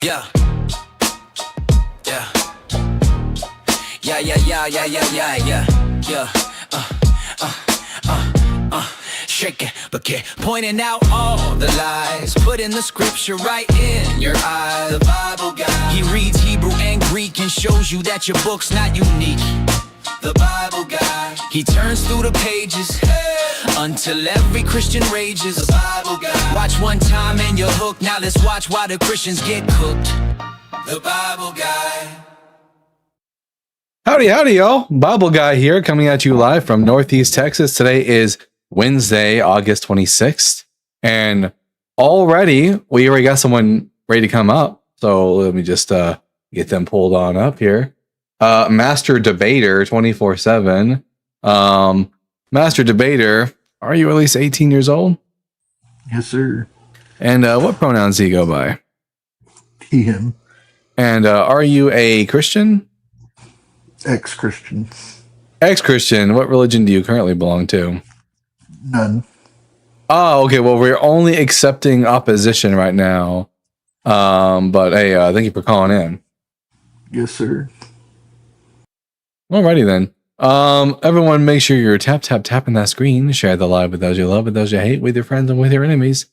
Yeah. Yeah. Yeah, yeah, yeah, yeah, yeah, yeah, yeah. Yeah. Shake it, but keep pointing out all the lies. Putting the scripture right in your eyes. The Bible guy. He reads Hebrew and Greek and shows you that your book's not unique. The Bible guy. He turns through the pages until every Christian rages. The Bible guy. Watch one time and you're hooked. Now let's watch why the Christians get cooked. The Bible guy. Howdy, howdy, y'all. Bible Guy here, coming at you live from Northeast Texas. Today is Wednesday, August 26th. And we already got someone ready to come up. So let me just get them pulled on up here. Master Debater 24/7. Master Debater, are you at least 18 years old? Yes, sir. And what pronouns do you go by? He, him. And are you a Christian? Ex-Christian. Ex-Christian. What religion do you currently belong to? None. Oh, okay. Well, we're only accepting opposition right now. But hey, thank you for calling in. Yes, sir. Alrighty then. Everyone, make sure you're tapping that screen. Share the live with those you love, with those you hate, with your friends and with your enemies.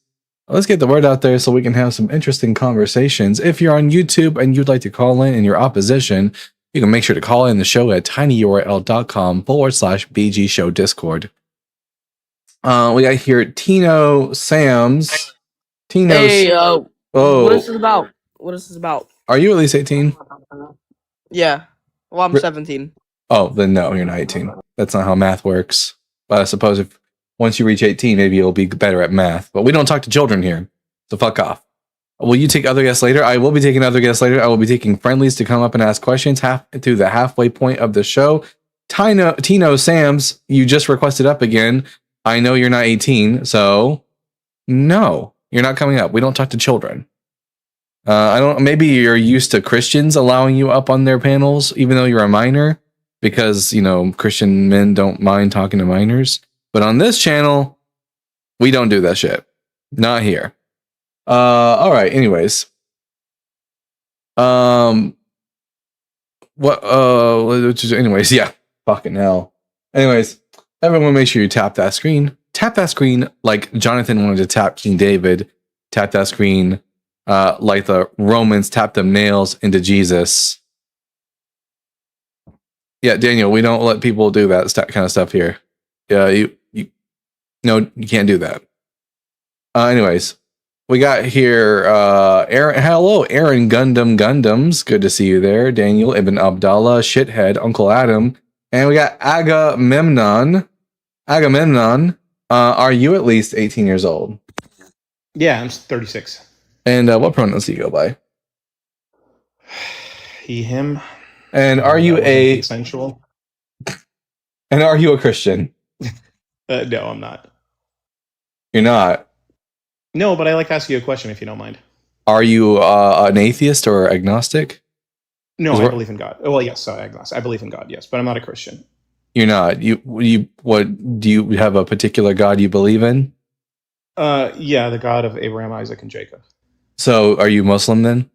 Let's get the word out there so we can have some interesting conversations. If you're on YouTube and you'd like to call in your opposition, you can make sure to call in the show at tinyurl.com/BG Show Discord. We got here Tino Sams. Tino. Hey, oh, what is this about? What is this about? Are you at least 18? Yeah. Well, I'm 17. Oh, then no, you're not 18. That's not how math works. But I suppose if once you reach 18, maybe you'll be better at math. But we don't talk to children here, so fuck off. Will you take other guests later? I will be taking other guests later. I will be taking friendlies to come up and ask questions to the halfway point of the show. Tino Sams, you just requested up again. I know you're not 18, so no, you're not coming up. We don't talk to children. Maybe you're used to Christians allowing you up on their panels, even though you're a minor, because, Christian men don't mind talking to minors. But on this channel, we don't do that shit. Not here. All right. Anyways, anyways, yeah, fucking hell. Anyways, everyone, make sure you tap that screen. Tap that screen like Jonathan wanted to tap King David. Tap that screen like the Romans tapped them nails into Jesus. Yeah, Daniel, we don't let people do that kind of stuff here. Yeah, you can't do that. Anyways. We got here, Aaron. Hello, Aaron Gundams. Good to see you there. Daniel Ibn Abdallah, Shithead, Uncle Adam. And we got Agamemnon. Are you at least 18 years old? Yeah, I'm 36. And what pronouns do you go by? He, him. And are you sensual? And are you a Christian? No, I'm not. You're not? No, but I like to ask you a question if you don't mind. Are you an atheist or agnostic? No, I believe in God. Well, yes, agnostic. I believe in God, yes, but I'm not a Christian. You're not. What do you have a particular God you believe in? Yeah, the God of Abraham, Isaac, and Jacob. So, are you Muslim then?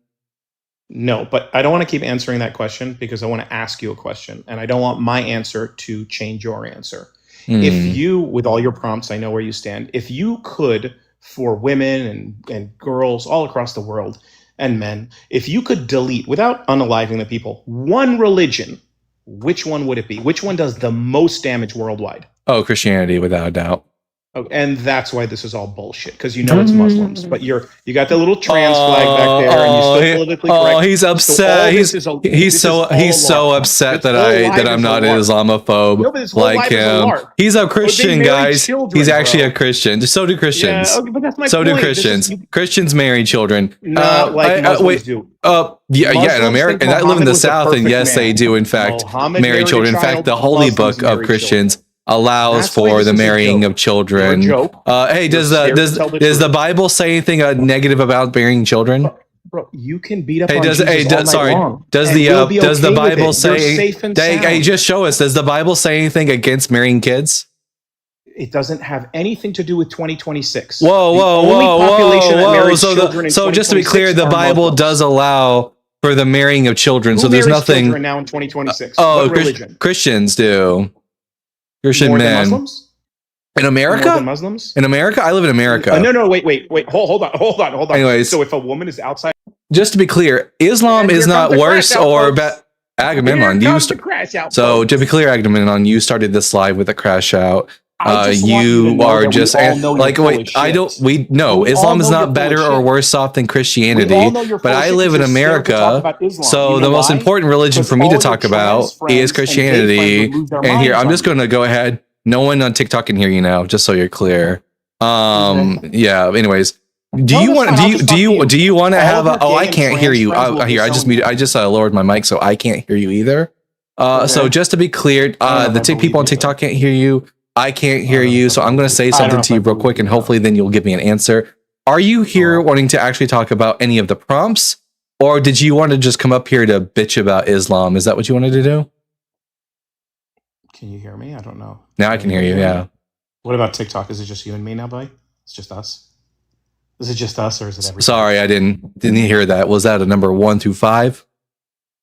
No, but I don't want to keep answering that question because I want to ask you a question, and I don't want my answer to change your answer. If you, with all your prompts, I know where you stand. If you could, for women and girls all across the world and men, if you could delete, without unaliving the people, one religion, which one would it be? Which one does the most damage worldwide? Oh, Christianity, without a doubt. Oh, and that's why this is all bullshit, because it's Muslims. But you got the little trans flag back there, and you're still politically correct. Oh, he's upset. He's so upset that I'm not an Islamophobe like him. He's a Christian, guys. He's actually a Christian. So do Christians. Yeah, okay, but that's my so point. do Christians. Christians marry children. Not like Muslims do. Yeah, in America, and I live in the South, and yes, they do in fact marry children. In fact, the Holy Book of Christians allows for the marrying of children. Hey, does the Bible say anything negative about marrying children? Bro, you can beat up on does Jesus all night long, does the Bible say? Hey, just show us. Does the Bible say anything against marrying kids? It doesn't have anything to do with 2026. Whoa, The whoa, only whoa, population that whoa, whoa. marries So, children in so just to be clear, 2026 the are Bible Muslims. does allow for the marrying of children. Who So there's marries nothing. children now in 2026? Oh, What religion? Christians do. Christian More men. than Muslims? In More than America? Muslims? In America? I live in America. No, wait. Hold on. Anyways. So if a woman is outside, Just to be clear, Islam And is here not comes the worse crash out, or folks. better. Agamemnon, here you comes the crash out. so folks. to be clear, Agamemnon, you started this live with a crash out. I just want you to You know are that we just all know like you're full wait. of I shit. don't. We no. We all Islam is know you're not full of better or shit. worse off than We Christianity. all know you're full But of I shit live in 'cause you're scared to talk America, about Islam. so You the know most why? important religion 'Cause for me all to your talk trans about friends is and gay friends Christianity. would lose their And here, minds I'm on just you. going to go ahead. No one on TikTok can hear you now, just so you're clear. Yeah. Anyways, do No, you that's want? fine. Do I'll you just do talk to you you. do you want to All have? of your Oh, I gay and can't hear trans you. friends will Here, I just disown you. I just lowered my mic, so I can't hear you either. So Okay. just to be clear, I don't know the if I people on believe you, TikTok can't hear you. I can't hear don't know you, if so I I'm going to say I don't something know to if you I real believe quick, you, and though. hopefully then you'll give me an answer. Are you here Alright. wanting to actually talk about any of the prompts, or did you want to just come up here to bitch about Islam? Is that what you wanted to do? Can you hear me? I don't know. Now I can hear you. Yeah. What about TikTok? Is it just you and me now, buddy? It's just us. Is it just us, or is it everybody? Sorry, I didn't hear that. Was that a number 1 through 5?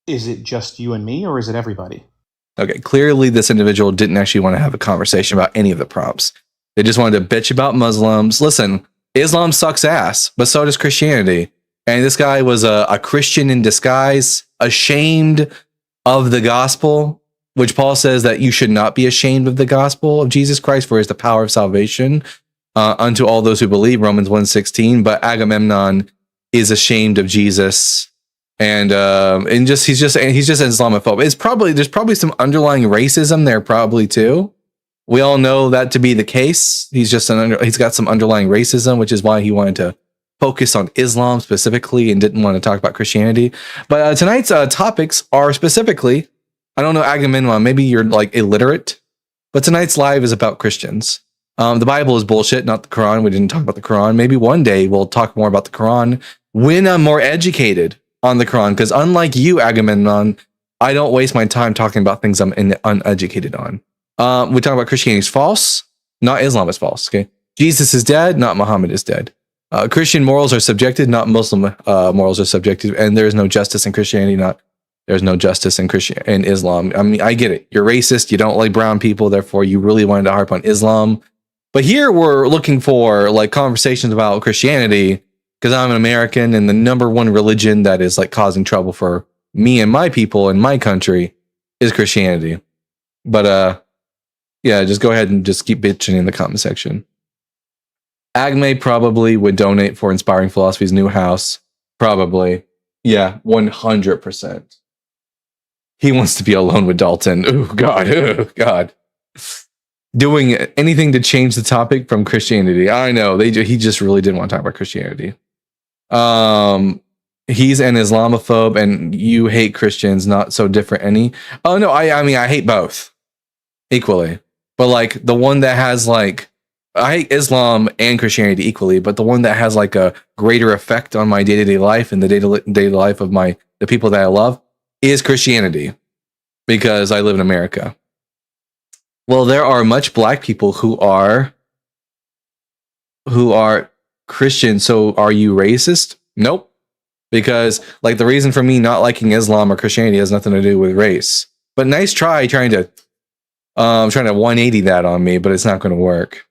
Is it just you and me, or is it everybody? Okay, clearly this individual didn't actually want to have a conversation about any of the prompts. They just wanted to bitch about Muslims. Listen, Islam sucks ass, but so does Christianity. And this guy was a Christian in disguise, ashamed of the gospel, which Paul says that you should not be ashamed of the gospel of Jesus Christ, for it is the power of salvation unto all those who believe, Romans 1:16. But Agamemnon is ashamed of Jesus. And he's just an Islamophobe. There's probably some underlying racism there probably too. We all know that to be the case. He's got some underlying racism, which is why he wanted to focus on Islam specifically and didn't want to talk about Christianity. But tonight's topics are specifically, I don't know, Agamemnon, maybe you're like illiterate, but tonight's live is about Christians. The Bible is bullshit, not the Quran. We didn't talk about the Quran. Maybe one day we'll talk more about the Quran when I'm more educated on the Quran, because unlike you, Agamemnon, I don't waste my time talking about things I'm uneducated on. We talk about Christianity is false, not Islam is false. Okay, Jesus is dead, not Muhammad is dead. Christian morals are subjective, not Muslim morals are subjective, and there is no justice in Christianity. There's no justice in Islam. I mean, I get it. You're racist. You don't like brown people, therefore you really wanted to harp on Islam. But here we're looking for like conversations about Christianity, because I'm an American, and the number one religion that is like causing trouble for me and my people in my country is Christianity. But yeah, just go ahead and just keep bitching in the comment section. Agme probably would donate for Inspiring Philosophy's new house. Probably. Yeah, 100%. He wants to be alone with Dalton. Oh, God. Oh, God. Doing anything to change the topic from Christianity. I know. He just really didn't want to talk about Christianity. He's an Islamophobe and you hate Christians, not so different any. Oh, no, I mean, I hate both equally. But like the one that has like, I hate Islam and Christianity equally, but the one that has like a greater effect on my day-to-day life and the day-to-day life of the people that I love is Christianity, because I live in America. Well, there are much black people who are Christian. So are you racist? Nope. Because like the reason for me not liking Islam or Christianity has nothing to do with race. But nice try trying to 180 that on me, but it's not going to work.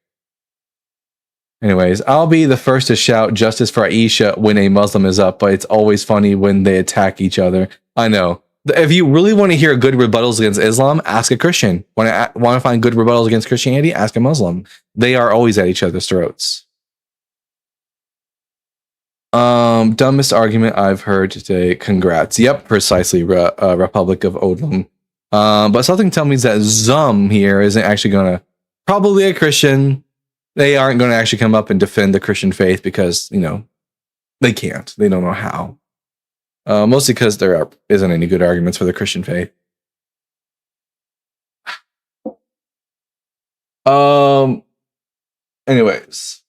Anyways, I'll be the first to shout justice for Aisha when a Muslim is up, but it's always funny when they attack each other. I know. If you really want to hear good rebuttals against Islam, ask a Christian. Want to find good rebuttals against Christianity? Ask a Muslim. They are always at each other's throats. Dumbest argument I've heard today. Congrats. Yep, precisely. Republic of Odom. But something tells me that Zum here isn't actually going to, probably a Christian. They aren't going to actually come up and defend the Christian faith because, you know, they can't. They don't know how. Mostly because there isn't any good arguments for the Christian faith. Anyways.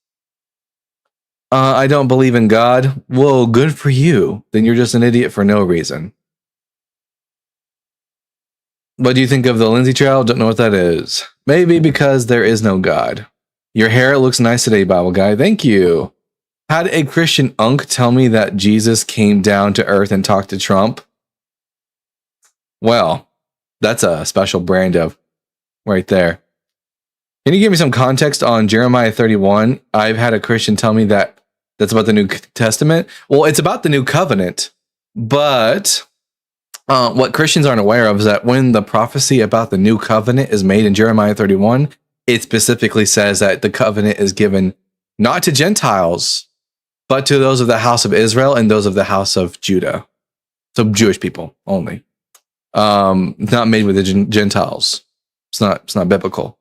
I don't believe in God. Well, good for you. Then you're just an idiot for no reason. What do you think of the Lindsay Trail? Don't know what that is. Maybe because there is no God. Your hair looks nice today, Bible guy. Thank you. Had a Christian unk tell me that Jesus came down to earth and talked to Trump. Well, that's a special brand of right there. Can you give me some context on Jeremiah 31? I've had a Christian tell me that that's about the New Testament. Well, it's about the New Covenant, but what Christians aren't aware of is that when the prophecy about the New Covenant is made in Jeremiah 31, it specifically says that the covenant is given not to Gentiles, but to those of the house of Israel and those of the house of Judah. So Jewish people only. It's not made with the Gentiles. It's not biblical.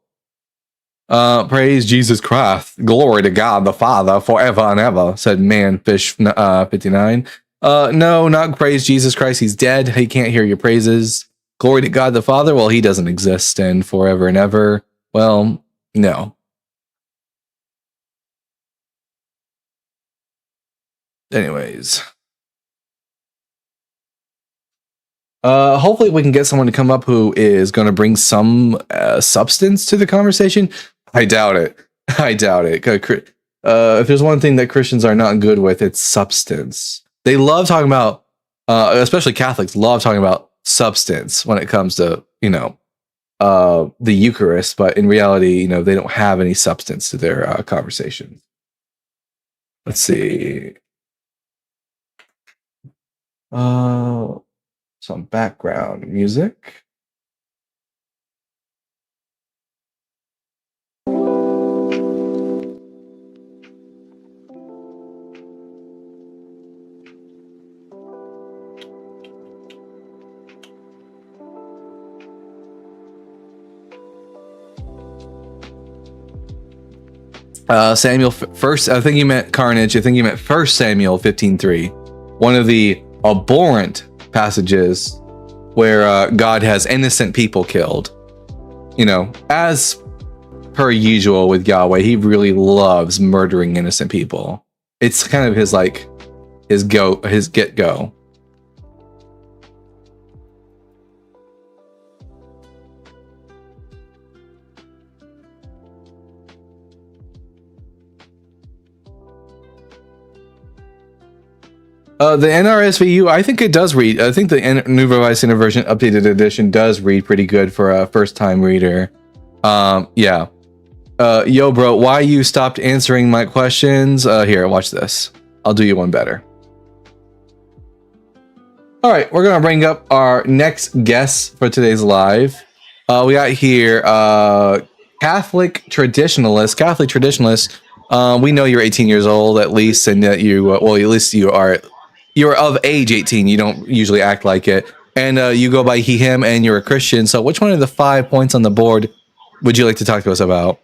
Praise Jesus Christ. Glory to God the Father forever and ever, said Manfish 59. No, not praise Jesus Christ. He's dead. He can't hear your praises. Glory to God the Father. Well, he doesn't exist and forever and ever. Well, no. Anyways. Hopefully we can get someone to come up who is going to bring some substance to the conversation. I doubt it. I doubt it. If there's one thing that Christians are not good with, it's substance. They love talking about, especially Catholics, love talking about substance when it comes to, the Eucharist. But in reality, they don't have any substance to their conversation. Let's see. Some background music. Samuel first, I think you meant Carnage. I think you meant 1 Samuel 15:3. One of the abhorrent passages where God has innocent people killed. As per usual with Yahweh, he really loves murdering innocent people. It's kind of his get-go. The NRSVU, I think it does read. I think the New Revised Standard Version Updated Edition does read pretty good for a first-time reader. Yeah. Yo, bro, why you stopped answering my questions? Here, watch this. I'll do you one better. All right, we're gonna bring up our next guest for today's live. We got here Catholic traditionalist. We know you're 18 years old at least, and that you, at least you're of age 18. You don't usually act like it. And you go by he, him, and you're a Christian. So which one of the 5 points on the board would you like to talk to us about?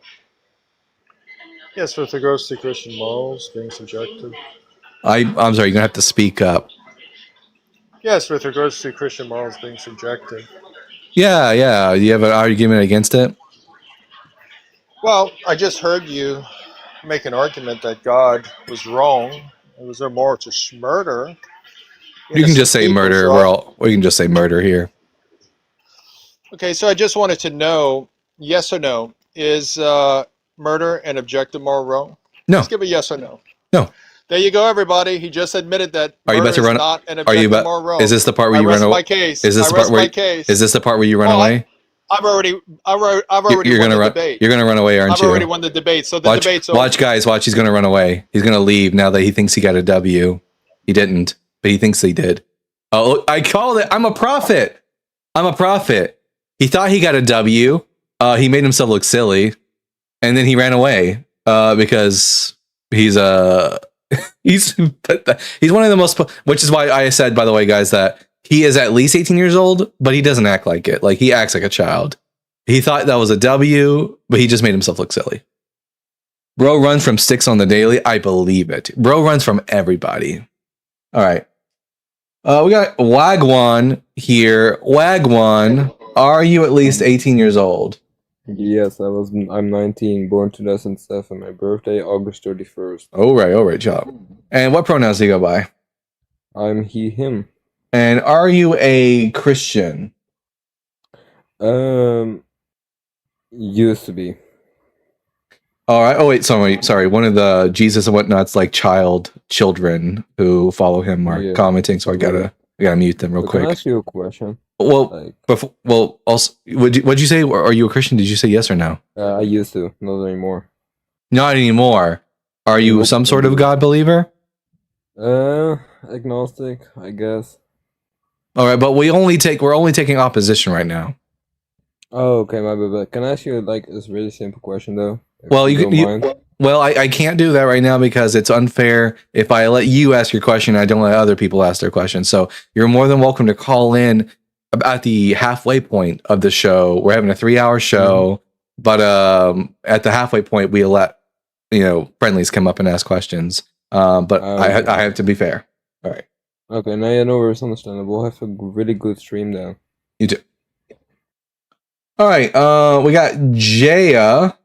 Yes, with regards to Christian morals being subjective. I'm sorry, you're going to have to speak up. Yes, with regards to Christian morals being subjective. Yeah. Do you have an argument against it? Well, I just heard you make an argument that God was wrong. It was immoral to murder. You can just say murder. We can just say murder here. Okay, so I just wanted to know, yes or no, is murder an objective moral wrong? No. Just give a yes or no. No. There you go, everybody. He just admitted that Are you about to run? not an objective moral wrong. Is this the part where you run away? Is this the part where? Is this the part where you run away? I've already You're won the debate. You're gonna run away, aren't you? I've already won the debate. So the debate's over. Watch, guys. Watch. He's gonna run away. He's gonna leave now that he thinks he got a W. He didn't, but he thinks he did. Oh, I called it. I'm a prophet. He thought he got a W. He made himself look silly, and then he ran away because he's he's one of the most. Which is why I said, by the way, guys, that he is at least 18 years old, but he doesn't act like it. Like, he acts like a child. He thought that was a W, but he just made himself look silly. Bro runs from sticks on the daily. I believe it. Bro runs from everybody. All right. We got Wagwan here. Wagwan, are you at least 18 years old? Yes, I'm 19, born 2007. My birthday, August 31st. All right, job. And what pronouns do you go by? I'm he, him. And are you a Christian? Used to be. All right. Oh wait, sorry. One of the Jesus and whatnot's like children who follow him are Yeah. commenting, so I gotta mute them real But can I quick. ask you a question? Well, Like, also, what'd you say? Are you a Christian? Did you say yes or no? I used to, not anymore. Not anymore. Are you Nope, some sort don't of do it. God believer? Agnostic, I guess. All right, but we're only taking opposition right now. Oh, okay, my bad. But can I ask you like a really simple question though? If Well, you don't mind. well, I can't do that right now because it's unfair if I let you ask your question. I don't let other people ask their questions. So you're more than welcome to call in at the halfway point of the show. We're having a 3-hour show, but at the halfway point, we let friendlies come up and ask questions. But Okay. I have to be fair. All right, Okay, now you know it's understandable. Have a really good stream then. you too. All right, we got Jaya.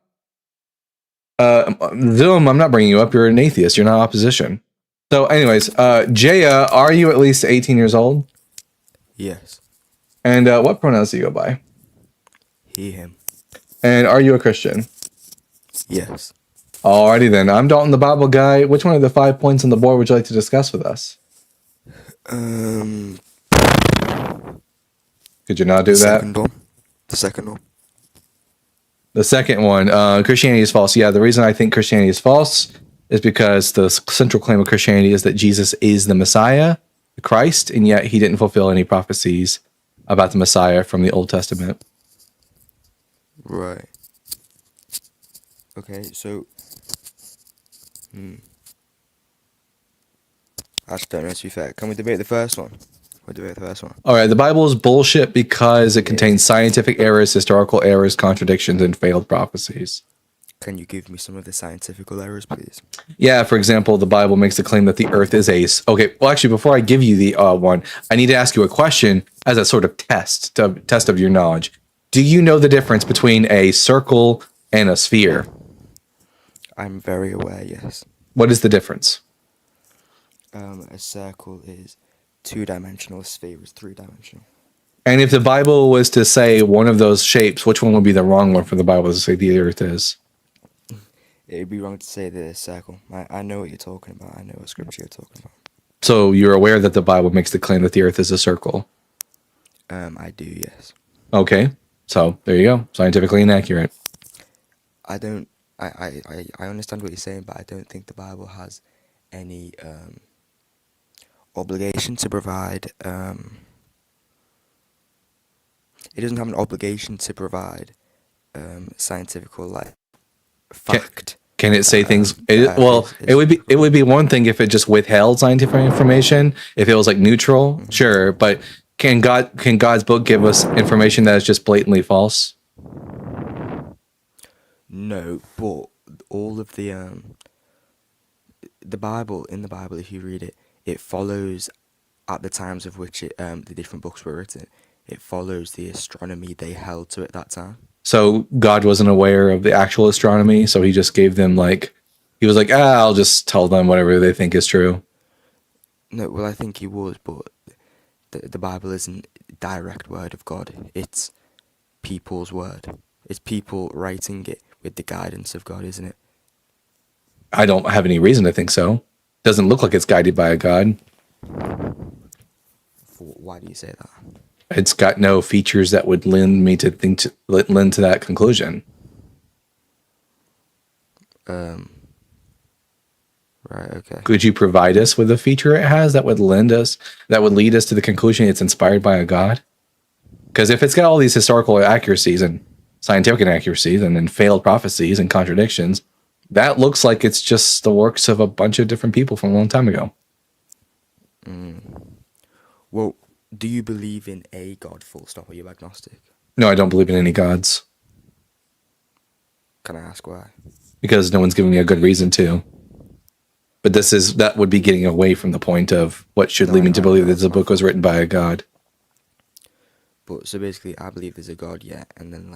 Zoom, I'm not bringing you up. You're an atheist. You're not opposition. So, anyways, Jaya, are you at least 18 years old? Yes. And what pronouns do you go by? He, him. And are you a Christian? Yes. Alrighty then. I'm Dalton, the Bible guy. Which one of the 5 points on the board would you like to discuss with us? The Could you not do that? second one. The second one. The second one, Christianity is false. Yeah, the reason I think Christianity is false is because the central claim of Christianity is that Jesus is the Messiah, the Christ, and yet he didn't fulfill any prophecies about the Messiah from the Old Testament. Right. Okay, so... I just don't know, to be fair. Can we debate the first one? All right, the Bible is bullshit because it contains scientific errors, historical errors, contradictions, and failed prophecies. Can you give me some of the scientific errors, please? Yeah, for example, the Bible makes the claim that the earth is a... Okay, well, actually, before I give you the one, I need to ask you a question as a sort of test of your knowledge. Do you know the difference between a circle and a sphere? I'm very aware, yes. What is the difference? A circle is 2-dimensional, a sphere is 3-dimensional. And if the Bible was to say one of those shapes, which one would be the wrong one for the Bible to say the earth is? It would be wrong to say that it's a circle. I know what you're talking about. I know what scripture you're talking about. So you're aware that the Bible makes the claim that the earth is a circle? I do, yes. Okay, so there you go. Scientifically inaccurate. I understand what you're saying, but I don't think the Bible has any obligation to provide. It doesn't have an obligation to provide scientific fact. Can it say things? It would be one thing if it just withheld scientific information. If it was like neutral, sure. But can God's book give us information that is just blatantly false? No, but all of the Bible, if you read it, it follows at the times of which the different books were written. It follows the astronomy they held to at that time. So God wasn't aware of the actual astronomy, so he just gave them he was like, I'll just tell them whatever they think is true. No, well, I think he was, but the Bible isn't direct word of God. It's people's word. It's people writing it with the guidance of God, isn't it? I don't have any reason to think so. Doesn't look like it's guided by a God. Why do you say that? It's got no features that would lend to that conclusion. Right, okay. Could you provide us with a feature it has that would lead us to the conclusion it's inspired by a God? Because if it's got all these historical accuracies and scientific inaccuracies and then failed prophecies and contradictions, that looks like it's just the works of a bunch of different people from a long time ago. Well, do you believe in a God, full stop? Are you agnostic? No, I don't believe in any gods. Can I ask why? Because no one's giving me a good reason to. But that would be getting away from the point of what should lead me to believe that the book was written by a God. But so basically, I believe there's a God, yeah, and then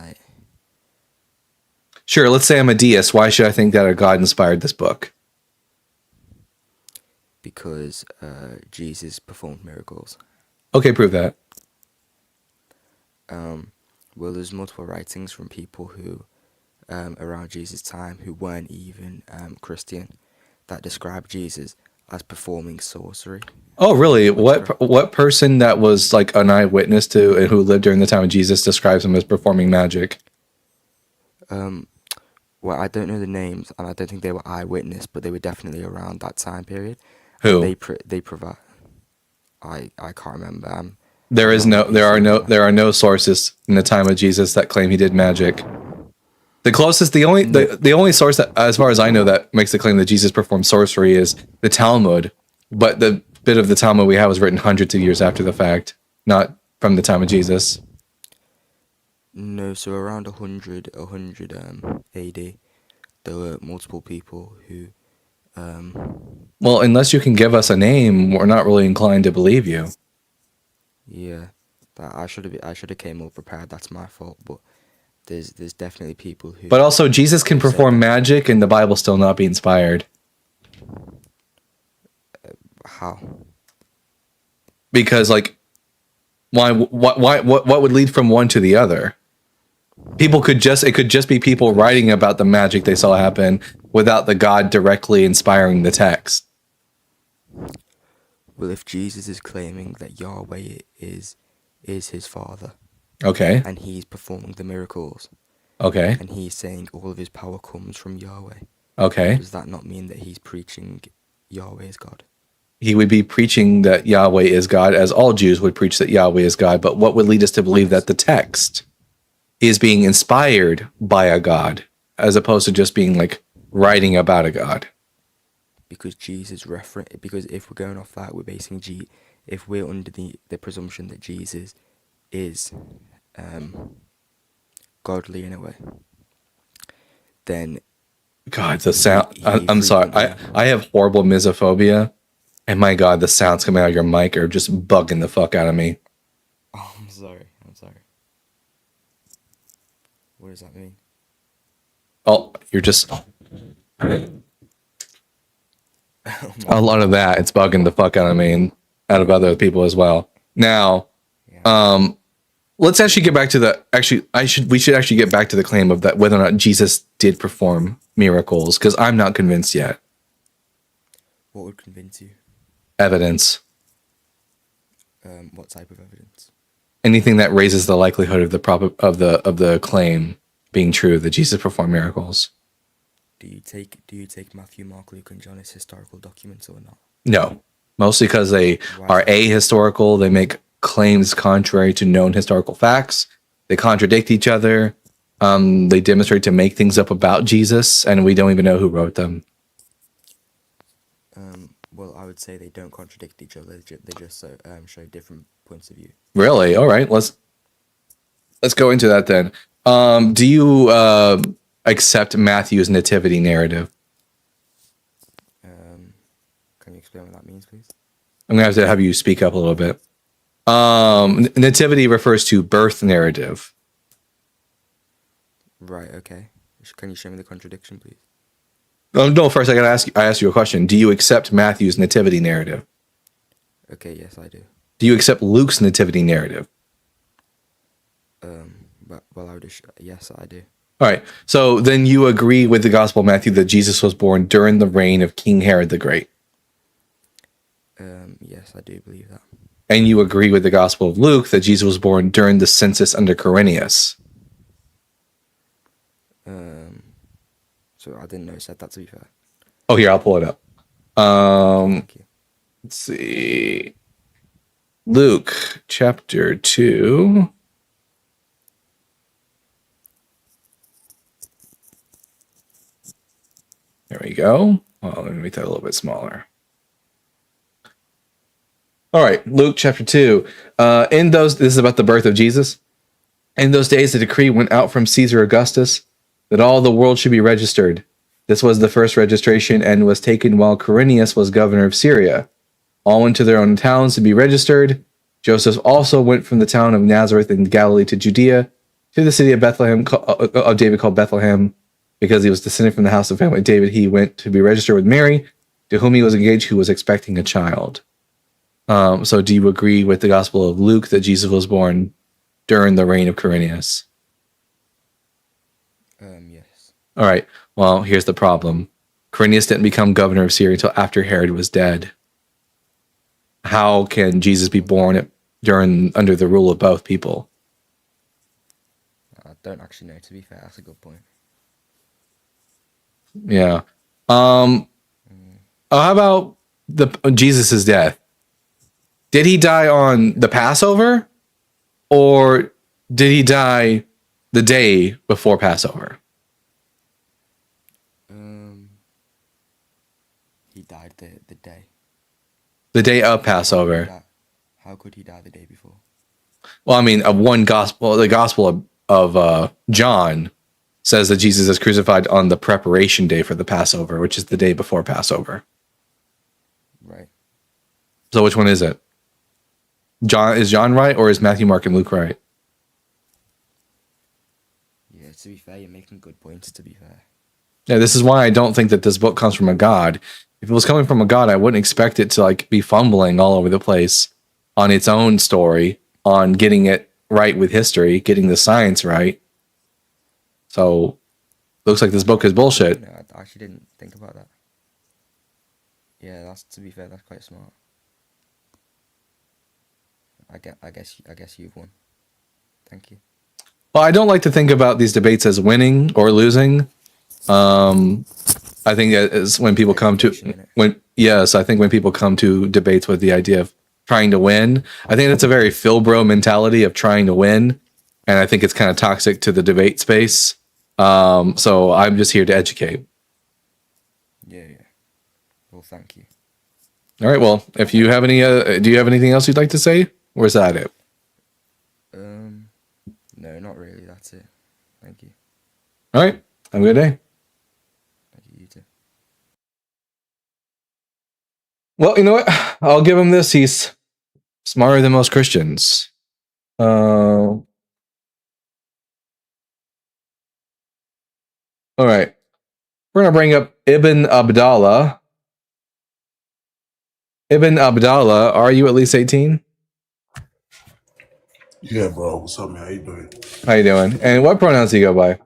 Sure, let's say I'm a deist. Why should I think that a God inspired this book? Because Jesus performed miracles. Okay, prove that. Well, there's multiple writings from people who, around Jesus' time, who weren't even Christian, that describe Jesus as performing sorcery. Oh, really? What person that was like an eyewitness to and who lived during the time of Jesus describes him as performing magic? Well, I don't know the names, and I don't think they were eyewitness, but they were definitely around that time period. Who? They provide. I can't remember. There are no sources in the time of Jesus that claim he did magic. The only source that, as far as I know, that makes the claim that Jesus performed sorcery is the Talmud. But the bit of the Talmud we have was written hundreds of years after the fact, not from the time of Jesus. No, so around 100 AD, there were multiple people who. Well, unless you can give us a name, we're not really inclined to believe you. Yeah, that I should have came more prepared. That's my fault. But there's definitely people who. But also, Jesus can perform magic, and the Bible still not be inspired. How? Because, like, why? What would lead from one to the other? It could just be people writing about the magic they saw happen without the God directly inspiring the text. Well, if Jesus is claiming that Yahweh is his father, Okay. and he's performing the miracles, Okay. and he's saying all of his power comes from Yahweh, Okay. does that not mean that he's preaching Yahweh is God? He would be preaching that Yahweh is God, as all Jews would preach that Yahweh is God. But what would lead us to believe that the text is being inspired by a God, as opposed to just being like writing about a God? Because because if we're going off that, we're basing if we're under the presumption that Jesus is godly in a way, then God, the sound. he I'm sorry. I have horrible misophobia, and my God, the sounds coming out of your mic are just bugging the fuck out of me. Oh, I'm sorry. What does that mean? Oh, you're just a lot of that. It's bugging the fuck out of me and out of other people as well. Now, let's actually get back to we should actually get back to the claim of that whether or not Jesus did perform miracles, because I'm not convinced yet. What would convince you? Evidence. What type of evidence? Anything that raises the likelihood of the claim being true that Jesus performed miracles. Do you take Matthew, Mark, Luke, and John as historical documents or not? No, mostly because they are ahistorical. They make claims contrary to known historical facts. They contradict each other. They demonstrate to make things up about Jesus, and we don't even know who wrote them. Well, I would say they don't contradict each other. They just show different points of view. Really? All right. Let's go into that then. Do you accept Matthew's nativity narrative? Can you explain what that means, please? I'm gonna have to have you speak up a little bit. Nativity refers to birth narrative. Right. Okay. Can you show me the contradiction, please? No. First, I ask you a question. Do you accept Matthew's nativity narrative? Okay. Yes, I do. Do you accept Luke's nativity narrative? Well, I would. Yes, I do. All right. So then you agree with the Gospel of Matthew that Jesus was born during the reign of King Herod the Great. Yes, I do believe that. And you agree with the Gospel of Luke that Jesus was born during the census under Quirinius. So I didn't know it said that, to be fair. Oh, here, I'll pull it up. Thank you. Let's see. Luke chapter 2. There we go. Well, let me make that a little bit smaller. All right, Luke chapter 2. This is about the birth of Jesus. In those days, the decree went out from Caesar Augustus that all the world should be registered. This was the first registration and was taken while Quirinius was governor of Syria. All went to their own towns to be registered. Joseph also went from the town of Nazareth in Galilee to Judea, to the city of Bethlehem of David called Bethlehem. Because he was descended from the house of family of David, he went to be registered with Mary, to whom he was engaged, who was expecting a child. So do you agree with the Gospel of Luke that Jesus was born during the reign of Quirinius? Yes. All right. Well, here's the problem. Quirinius didn't become governor of Syria until after Herod was dead. How can Jesus be born under the rule of both people? I don't actually know, to be fair. That's a good point. Yeah. How about Jesus' death? Did he die on the Passover, or did he die the day before Passover? He died the day. The day of Passover. How could he die the day before? Well, I mean, the Gospel of John says that Jesus is crucified on the preparation day for the Passover, which is the day before Passover. Right. So which one is it? Is John right, or is Matthew, Mark, and Luke right? Yeah, to be fair, you're making good points, to be fair. Yeah, this is why I don't think that this book comes from a god. If it was coming from a god, I wouldn't expect it to like be fumbling all over the place on its own story, on getting it right with history, getting the science right. So, looks like this book is bullshit. No, I actually didn't think about that. Yeah, to be fair, that's quite smart. I guess you've won. Thank you. Well, I don't like to think about these debates as winning or losing. I think that is when people come to I think when people come to debates with the idea of trying to win, I think that's a very Phil Bro mentality of trying to win, and I think it's kind of toxic to the debate space. So I'm just here to educate. Yeah. Well, thank you. All right. Well, if you have any, do you have anything else you'd like to say, or is that it? No, not really. That's it. Thank you. All right. Have a good day. Thank you. You too. Well, you know what? I'll give him this. He's smarter than most Christians. All right. We're going to bring up Ibn Abdallah. Ibn Abdallah, are you at least 18? Yeah, bro. What's up, man? How you doing? How you doing? And what pronouns do you go by?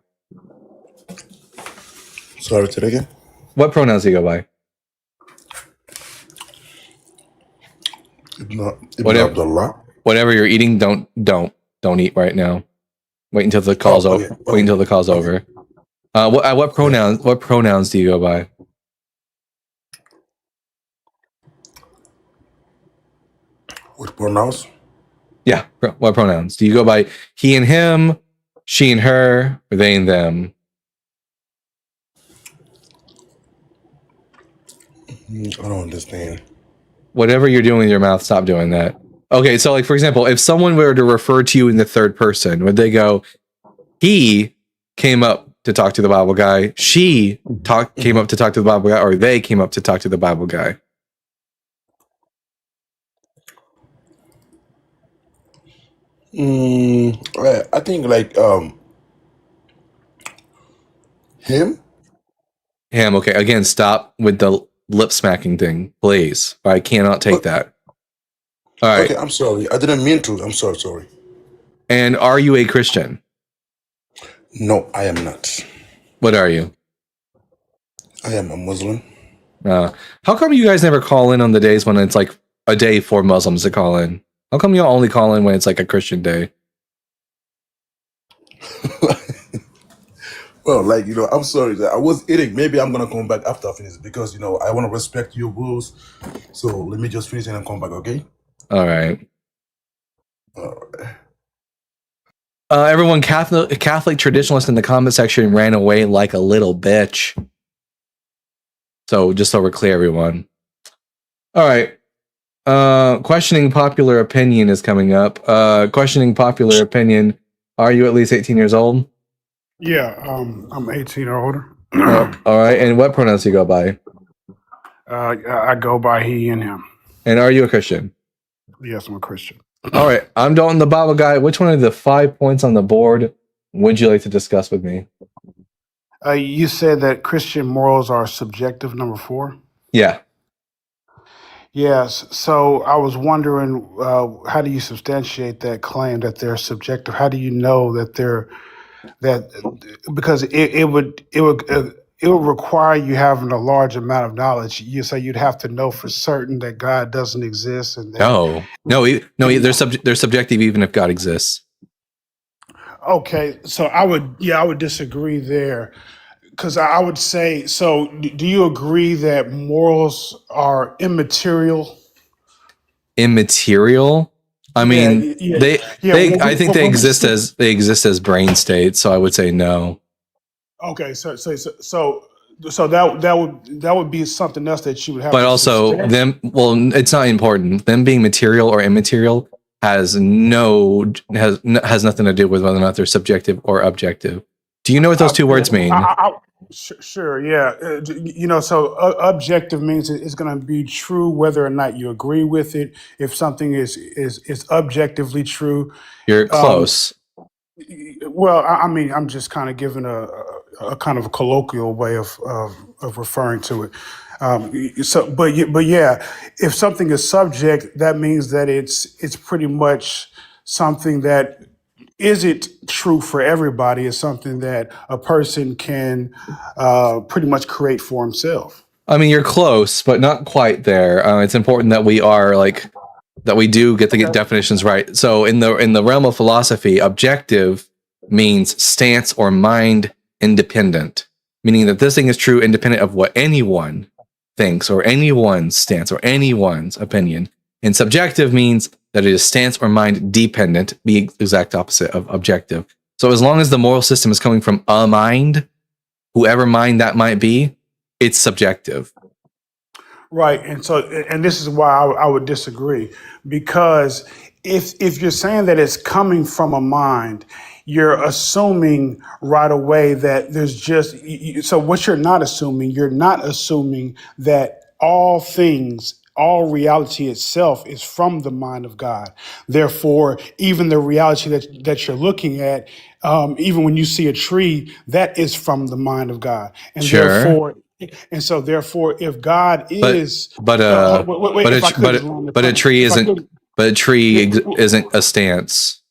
Sorry, today again? What pronouns do you go by? Ibn Abdullah. Whatever you're eating, don't eat right now. Wait until the call's over. Okay. Wait until the call's over. What pronouns do you go by? What pronouns? Yeah, what pronouns? Do you go by he and him, she and her, or they and them? I don't understand. Whatever you're doing with your mouth, stop doing that. Okay, so like for example, if someone were to refer to you in the third person, would they go, he came up to talk to the Bible guy, she came up to talk to the Bible guy, or they came up to talk to the Bible guy? I think like him. Him, okay. Again, stop with the lip smacking thing, please. I cannot take that. All right. Okay, I'm sorry. I didn't mean to. I'm sorry. And are you a Christian? No, I am not. What are you? I am a Muslim. How come you guys never call in on the days when it's like a day for Muslims to call in? How come you only call in when it's like a Christian day? Well, like, I'm sorry that I was eating. Maybe I'm going to come back after I finish because, I want to respect your rules. So let me just finish and then come back, okay? All right. All right. Everyone, Catholic traditionalist in the comment section ran away like a little bitch. So just so we're clear, everyone. All right. Questioning popular opinion is coming up. Questioning popular opinion. Are you at least 18 years old? Yeah, I'm 18 or older. All right. And what pronouns do you go by? I go by he and him. And are you a Christian? Yes, I'm a Christian. All right. I'm Dalton, the Bible guy. Which one of the 5 points on the board would you like to discuss with me? You said that Christian morals are subjective, number 4. Yeah. Yes. So I was wondering, how do you substantiate that claim that they're subjective? How do you know that they're that because it would require you having a large amount of knowledge. You say you'd have to know for certain that God doesn't exist and that. No, they're subjective even if God exists. Okay, so I would disagree there because I would say so. Do you agree that morals are immaterial? Immaterial. I mean, I think they exist as brain states. So I would say no. Okay, so that would be something else that you would have. But to also sustain. it's not important. Them being material or immaterial has nothing to do with whether or not they're subjective or objective. Do you know what those two words mean? Sure, yeah. So objective means it's going to be true whether or not you agree with it. If something is objectively true, You're close. Well, I mean, I'm just kind of giving a kind of a colloquial way of referring to it. But yeah, if something is subject, that means that it's pretty much something that isn't true for everybody. It's something that a person can pretty much create for himself. I mean, you're close, but not quite there. It's important that we do get the definitions right. So in the realm of philosophy, objective means stance or mind independent, meaning that this thing is true independent of what anyone thinks or anyone's stance or anyone's opinion. And subjective means that it is stance or mind dependent, the exact opposite of objective. So as long as the moral system is coming from a mind, whoever mind that might be, it's subjective. Right, and this is why I would disagree, because if you're saying that it's coming from a mind, you're assuming right away that there's just so what you're not assuming that all things, all reality itself is from the mind of God. Therefore, even the reality that you're looking at, even when you see a tree, that is from the mind of God, and Sure. therefore, if God is, But a tree isn't a stance.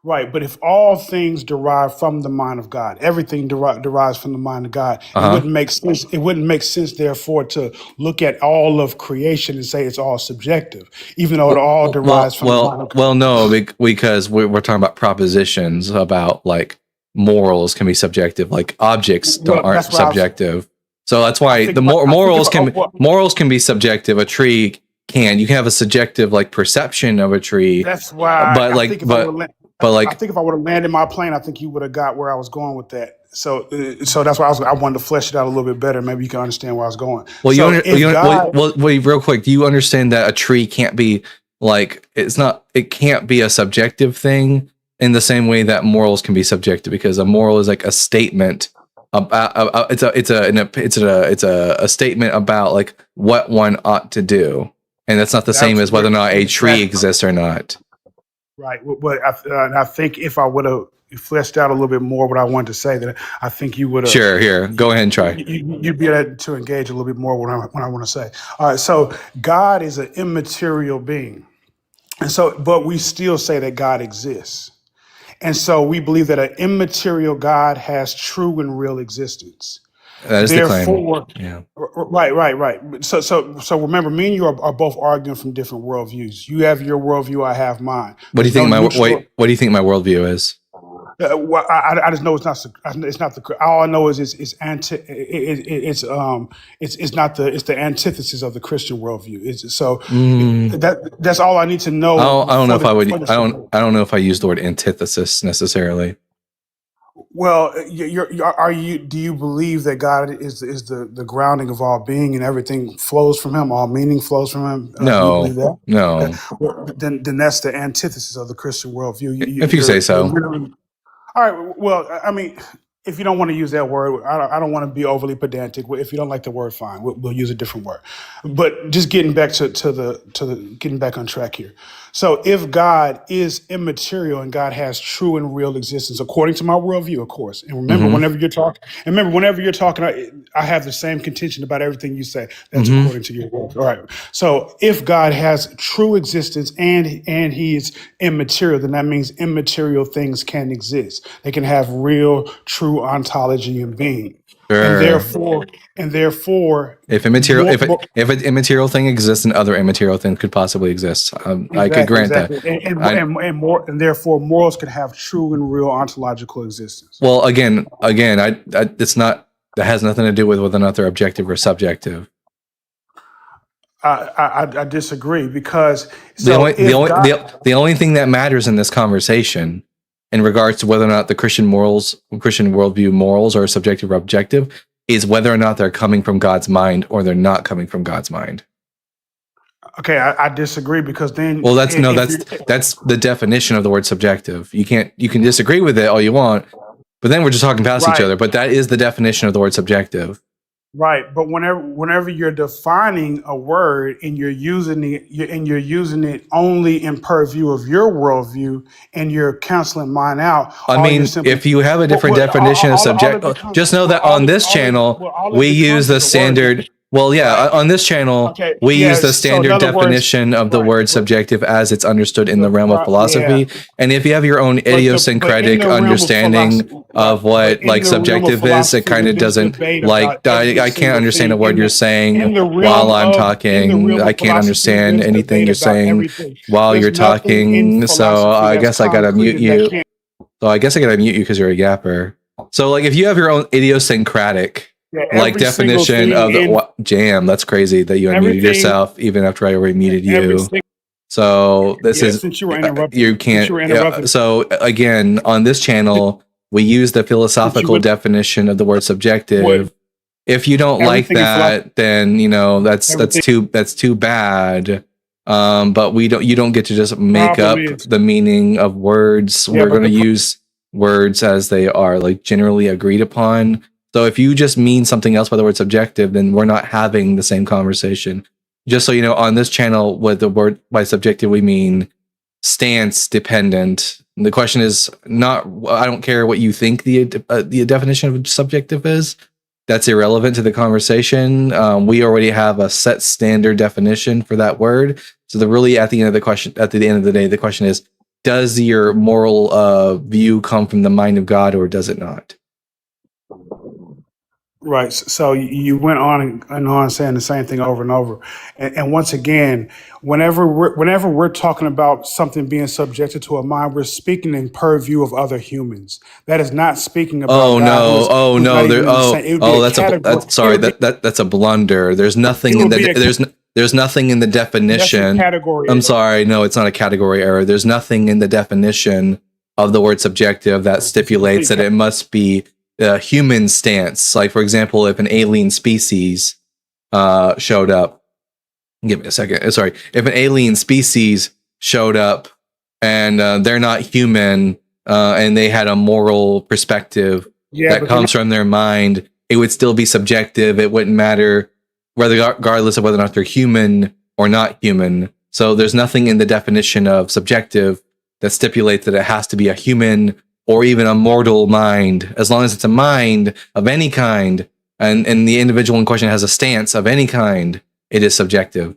right. But if all things derive from the mind of God, everything derives from the mind of God, it wouldn't make sense. It wouldn't make sense, therefore, to look at all of creation and say it's all subjective, even though it all derives from the mind of God. Well, no, because we're talking about propositions about like morals can be subjective, like objects aren't subjective. So that's why morals can be subjective. A tree can. You can have a subjective like perception of a tree. That's why. But I think if I would have landed my plane, I think you would have got where I was going with that. So that's why I wanted to flesh it out a little bit better. Maybe you can understand where I was going. Well, wait, real quick. Do you understand that a tree can't be like it can't be a subjective thing in the same way that morals can be subjective, because a moral is like a statement about it's a statement about like what one ought to do, and that's not the same as whether or not a tree exists or not. Right, but I think if I would have fleshed out a little bit more what I wanted to say, that I think you would have. Sure, here, go ahead and try. You'd be able to engage a little bit more when I want to say. All right, so God is an immaterial being, and so, but we still say that God exists, and so we believe that an immaterial God has true and real existence. That is the claim. Yeah. Right. So remember, me and you are both arguing from different worldviews. You have your worldview, I have mine. What do you think what do you think my worldview is? Well, I just know it's not the. All I know is it's the antithesis of the Christian worldview. That's all I need to know. I don't know if I would. I don't know if I use the word antithesis necessarily. Well, do you believe that God is the grounding of all being and everything flows from Him, all meaning flows from Him? No, do you believe that? No. Well, then that's the antithesis of the Christian worldview. If you say so. All right. Well, I mean, if you don't want to use that word, I don't want to be overly pedantic. If you don't like the word, fine. We'll use a different word. But just getting back to the getting back on track here. So if God is immaterial and God has true and real existence, according to my worldview, of course. And remember, Mm-hmm. whenever you're talking, I have the same contention about everything you say. That's Mm-hmm. according to your world. All right. So if God has true existence and he is immaterial, then that means immaterial things can exist. They can have real, true ontology and being. And Sure. therefore, If immaterial, more, if an immaterial thing exists, then other immaterial things could possibly exist. I could grant exactly. that. And therefore morals can have true and real ontological existence. Well, again, it's not. That has nothing to do with whether or not they're objective or subjective. I disagree because The only thing that matters in this conversation, in regards to whether or not the Christian worldview morals are subjective or objective, is whether or not they're coming from God's mind or they're not coming from God's mind. Okay, I disagree because then. Well, that's the definition of the word subjective. You can disagree with it all you want, but then we're just talking past each other. But that is the definition of the word subjective. Right, but whenever you're defining a word and you're using it only in purview of your worldview and you're canceling mine out. I mean, if you have a different definition of subject, just know that on this channel we use the standard. Well, yeah, on this channel we use the standard definition of the word subjective as it's understood in the realm of philosophy. And if you have your own idiosyncratic understanding of what like subjective is, it kind of doesn't like. I can't understand a word you're saying while I'm talking. I can't understand anything you're saying while you're talking. So I guess I gotta mute you. So I guess I gotta mute you because you're a yapper. So like, if you have your own idiosyncratic like definition of the jam, that's crazy that you unmuted yourself even after I already muted you. So this is since you were interrupted. You can't. So again, on this channel, we use the philosophical definition of the word subjective. If you don't like that, then you know that's too bad. But you don't get to just make up the meaning of words. We're going to use words as they are, like generally agreed upon. So if you just mean something else by the word subjective, then we're not having the same conversation. Just so you know, on this channel, with the word by subjective, we mean stance dependent. And the question is not, I don't care what you think the definition of subjective is. That's irrelevant to the conversation. We already have a set standard definition for that word. So at the end of the day, the question is, does your moral view come from the mind of God or does it not? Right. So you went on and on saying the same thing over and over. And once again, whenever we're talking about something being subjected to a mind, we're speaking in purview of other humans. That is not speaking about that's a blunder. There's nothing in there's nothing in the definition. I'm sorry, no, it's not a category error. There's nothing in the definition of the word subjective that stipulates that it must be a human stance. Like, for example, if an alien species showed up, give me a second. Sorry, if an alien species showed up and they're not human and they had a moral perspective that comes from their mind, it would still be subjective. It wouldn't matter regardless of whether or not they're human or not human. So there's nothing in the definition of subjective that stipulates that it has to be a human or even a mortal mind. As long as it's a mind of any kind and the individual in question has a stance of any kind, it is subjective.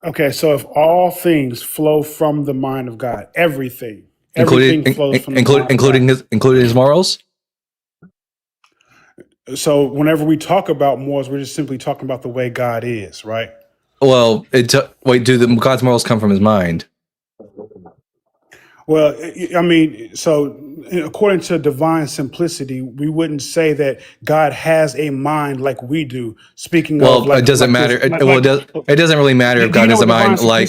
Okay, so if all things flow from the mind of God, everything flows from including his morals. So whenever we talk about morals, we're just simply talking about the way God is, right? Well, God's morals come from his mind? Well, I mean, so according to divine simplicity, we wouldn't say that God has a mind like we do. Speaking of, it doesn't matter. It doesn't really matter if God has a mind. Like,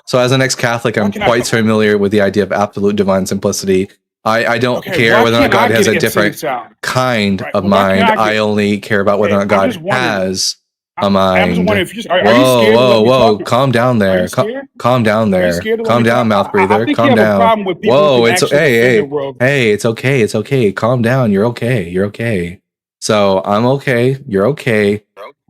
so as an ex-Catholic, I'm quite familiar with the idea of absolute divine simplicity. I don't care whether or not God has a different kind of mind. I only care about whether or not God has a I was mind. wondering if you just are you Whoa, scared to let whoa, me whoa! talk? Calm down Are you there. scared? Calm down Are you there. scared to let Calm me down, talk? mouth I breather. think you Calm have a down. problem with people who Whoa, can it's actually defend hey, their hey, world. hey! It's okay. It's okay. Calm down. You're okay. You're okay. So I'm okay. You're okay.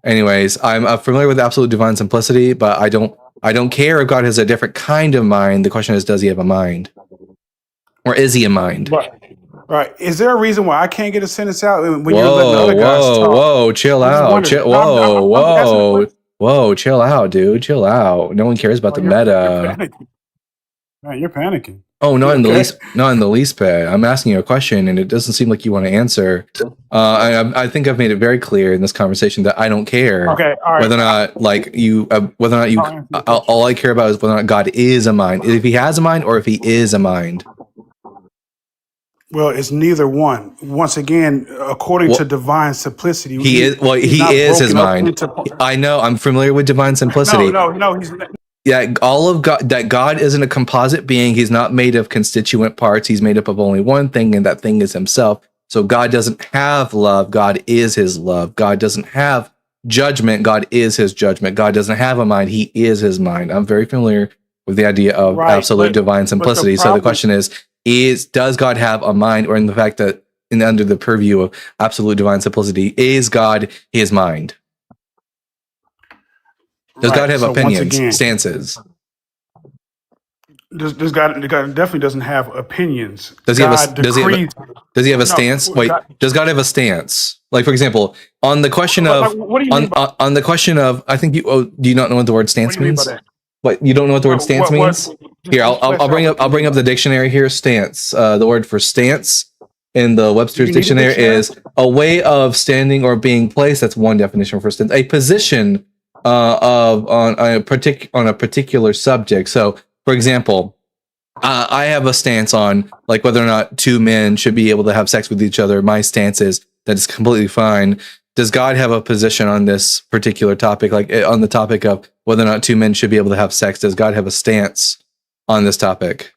Anyways, I'm familiar with absolute divine simplicity, but I don't care if God has a different kind of mind. The question is, does he have a mind, or is he a mind? Right. Is there a reason why I can't get a sentence out when you're letting the other guys talk? Whoa! Chill I'm just out. wondering. Chill. No, I'm asking a Whoa! question. Whoa! Chill out, dude. Chill out. No one cares about Oh, the you're meta. panicking. Man, you're panicking. Oh, You okay? not in the least bit. I'm asking you a question, and it doesn't seem like you want to answer. I think I've made it very clear in this conversation that I don't care Okay. All right. whether or not, like you, whether or not you. I'll answer your question. All I care about is whether or not God is a mind. If he has a mind, or if he is a mind. Well, it's neither one. Once again, according Well, to divine simplicity, he is. Well, he's he not is his broken up mind. into. I know. I'm familiar with divine simplicity. No. He's not. Yeah, all of God, that God isn't a composite being. He's not made of constituent parts. He's made up of only one thing, and that thing is himself. So God doesn't have love. God is his love. God doesn't have judgment. God is his judgment. God doesn't have a mind. He is his mind. I'm very familiar with the idea of Right, absolute divine but the simplicity. So the problem. question is does God have a mind, or in the fact that under the purview of absolute divine simplicity, is God his mind? Does God Right. have So once opinions, again, stances? this God definitely doesn't have opinions. Does he have God a does he have a, decrees. does he have a No, stance? Wait, God, does God have a stance? Like, for example, on the question like, of what do you mean by on the question of, I think you do you not know what the word what stance do you mean by means? that? What, you don't know what the word stance What means? Here, just I'll flesh bring out up what you mean the by that. dictionary here. Stance. The word for stance in the Do Webster's you need a dictionary dictionary? is a way of standing or being placed. That's one definition for stance. A position of on a particular subject. So, for example, I have a stance on like whether or not two men should be able to have sex with each other. My stance is that it's completely fine. Does God have a position on this particular topic, like on the topic of whether or not two men should be able to have sex? Does God have a stance on this topic?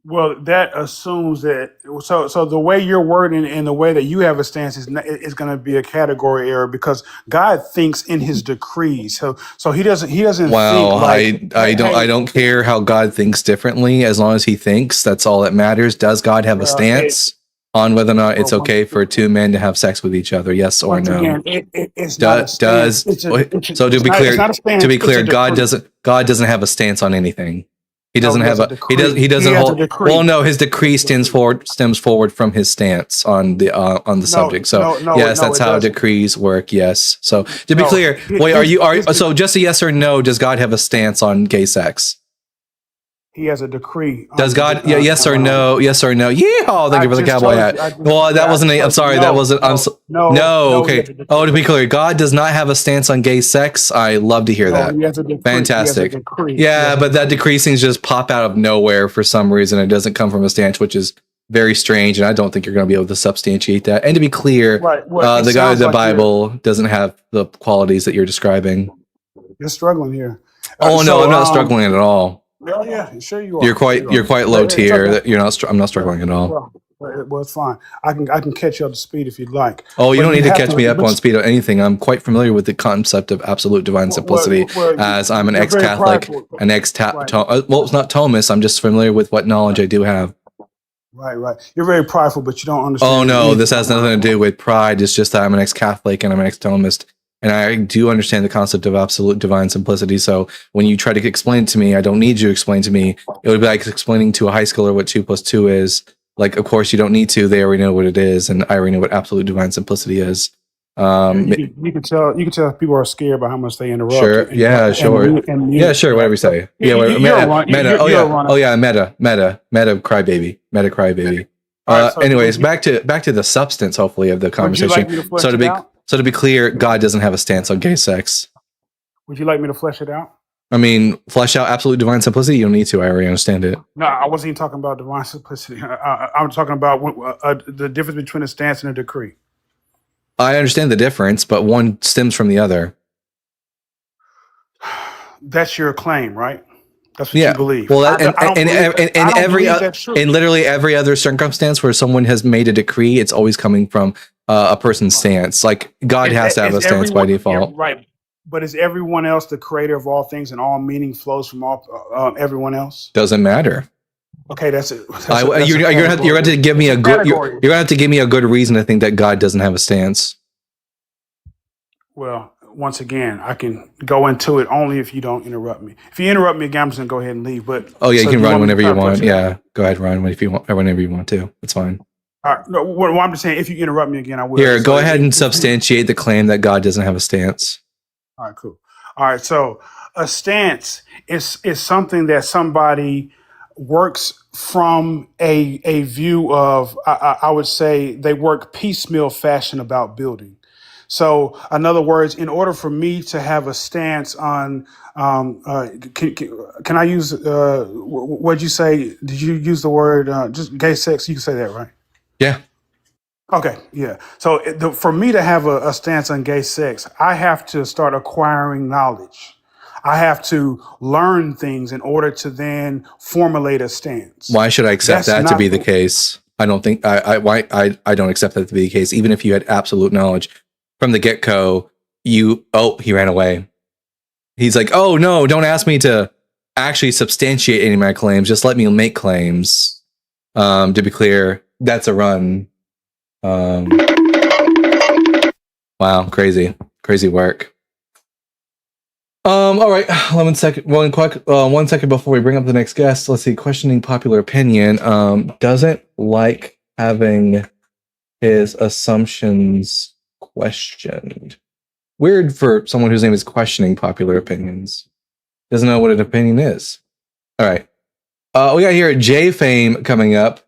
Well, that assumes that. So the way you're wording and the way that you have a stance is going to be a category error because God thinks in His decrees. So He doesn't think Well, like, I hey, don't care how God thinks differently as long as he thinks. That's all that matters. Does God have a well, stance on whether or not it's well, okay for two men to have sex with each other? Yes or once no? again, it's not a stance. Does So to be it's not a stance. to be It's clear, a decree. God doesn't have a stance on anything. He No, doesn't he have has a a decree. he doesn't He has a hold. decree. Well, no, his decree stems forward from his stance on the subject. So yes, that's It how doesn't. decrees work. Yes. So to be No, clear, hi- wait, his, are his, so just a yes or no? Does God have a stance on gay sex? he has a decree Does on God? Yeah, yes or no? Yes or no? Yeah. Thank I you for the just cowboy told you. hat. Well, that wasn't. I'm told you. sorry. That wasn't. No. No. He Okay. has a decree. Oh, to be clear, God does not have a stance on gay sex. I love to hear No, that. he has a decree. Fantastic. He has a decree. Yeah, but that decree seems to just pop out of nowhere for some reason. It doesn't come from a stance, which is very strange, and I don't think you're going to be able to substantiate that. And to be clear, Right. Well, the God of the Bible doesn't have the qualities that you're describing. You're struggling here. Oh no, I'm not struggling at all. Yeah, sure you are. You're quite low tier. That you're not. I'm not struggling at all. Well, it's fine. I can catch you up to speed if you'd like. Oh, you But don't need to have catch me up but on speed or anything. I'm quite familiar with the concept of absolute divine simplicity, as I'm an you're very ex-Catholic, prideful. an well, it's not Thomas. I'm just familiar with what knowledge I do have. Right. You're very prideful, but you don't understand. Oh no, anything. this has nothing to do with pride. It's just that I'm an ex-Catholic and I'm an ex-Thomist, and I do understand the concept of absolute divine simplicity. So when you try to explain it to me, I don't need you to explain to me. It would be like explaining to a high schooler what 2 + 2 is. Like, of course, you don't need to. They already know what it is, and I already know what absolute divine simplicity is. You can tell people are scared by how much they interrupt. Sure. Yeah. Sure. Yeah. Sure. Whatever you say. Yeah. Meta. Oh yeah. Meta. Crybaby. Meta. Crybaby. Anyways, back to the substance, hopefully, of the conversation. So to be clear, God doesn't have a stance on gay sex. Would you like me to flesh it out? I mean, flesh out absolute divine simplicity. You don't need to. I already understand it. No, I wasn't even talking about divine simplicity. I'm talking about the difference between a stance and a decree. I understand the difference, but one stems from the other. That's your claim, right? That's what Yeah. you believe. Well, I don't believe that. I don't every believe that's true. in literally every other circumstance where someone has made a decree, it's always coming from a person's stance. Like God has to have a stance by default. Right. But is everyone else the creator of all things, and all meaning flows from all everyone else? Doesn't matter. Okay, that's it. You're gonna have to give me a good. You're gonna have to give me a good reason to think that God doesn't have a stance. Well, once again, I can go into it only if you don't interrupt me. If you interrupt me again, I'm just gonna go ahead and leave. But Oh yeah, so you can do run want me to whenever you try to want. push it? Yeah, go ahead, run if you want, whenever you want to. It's fine. All right. No, well, I'm just saying, if you interrupt me again, I will. Here, So go if ahead you- and substantiate the claim that God doesn't have a stance. All right, cool. All right, so a stance is something that somebody works from a view of. I would say they work piecemeal fashion about building. So, in other words, in order for me to have a stance on, can I use what'd you say? Did you use the word just gay sex? You can say that, right? Yeah. Okay, yeah. So for me to have a stance on gay sex, I have to start acquiring knowledge. I have to learn things in order to then formulate a stance. Why should I accept That's that to be not the case? I don't think I don't accept that to be the case. Even if you had absolute knowledge from the get go, he ran away. He's like, oh no, don't ask me to actually substantiate any of my claims. Just let me make claims. To be clear, that's a run. Wow, crazy work. All right, 1 second. One second before we bring up the next guest. Let's see. Questioning popular opinion. Doesn't like having his assumptions questioned. Weird for someone whose name is questioning popular opinions. Doesn't know what an opinion is. All right. We got here J Fame coming up.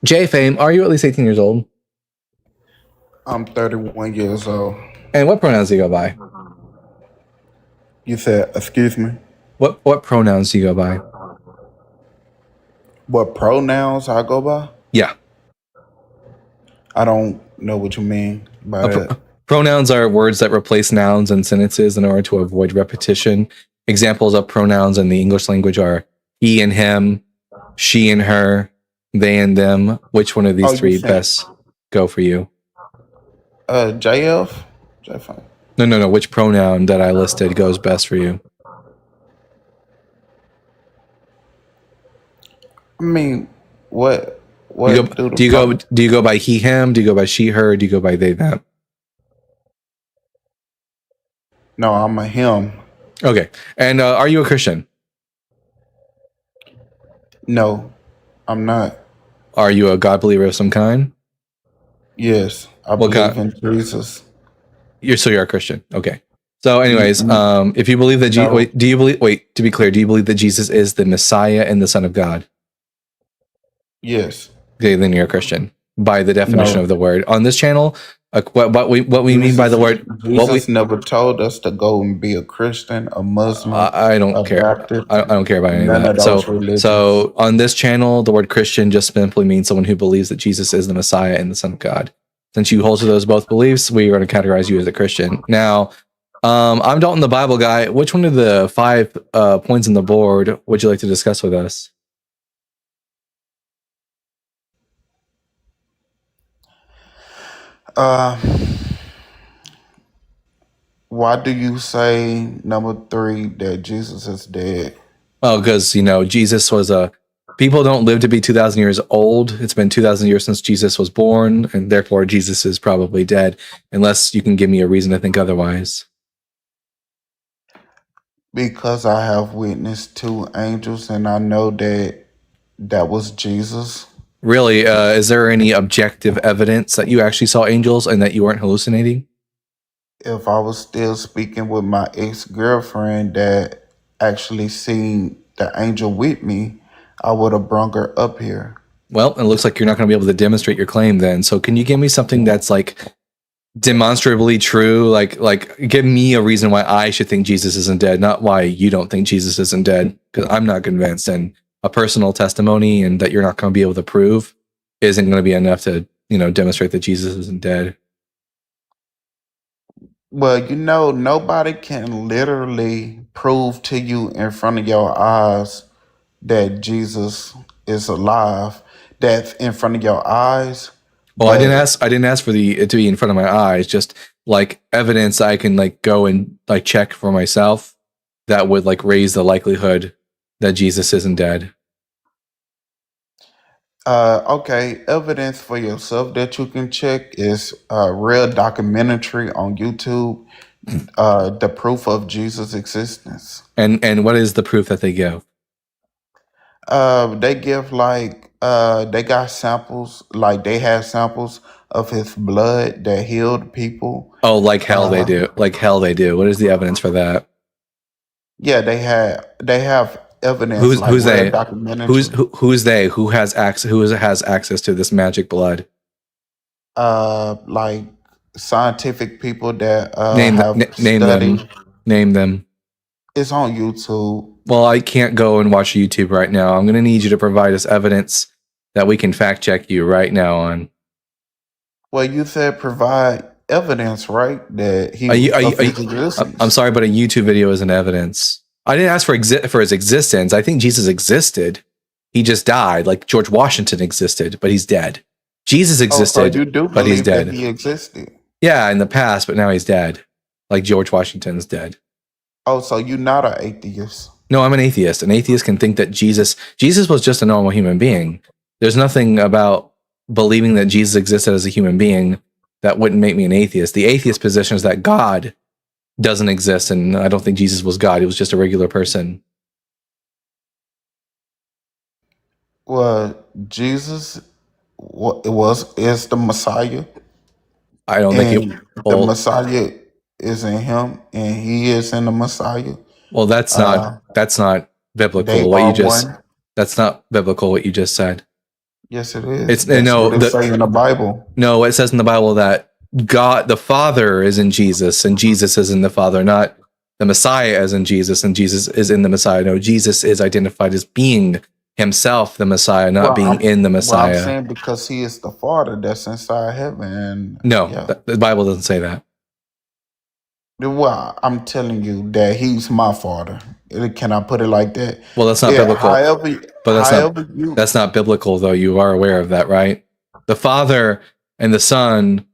J Fame, are you at least 18 years old? I'm 31 years old. And what pronouns do you go by? You said, excuse me? What pronouns do you go by? What pronouns I go by? Yeah. I don't know what you mean by that. Pronouns are words that replace nouns in sentences in order to avoid repetition. Examples of pronouns in the English language are he and him, she and her, they and them. Which one of these three best go for you? JF? JF. No. Which pronoun that I listed goes best for you? I mean, what do you go by he, him? Do you go by she, her? Do you go by they, them? No, I'm a him. Okay. And are you a Christian? No, I'm not. Are you a God believer of some kind? Yes, I believe in Jesus. You're a Christian. Okay. So, anyways, if you believe that to be clear, do you believe that Jesus is the Messiah and the Son of God? Yes. Okay, then you're a Christian by the definition of the word. On this channel, what we mean by the word, Jesus never told us to go and be a Christian, a Muslim. I don't care. Baptist, I don't care about any of that. So on this channel, the word Christian just simply means someone who believes that Jesus is the Messiah and the Son of God. Since you hold to those both beliefs, we are going to categorize you as a Christian. Now, I'm Dalton, the Bible guy. Which one of the 5 points on the board would you like to discuss with us? Why do you say number 3 that Jesus is dead? Oh, because Jesus was people don't live to be 2,000 years old. It's been 2,000 years since Jesus was born, and therefore Jesus is probably dead, unless you can give me a reason to think otherwise. Because I have witnessed 2 angels, and I know that was Jesus. Really, is there any objective evidence that you actually saw angels and that you weren't hallucinating? If I was still speaking with my ex-girlfriend that actually seen the angel with me, I would have brung her up here. Well, it looks like you're not going to be able to demonstrate your claim then. So can you give me something that's like demonstrably true? Like give me a reason why I should think Jesus isn't dead, not why you don't think Jesus isn't dead, because I'm not convinced. And a personal testimony and that you're not going to be able to prove isn't going to be enough to, demonstrate that Jesus isn't dead. Well, nobody can literally prove to you in front of your eyes that Jesus is alive, that's in front of your eyes. Well, I didn't But ask. I didn't ask for it to be in front of my eyes. Just like evidence I can like go and like check for myself that would like raise the likelihood that Jesus isn't dead. okay, evidence for yourself that you can check is a real documentary on YouTube, The Proof of Jesus' Existence. And what is the proof that they give? They give like they got samples, like they have samples of his blood that healed people. Oh, like hell they Uh, do. Like hell they do. What is the evidence for that? yeah, they have evidence Who's like who's real they? documentary. Who's they? Who has access? Who has access to this magic blood? Like scientific people that Name have name studied. them. Name them. It's on YouTube. Well, I can't go and watch YouTube right now. I'm going to need you to provide us evidence that we can fact check you right now on. Well, you said provide evidence, right? That he Are you, are you, of are you, his existence. I'm sorry, but a YouTube video isn't evidence. I didn't ask for his existence. I think Jesus existed. He just died, like George Washington existed, but he's dead. Jesus Oh, so existed, you do but he's believe that dead. he existed? Yeah, in the past, but now he's dead. Like George Washington's dead. Oh, so you're not an atheist? No, I'm an atheist. An atheist can think that Jesus was just a normal human being. There's nothing about believing that Jesus existed as a human being that wouldn't make me an atheist. The atheist position is that God doesn't exist, and I don't think Jesus was God. He was just a regular person. Well, Jesus is the Messiah, I don't think and he. the Well, Messiah is in him, and he is in the Messiah. well, that's not They biblical. What are you just one. That's not biblical. What you just said. Yes, it is. It's That's no. what it say in the Bible. No, it says in the Bible that God, the Father, is in Jesus, and Jesus is in the Father, not the Messiah as in Jesus, and Jesus is in the Messiah. No, Jesus is identified as being himself the Messiah, not Well, being in the I'm Messiah. saying because he is the Father that's inside heaven. And No, yeah. the Bible doesn't say that. Well, I'm telling you that he's my Father. Can I put it like that? Well, that's not Yeah. biblical. But However you. that's not biblical, though. You are aware of that, right? The Father and the Son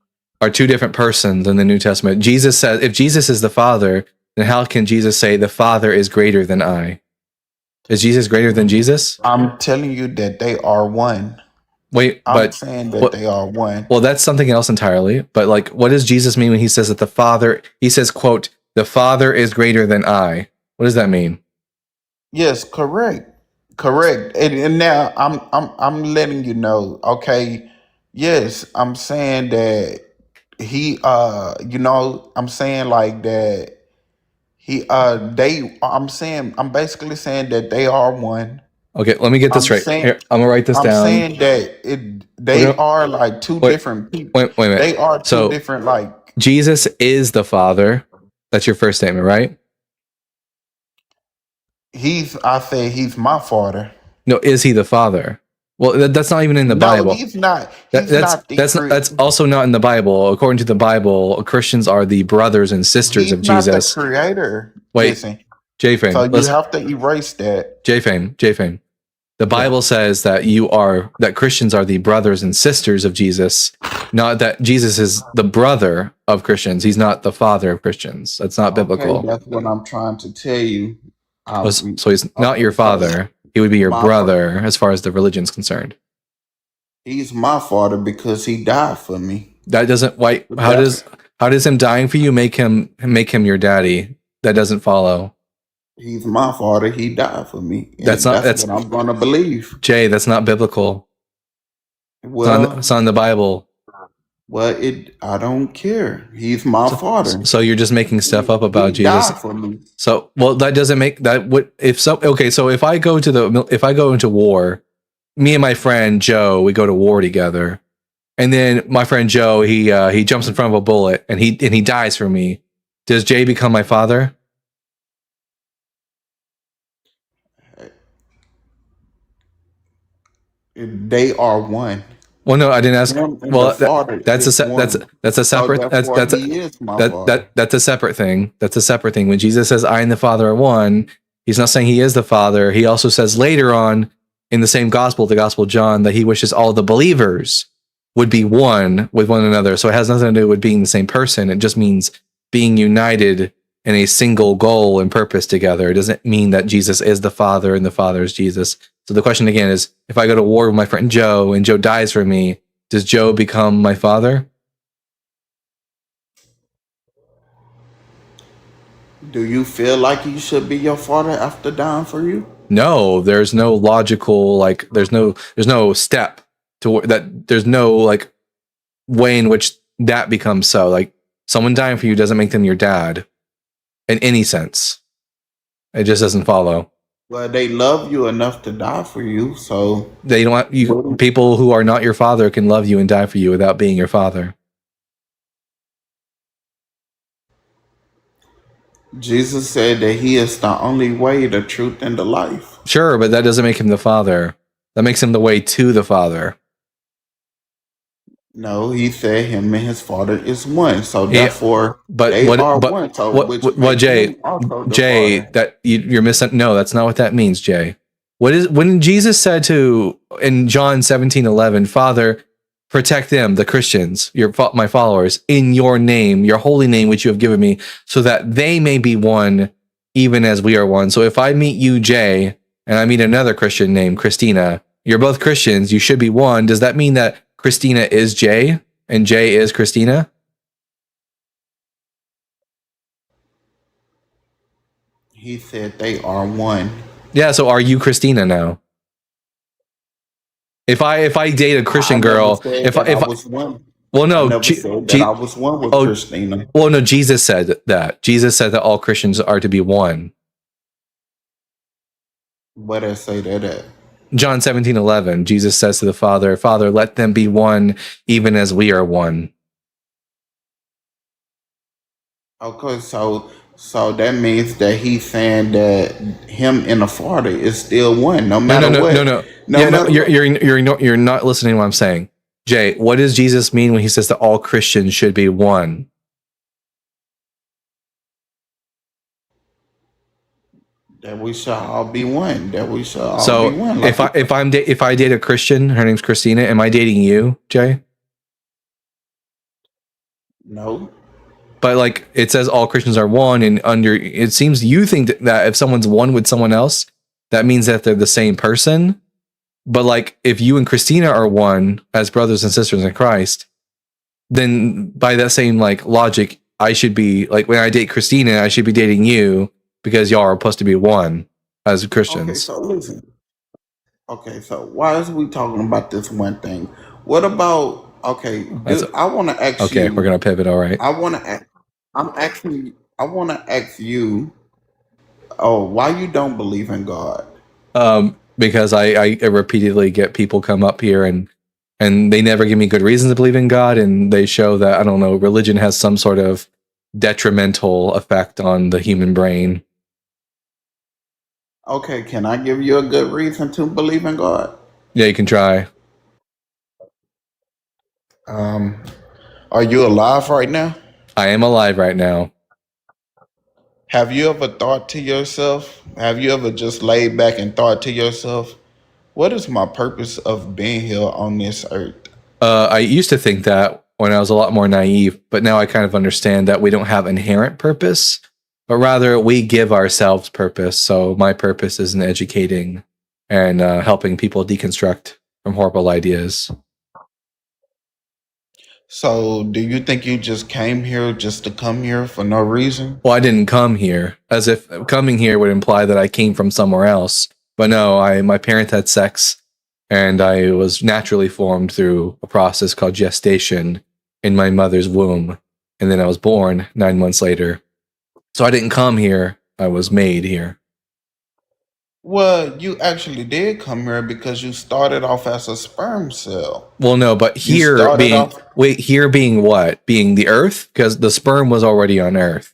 are two different persons in the New Testament. Jesus says, if Jesus is the Father, then how can Jesus say the Father is greater than I? Is Jesus greater than Jesus? I'm telling you that they are one. Wait, I'm but saying that what- they are one. well, that's something else entirely. But like, what does Jesus mean when he says that the Father? He says, "quote the Father is greater than I." What does that mean? Yes, correct. Correct. And now I'm letting you know, okay. Yes, I'm saying that he I'm saying like that he I'm basically saying that they are one. Okay, let me get this I'm right. saying Here, I'm gonna write this I'm down. saying that they We're gonna- are like two Wait, different people. wait a minute. They are two So different like Jesus is the Father. That's your first statement, right? I say he's my father. No, is he the Father? Well, that's not even in the No, Bible. he's not. That's that's also not in the Bible. According to the Bible, Christians are the brothers and sisters He's of not the Jesus. creator. Wait, Listen, J-Fame, so you listen, have to erase that. J-Fame. The Bible says that that Christians are the brothers and sisters of Jesus, not that Jesus is the brother of Christians. He's not the father of Christians. That's not biblical. Okay, that's what I'm trying to tell you. So he's not your father. He would be your brother as far as the religion's concerned. He's my father because he died for me. That doesn't how does him dying for you make him your daddy? That doesn't follow. He's my father. He died for me. And That's what I'm gonna believe. Jay, that's not biblical. Well, it's on the Bible. Well, I don't care. He's my father. So you're just making stuff up about He Jesus. died for me. So that doesn't make that what if so okay, so if I go into war, me and my friend Joe, we go to war together. And then my friend Joe, he jumps in front of a bullet and he dies for me. Does Jay become my father? They are one. Well, no, I didn't ask. Him and Well, the Father that's is one. that's a So separate therefore, that's he is my Father. that's a separate thing. That's a separate thing. When Jesus says, "I and the Father are one," he's not saying he is the Father. He also says later on in the same gospel, the Gospel of John, that he wishes all the believers would be one with one another. So it has nothing to do with being the same person. It just means being united in a single goal and purpose together. It doesn't mean that Jesus is the Father and the Father is Jesus. So the question again is, if I go to war with my friend Joe and Joe dies for me, does Joe become my father? Do you feel like he should be your father after dying for you? No, there's no logical, like, there's no step to that. There's no like way in which that becomes so. Like, someone dying for you doesn't make them your dad in any sense. It just doesn't follow. Well, they love you enough to die for you, so They don't want you. People who are not your father can love you and die for you without being your father. Jesus said that he is the only way, the truth, and the life. Sure, but that doesn't make him the father. That makes him the way to the Father. No, he said him and his father is one, so Yeah, therefore but they what? are But one. So what? which What? makes Jay? him also the Jay, father. that you're missing. No, that's not what that means, Jay. What is when Jesus said to in John 17:11, Father, protect them, the Christians, my followers, in your name, your holy name, which you have given me, so that they may be one, even as we are one. So if I meet you, Jay, and I meet another Christian named Christina, you're both Christians, you should be one. Does that mean that Christina is Jay and Jay is Christina? He said they are one. Yeah, so are you Christina now? If I date a Christian I never girl, said if I, that if I was one. well, I no, never said that I was one with Christina. well, no, Jesus said that. Jesus said that all Christians are to be one. Where did I say that at? John 17:11, Jesus says to the Father, Father, let them be one, even as we are one. Okay, so that means that he's saying that him and the father is still one, no No, matter no, no, what. no, no. No Yeah, no, matter you're not listening to what I'm saying. Jay, what does Jesus mean when he says that all Christians should be one? that we shall all be one. That we shall all So be one. if I date a Christian, her name's Christina, am I dating you, Jay? No. But like it says all Christians are one, and under it seems you think that if someone's one with someone else, that means that they're the same person. But like if you and Christina are one as brothers and sisters in Christ, then by that same like logic, I should be like when I date Christina, I should be dating you because y'all are supposed to be one as Okay, Christians. so listen. Okay, so why is we talking about this one thing? What about I want to ask Okay, you. we're gonna pivot. All right. I want to. I want to ask you. Oh, why you don't believe in God? Because I repeatedly get people come up here and they never give me good reasons to believe in God, and they show that I don't know, religion has some sort of detrimental effect on the human brain. Okay, can I give you a good reason to believe in God? Yeah, you can try. Are you alive right now? I am alive right now. Have you ever thought to yourself? Have you ever just laid back and thought to yourself, what is my purpose of being here on this earth? I used to think that when I was a lot more naive, but now I kind of understand that we don't have inherent purpose, but rather we give ourselves purpose. So my purpose is in educating and helping people deconstruct from horrible ideas. So, do you think you just came here just to come here for no reason? Well, I didn't come here, as if coming here would imply that I came from somewhere else. But no, my parents had sex, and I was naturally formed through a process called gestation in my mother's womb. And then I was born 9 months later. So I didn't come here, I was made here. Well, you actually did come here because you started off as a sperm cell. Well, no, but You here started being, off. wait, here being what? Being the earth? Because the sperm was already on earth.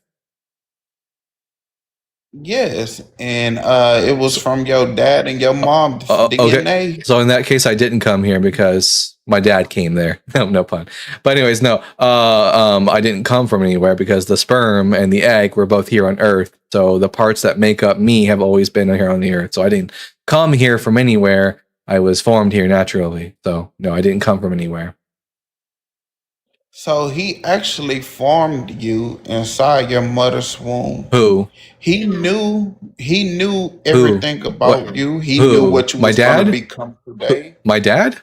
Yes, and it was from your dad and your mom's Okay. DNA. So in that case, I didn't come here because my dad came there. No pun. But anyways, no. I didn't come from anywhere because the sperm and the egg were both here on Earth. So the parts that make up me have always been here on the Earth. So I didn't come here from anywhere. I was formed here naturally. So no, I didn't come from anywhere. So he actually formed you inside your mother's womb. Who? He knew Who? everything about What? you. He knew Who? what you My was gonna dad? become today. My dad?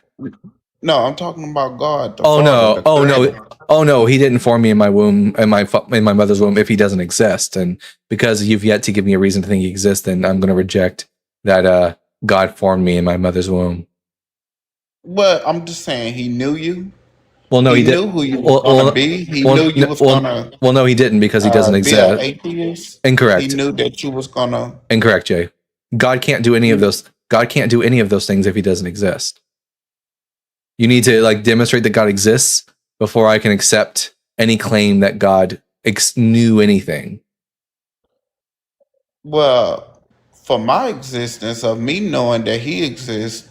No, I'm talking about God, the Oh Father, no! the Oh Creator. no! Oh no! He didn't form me in my womb, in my mother's womb, if he doesn't exist. And because you've yet to give me a reason to think he exists, then I'm going to reject that. God formed me in my mother's womb. Well, I'm just saying he knew you. Well, no, He he did. knew who you was gonna be. He knew you was gonna Well, no, he didn't because he doesn't be an exist. atheist. Incorrect. He knew that you was gonna. Incorrect, Jay. God can't do any of those. God can't do any of those things if he doesn't exist. You need to like demonstrate that God exists before I can accept any claim that God knew anything. Well, for my existence of me knowing that he exists,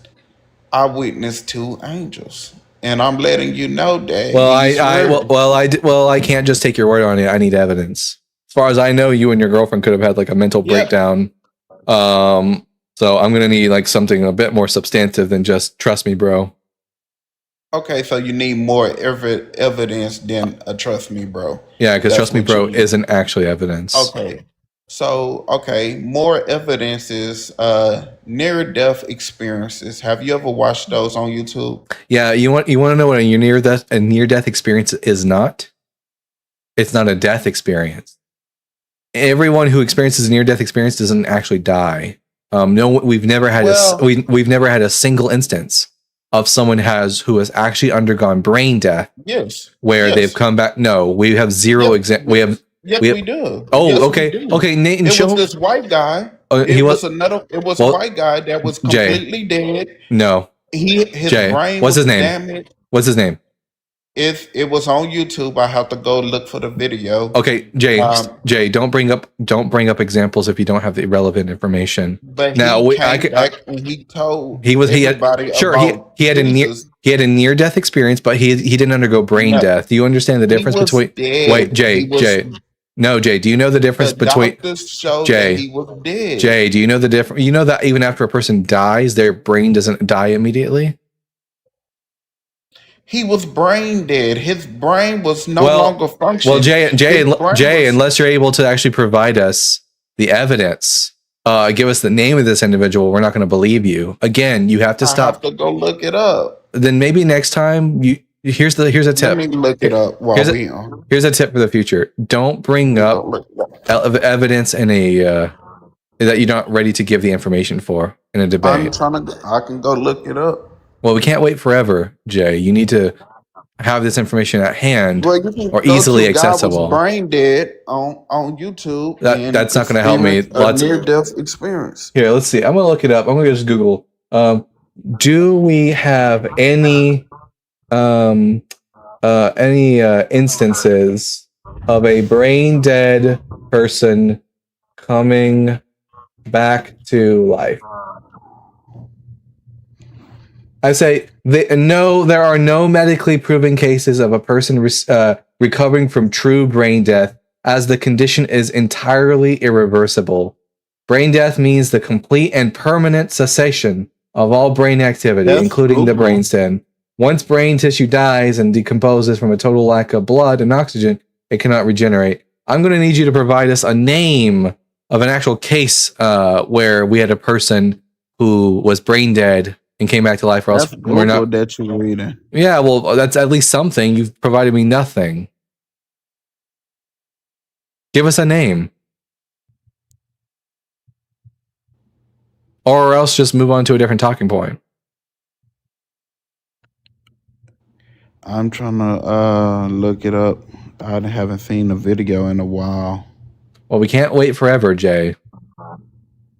I witnessed 2 angels, and I'm letting you know that Well, he's real. I can't just take your word on it. I need evidence. As far as I know, you and your girlfriend could have had like a mental Yeah. breakdown. So I'm gonna need like something a bit more substantive than just trust me, bro. Okay, so you need more evidence than a trust me, bro. Yeah, because That's trust me, what you bro, need. isn't actually evidence. Okay. So, more evidence is near-death experiences. Have you ever watched those on YouTube? Yeah, you want to know what a near death experience is not? It's not a death experience. Everyone who experiences a near death experience doesn't actually die. No, we've never had Well, we've never had a single instance of someone who has actually undergone brain death yes. where they've Yes. come back. No, we have zero we have Yes, we have, we do. oh, Yes, we okay. do. Okay, Nathan, It show was this white guy. he It was was a well, white guy that was Jay. completely dead. No. His Jay. brain What's was his name? damaged. What's his name? If it was on YouTube, I have to go look for the video. Okay, Jay. Um, Jay, don't bring up examples if you don't have the relevant information. But Now, he came back and he told he had everybody sure about he had Jesus. a near death experience, but he didn't undergo brain No, death. Do you understand the he difference was between? Wait, dead. Jay, He was. Jay. No, Jay. Do you know the difference The between doctors showed that Jay? he was dead. Jay, do you know the difference? You know that even after a person dies, their brain doesn't die immediately. He was brain dead. His brain was no Well, longer functioning. well, Jay, His brain was. unless you're able to actually provide us the evidence, give us the name of this individual, we're not going to believe you. Again, you have to I stop. have to go look it up. Then maybe next time here's a Let tip. me look it up while Here's we a, on. here's a tip for the future. Don't bring up evidence in a that you're not ready to give the information for in a I'm debate. trying to. I can go look it up. Well, we can't wait forever, Jay. You need to have this information at hand Well, you can or go easily to God accessible. was brain dead on YouTube. And That's not going to help me. experience a near-death experience. Here, let's see. I'm going to look it up. I'm going to just Google. Do we have any instances of a brain dead person coming back to life? I say no. There are no medically proven cases of a person recovering from true brain death, as the condition is entirely irreversible. Brain death means the complete and permanent cessation of all brain activity, That's including the Google. brainstem. Once brain tissue dies and decomposes from a total lack of blood and oxygen, it cannot regenerate. I'm going to need you to provide us a name of an actual case where we had a person who was brain dead and came back to life, or else That's we're Google not. that you're reading. Yeah, well, that's at least something. You've provided me nothing. Give us a name. Or else just move on to a different talking point. I'm trying to look it up. I haven't seen the video in a while. Well, we can't wait forever, Jay.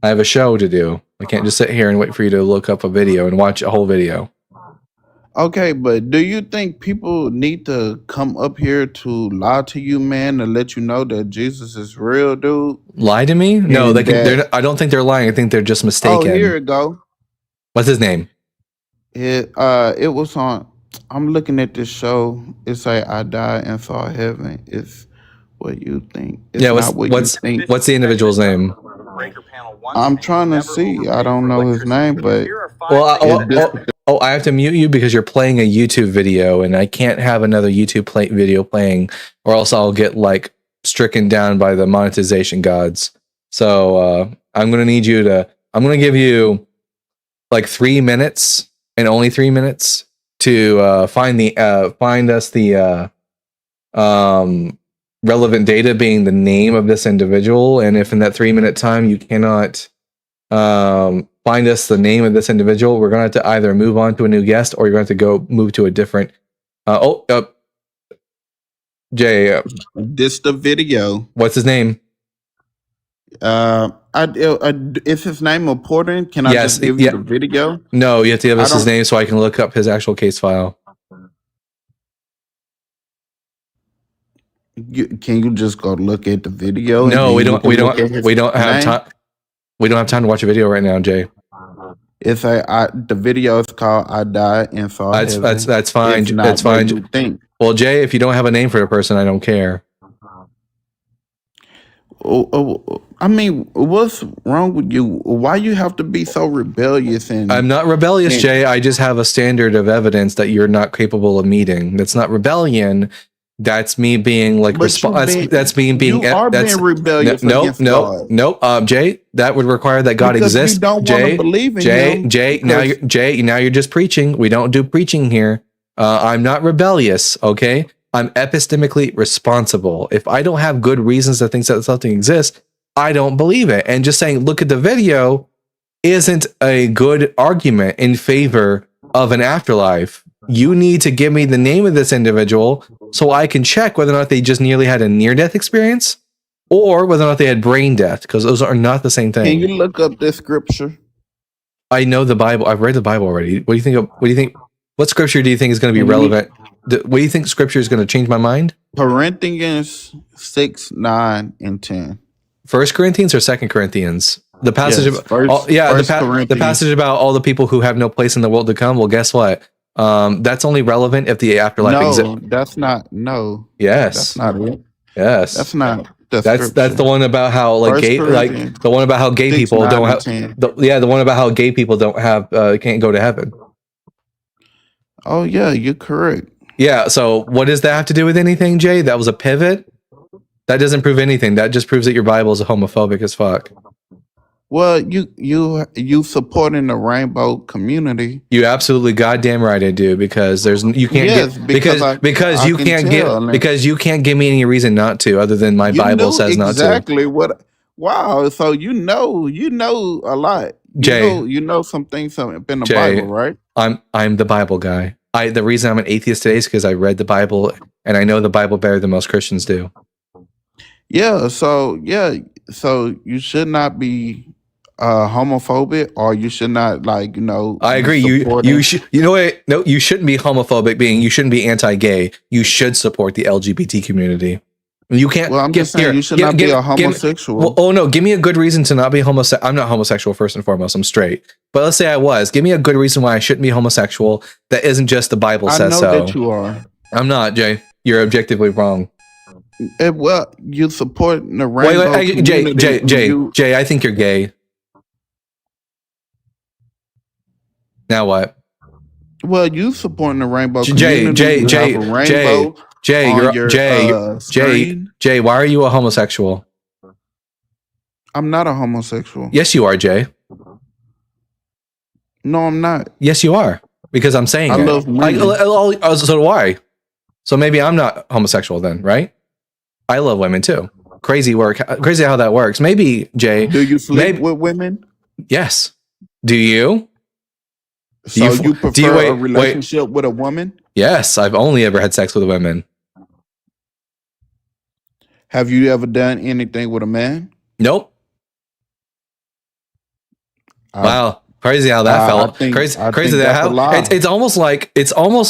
I have a show to do. I can't just sit here and wait for you to look up a video and watch a whole video. Okay, but do you think people need to come up here to lie to you, man, to let you know that Jesus is real, dude? Lie to me? No, they And can. that, I don't think they're lying. I think they're just oh, here mistaken. it go. What's his name? It was on. I'm looking at this show. It's like I died and saw heaven. It's what you think. It's Yeah. not what you think. What's the individual's name? I'm trying to see. I don't know his name, but Well, I have to mute you because you're playing a YouTube video, and I can't have another YouTube video playing, or else I'll get like stricken down by the monetization gods. So I'm gonna need you to. I'm gonna give you like 3 minutes and only 3 minutes to find us the relevant data, being the name of this individual. And if in that 3-minute time you cannot find us the name of this individual, we're gonna have to either move on to a new guest, or you're going to have to move to a different. Jay, this the video. What's his name? Is his name important? Can I just give you the video? No, you have to give us his name so I can look up his actual case file. Can you just go look at the video? No, we don't have time. We don't have time to watch a video right now, Jay. It's the video is called "I Died and Saw Heaven." That's fine. It's not That's fine. what you think. Well, Jay, if you don't have a name for a person, I don't care. I mean, what's wrong with you? Why you have to be so rebellious? And I'm not rebellious, Jay. I just have a standard of evidence that you're not capable of meeting. That's not rebellion. That's me being like that's me being. You are being rebellious. No. Jay, that would require that God because exists. You don't Jay, want to believe in him Jay. Now you're just preaching. We don't do preaching here. I'm not rebellious. Okay. I'm epistemically responsible. If I don't have good reasons to think that something exists, I don't believe it. And just saying, look at the video isn't a good argument in favor of an afterlife. You need to give me the name of this individual so I can check whether or not they just nearly had a near-death experience or whether or not they had brain death, because those are not the same thing. Can you look up this scripture? I know the Bible. I've read the Bible already. What do you think? What scripture do you think is going to be relevant? What do you think scripture is going to change my mind? Corinthians 6, 9, and 10. 1 Corinthians or 2 Corinthians? The passage the passage about all the people who have no place in the world to come. Well, guess what? That's only relevant if the afterlife exists. No, that's not. No. Yes. That's not it. Yes. That's not. That's the one about how like gay, like the one about how gay people don't have. The one about how gay people don't have can't go to heaven. Oh yeah, you're correct. Yeah. So what does that have to do with anything, Jay? That was a pivot. That doesn't prove anything. That just proves that your Bible is homophobic as fuck. Well, you supporting the rainbow community. You absolutely goddamn right I do, because you can't because you can't give me any reason not to, other than my Bible says not to. Exactly what. Wow. So you know a lot. Jay, you know some things in the Bible, right? I'm the Bible guy. The reason I'm an atheist today is because I read the Bible and I know the Bible better than most Christians do. Yeah. So you should not be homophobic, or you should not I agree. You should. You know what? No, you shouldn't be homophobic. You shouldn't be anti-gay. You should support the LGBT community. You can't. Well, I'm just saying you should not be a homosexual. Give me a good reason to not be homosexual. I'm not homosexual first and foremost. I'm straight. But let's say I was. Give me a good reason why I shouldn't be homosexual. That isn't just the Bible says so. I know that you are. I'm not, Jay. You're objectively wrong. Well, you support the rainbow community. Jay, I think you're gay. Now what? Well, you supporting the rainbow community. Jay, why are you a homosexual? I'm not a homosexual. Yes, you are, Jay. No, I'm not. Yes, you are. Because I'm saying I love women. So do I. So maybe I'm not homosexual then, right? I love women too. Crazy how that works. Maybe, Jay. Do you sleep with women? Yes. Do you? So you prefer a relationship with a woman? Yes, I've only ever had sex with women. Have you ever done anything with a man? Nope. Wow. Crazy how that I felt. think Crazy that that's a how lie. it's almost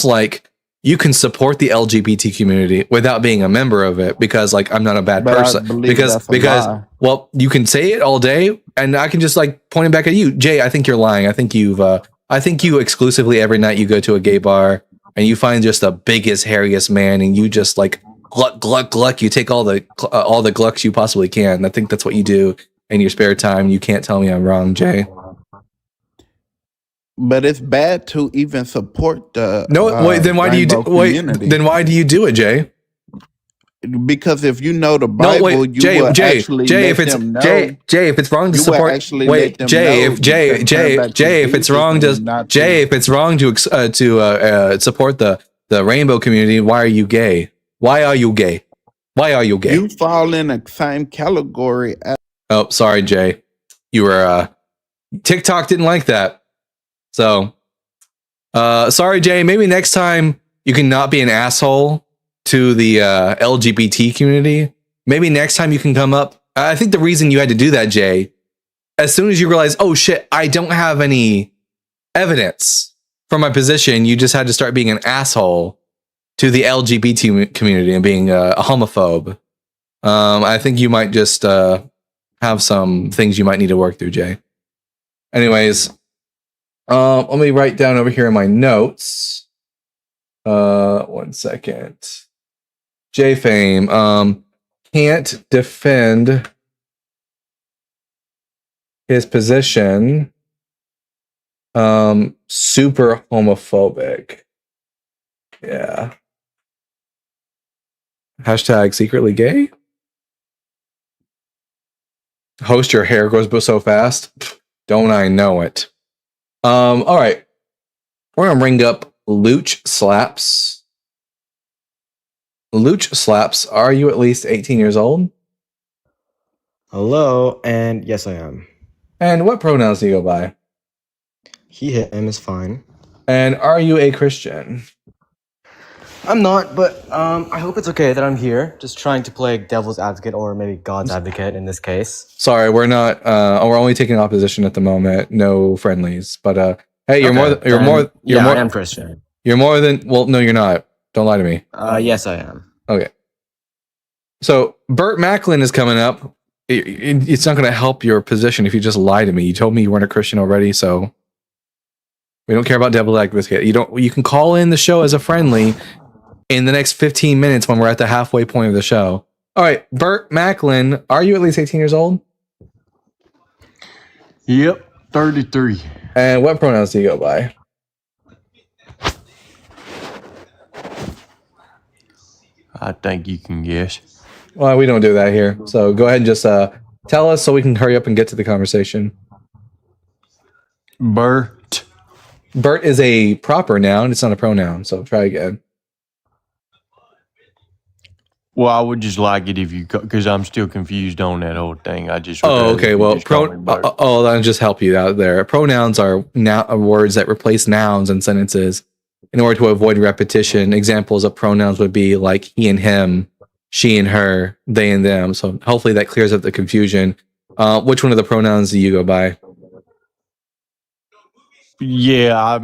like you can support the LGBT community without being a member of it because like I'm not a bad But I person believe that's a lie. well you can say it all day and I can just like point it back at you, Jay. I think you're lying. I think you exclusively every night you go to a gay bar and you find just the biggest hairiest man and you just like gluck gluck gluck. You take all the glucks you possibly can. I think that's what you do in your spare time. You can't tell me I'm wrong, Jay. But it's bad to even support the No, wait. Then why do you do? rainbow Wait. community. Then why do you do it, Jay? Because if you know the No, Bible, wait, you Jay. will Jay. actually Jay. let If it's them know. Jay. If it's wrong to You will support. actually let Wait, them Jay. know If Jay. to turn back to Jay. If it's Jesus wrong to and not Jay. to. If it's wrong to support the rainbow community, why are you gay? Why are you gay? Why are you gay? You fall in the same category as. Oh, sorry, Jay. You were TikTok didn't like that. So sorry, Jay. Maybe next time you can not be an asshole to the LGBT community. Maybe next time you can come up. I think the reason you had to do that, Jay, as soon as you realize, oh shit, I don't have any evidence for my position, you just had to start being an asshole to the LGBT community and being a homophobe. I think you might just have some things you might need to work through, Jay. Anyways, let me write down over here in my notes. 1 second. J Fame can't defend his position. Super homophobic. Yeah. Hashtag secretly gay. Host, your hair grows so fast. Don't I know it? All right. We're gonna bring up Luch Slaps. Luch Slaps, are you at least 18 years old? Hello, and yes, I am. And what pronouns do you go by? He, him is fine. And are you a Christian? I'm not, but I hope it's okay that I'm here, just trying to play devil's advocate or maybe God's advocate in this case. Sorry, we're not. We're only taking opposition at the moment. No friendlies. But hey, you're Okay, I am Christian. You're more than. Well, no, you're not. Don't lie to me. Yes, I am. Okay. So Burt Macklin is coming up. It's not going to help your position if you just lie to me. You told me you weren't a Christian already, so we don't care about devil's advocate. You can call in the show as a friendly in the next 15 minutes when we're at the halfway point of the show. All right, Burt Macklin, are you at least 18 years old? Yep, 33. And what pronouns do you go by? I think you can guess. Well, we don't do that here. So go ahead and just tell us so we can hurry up and get to the conversation. Burt. Burt is a proper noun. It's not a pronoun. So try again. Well, I would just like it if you, because I'm still confused on that whole thing. I just. Oh, okay. Well, that'll just help you out there. Pronouns are words that replace nouns in sentences in order to avoid repetition. Examples of pronouns would be like he and him, she and her, they and them. So hopefully that clears up the confusion. Which one of the pronouns do you go by? Yeah,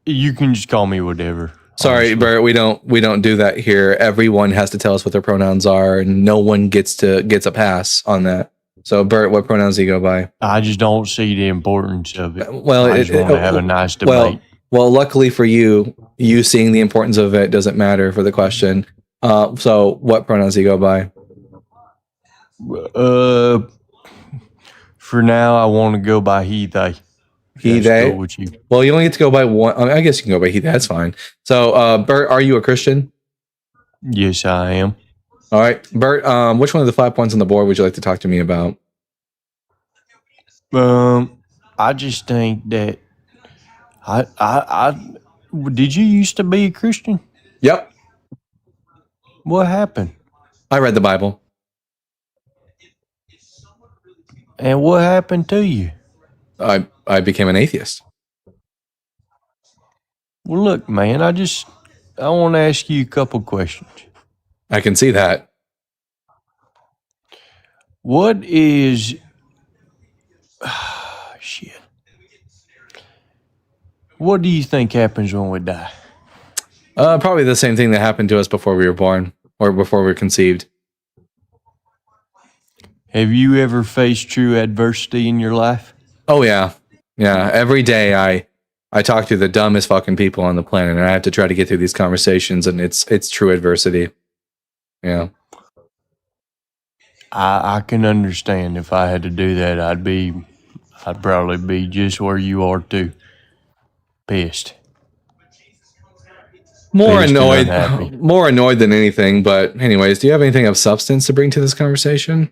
you can just call me whatever. Sorry, Bert, we don't do that here. Everyone has to tell us what their pronouns are, and no one gets a pass on that. So, Bert, what pronouns do you go by? I just don't see the importance of it. Well, I just want to have a nice debate. Well, luckily for you seeing the importance of it doesn't matter for the question. So, what pronouns do you go by? For now, I want to go by he, they. He, they. With you. Well, you only get to go by one. I guess you can go by he. That's fine. So, Bert, are you a Christian? Yes, I am. All right, Bert. Which one of the 5 points on the board would you like to talk to me about? I just think that I did you used to be a Christian? Yep. What happened? I read the Bible. And what happened to you? I became an atheist. Well, look, man, I want to ask you a couple questions. I can see that. What is shit? What do you think happens when we die? Probably the same thing that happened to us before we were born or before we were conceived. Have you ever faced true adversity in your life? Oh yeah. Yeah. Every day I talk to the dumbest fucking people on the planet, and I have to try to get through these conversations, and it's true adversity. Yeah. I can understand if I had to do that, I'd probably be just where you are too. Pissed. More Pissed and annoyed, unhappy. more annoyed than anything. But anyways, do you have anything of substance to bring to this conversation?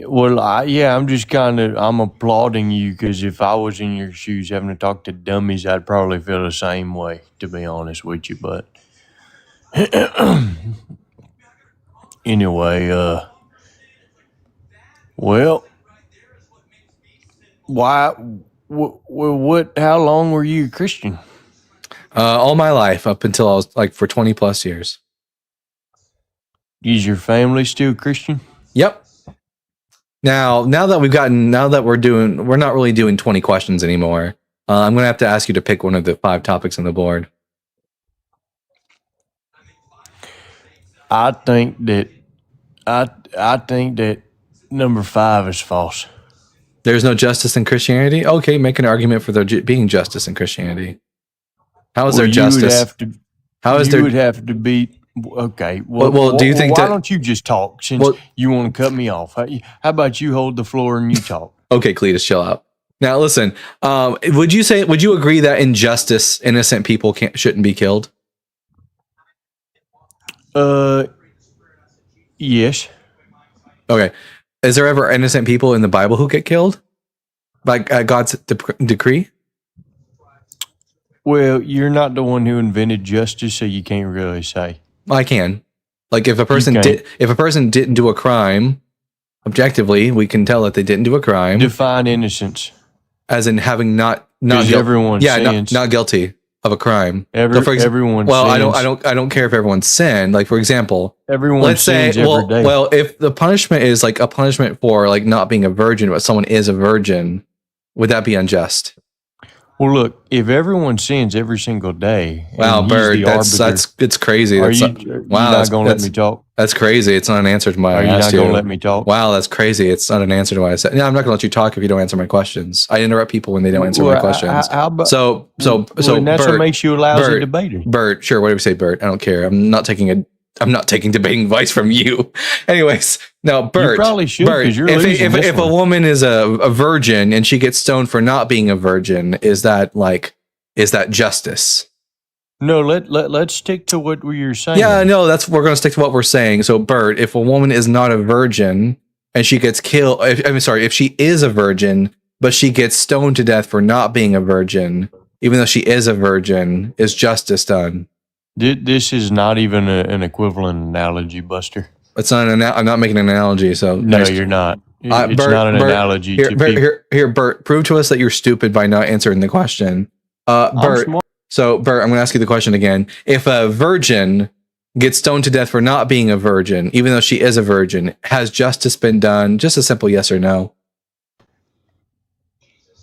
Well, I'm just I'm applauding you because if I was in your shoes having to talk to dummies, I'd probably feel the same way, to be honest with you. But anyway, well, how long were you a Christian? All my life, up until I was like for 20 plus years. Is your family still Christian? Yep. Now that we're not really doing 20 questions anymore. I'm going to have to ask you to pick one of the 5 topics on the board. I think that number 5 is false. There's no justice in Christianity? Okay, make an argument for there being justice in Christianity. How is there justice? You would have to be okay. Well, do you think why don't you just talk since you want to cut me off? How about you hold the floor and you talk? Okay, Cletus, chill out. Now, listen. Would you agree that in justice, innocent people shouldn't be killed? Yes. Okay. Is there ever innocent people in the Bible who get killed by God's decree? Well, you're not the one who invented justice, so you can't really say. I can. Like if a person didn't do a crime, objectively, we can tell that they didn't do a crime. Define innocence. As in having not everyone sins. not guilty of a crime. Everyone well, sins. I don't care if everyone sinned. Like for example, everyone sins every day. Well, if the punishment is like a punishment for like not being a virgin, but someone is a virgin, would that be unjust? Well, look, if everyone sins every single day, wow, Bert, it's crazy. Are you not going to let me talk? That's crazy. It's not an answer to my. Are you not going to let me talk? Wow, that's crazy. It's not an answer to what I said. No, I'm not going to let you talk if you don't answer my questions. I interrupt people when they don't answer my questions. So that's what makes you a lousy debater. Bert, sure, whatever you say, Bert. I don't care. I'm not taking debating advice from you. Anyways, now Bert, you probably should, Bert, you're if a woman is a virgin and she gets stoned for not being a virgin, is that justice? No, let's stick to what we were saying. Yeah, no, we're going to stick to what we're saying. So, Bert, if a woman is not a virgin and she gets killed, if she is a virgin but she gets stoned to death for not being a virgin, even though she is a virgin, is justice done? This is not even an equivalent analogy, Buster. It's not I'm not making an analogy. So no, you're not. It's Bert, not an analogy. Here, Bert, prove to us that you're stupid by not answering the question. Bert, I'm going to ask you the question again. If a virgin gets stoned to death for not being a virgin, even though she is a virgin, has justice been done? Just a simple yes or no.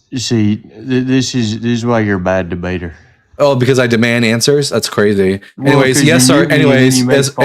You see, this is why you're a bad debater. Oh, because I demand answers? That's crazy. Well, anyways, yes or anyways, it's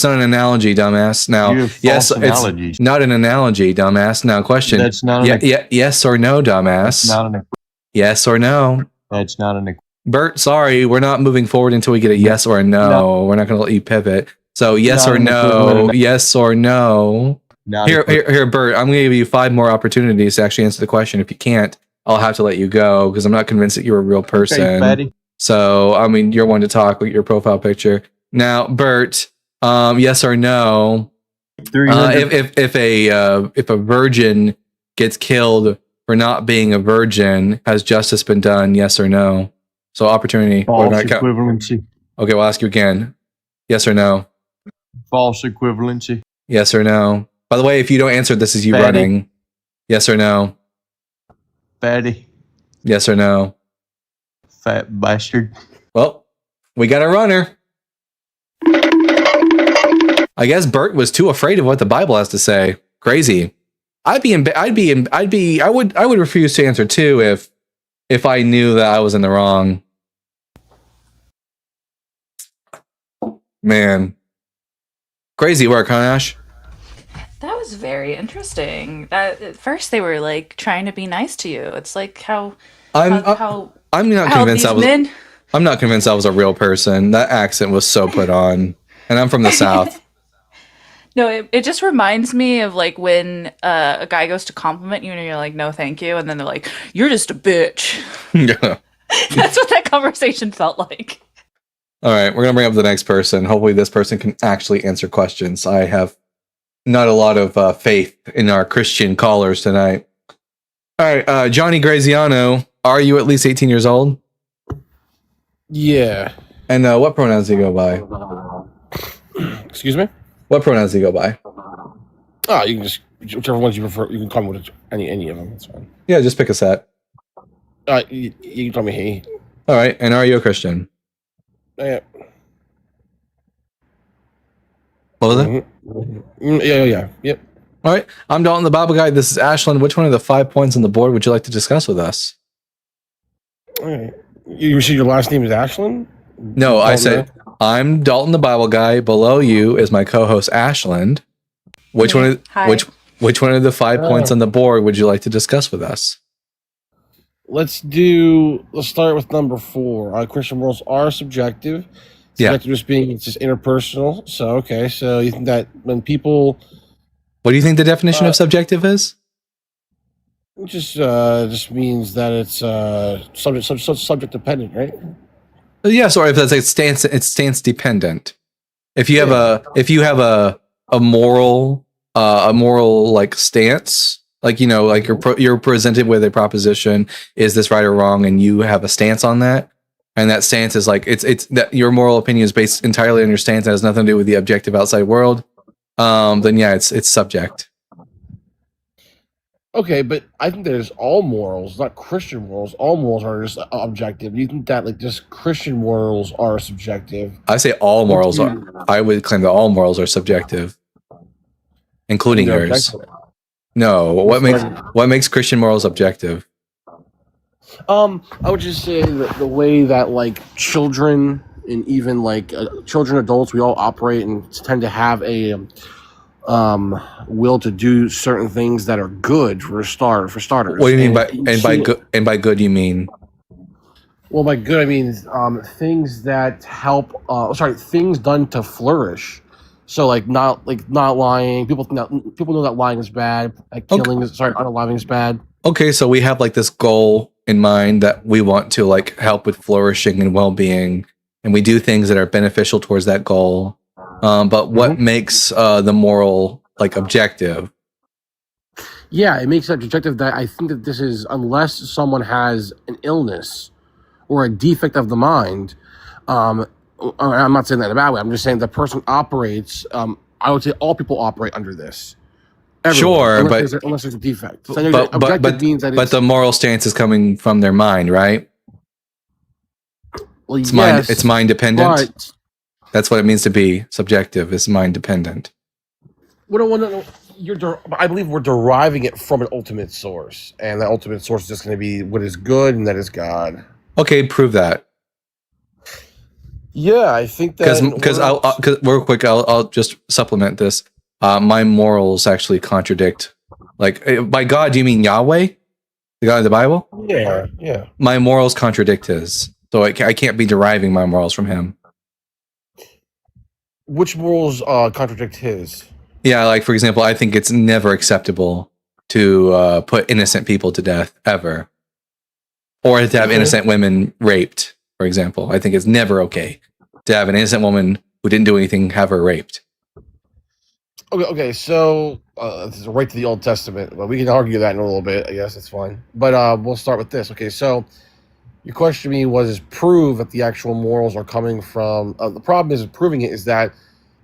not an analogy, dumbass. Now, yes, it's not an analogy, dumbass. Now, question. That's not yes or no, dumbass. That's not an yes or no. That's not an Bert, sorry, we're not moving forward until we get a yes or a no. We're not going to let you pivot. So, yes or no, yes or no. Here, Bert, I'm going to give you 5 more opportunities to actually answer the question. If you can't, I'll have to let you go because I'm not convinced that you're a real person. Okay, so, I mean, you're one to talk with your profile picture. Now, Bert, yes or no? If a virgin gets killed for not being a virgin, has justice been done? Yes or no? So, opportunity. False equivalency. Okay, we'll ask you again. Yes or no? False equivalency. Yes or no? By the way, if you don't answer, this is you running. Yes or no? Fatty. Yes or no? Fat bastard. Well, we got a runner. I guess Bert was too afraid of what the Bible has to say. Crazy. I would refuse to answer too if I knew that I was in the wrong. Man. Crazy work, huh, Ash? That was very interesting. That at first they were like trying to be nice to you. It's like how I'm not how convinced these men. I'm not convinced I was a real person. That accent was so put on. And I'm from the South. No, it just reminds me of like when a guy goes to compliment you and you're like, no, thank you. And then they're like, you're just a bitch. Yeah. That's what that conversation felt like. All right, we're going to bring up the next person. Hopefully this person can actually answer questions. I have not a lot of faith in our Christian callers tonight. All right, Johnny Graziano, are you at least 18 years old? Yeah. And what pronouns do you go by? Excuse me? What pronouns do you go by? Oh, you can just, whichever ones you prefer, you can call me with any of them. That's fine. Yeah, just pick a set. You can call me he. All right, and are you a Christian? Yeah. What was it? Yeah. Yep. All right, I'm Dalton, the Bible Guy. This is Ashland. Which one of the 5 points on the board would you like to discuss with us? All right. You said your last name is Ashland? No, I said I'm Dalton, the Bible Guy. Below you is my co-host Ashland. Which one? Which one of the 5 points on the board would you like to discuss with us? Let's start with number 4. Christian morals are subjective. Subjective just being it's just interpersonal. So okay, so you think that when people, what do you think the definition of subjective is? It just means that it's subject dependent, right? Yes, or if that's it's stance dependent. If you have a moral like stance, like like you're presented with a proposition, is this right or wrong, and you have a stance on that, and that stance is like it's that your moral opinion is based entirely on your stance, and has nothing to do with the objective outside world. Then yeah, it's subject. Okay, but I think there's all morals, not Christian morals. All morals are just objective. You think that like just Christian morals are subjective? I say all morals are. I would claim that all morals are subjective, including yours. No, what makes Christian morals objective? I would just say that the way that like children and even like children, adults, we all operate and tend to have a will to do certain things that are good for starters. What do you mean by good you mean? Well, by good I mean things that help. Things done to flourish. So like not lying. People know that lying is bad. Like killing is unaliving is bad. Okay, so we have like this goal in mind that we want to like help with flourishing and well-being, and we do things that are beneficial towards that goal. But what makes the moral like objective? Yeah, it makes it objective that I think that this is unless someone has an illness or a defect of the mind. I'm not saying that in a bad way. I'm just saying the person operates. I would say all people operate under this. Everyone, sure, unless there's a defect. So means that the moral stance is coming from their mind, right? Well, it's mind dependent. But that's what it means to be subjective. It's mind dependent. I believe we're deriving it from an ultimate source, and that ultimate source is just going to be what is good, and that is God. Okay, prove that. Yeah, I think that because real quick, I'll just supplement this. My morals actually contradict. Like by God, do you mean Yahweh, the God of the Bible? Yeah. My morals contradict his, so I can't be deriving my morals from him. Which morals contradict his? Yeah, like for example, I think it's never acceptable to put innocent people to death ever, or to have innocent women raped. For example, I think it's never okay to have an innocent woman who didn't do anything have her raped. Okay, so this is right to the Old Testament, but we can argue that in a little bit. I guess it's fine. But we'll start with this. Okay, so your question to me was prove that the actual morals are coming from. The problem is proving it is that.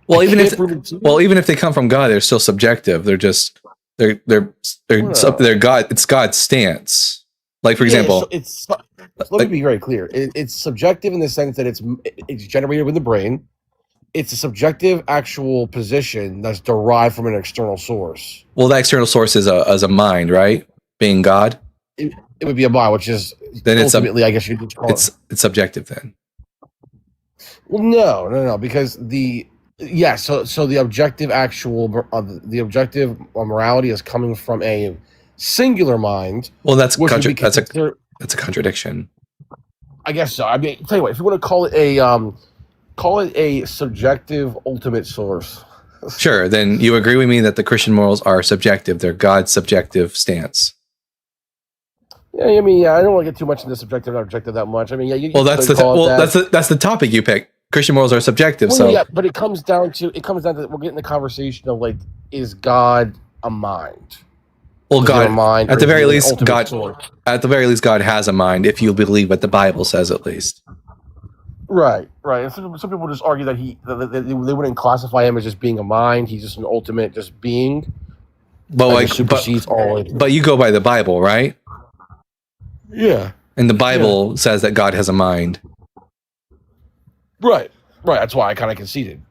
Well, even if they come from God, they're still subjective. They're just they're God. It's God's stance. Like for example, let me be very clear. It's subjective in the sense that it's generated with the brain. It's a subjective actual position that's derived from an external source. Well, that external source is a mind, right? Being God. it would be a mind, which is Then it's ultimately, I guess you could call it's subjective then. Well, no, because so the objective the objective morality is coming from a singular mind. Well, that's which would be that's a contradiction. I guess so. I mean, tell you what, if you want to call it a subjective ultimate source. Sure, then you agree with me that the Christian morals are subjective. They're God's subjective stance. Yeah, I mean, I don't want to get too much into subjective and objective that much. I mean, Well, that's the topic you pick. Christian morals are subjective. Well, so yeah, but it comes down to we're getting the conversation of like, is God a mind? Well, Is there God, a mind, at or the is very it an least, ultimate God, source? at the very least, God has a mind. If you believe what the Bible says, at least. Right. And some people just argue that they wouldn't classify him as just being a mind. He's just an ultimate just being. But like supersedes all. But you go by the Bible, right? Yeah. And the Bible says that God has a mind. Right. That's why I kind of conceded.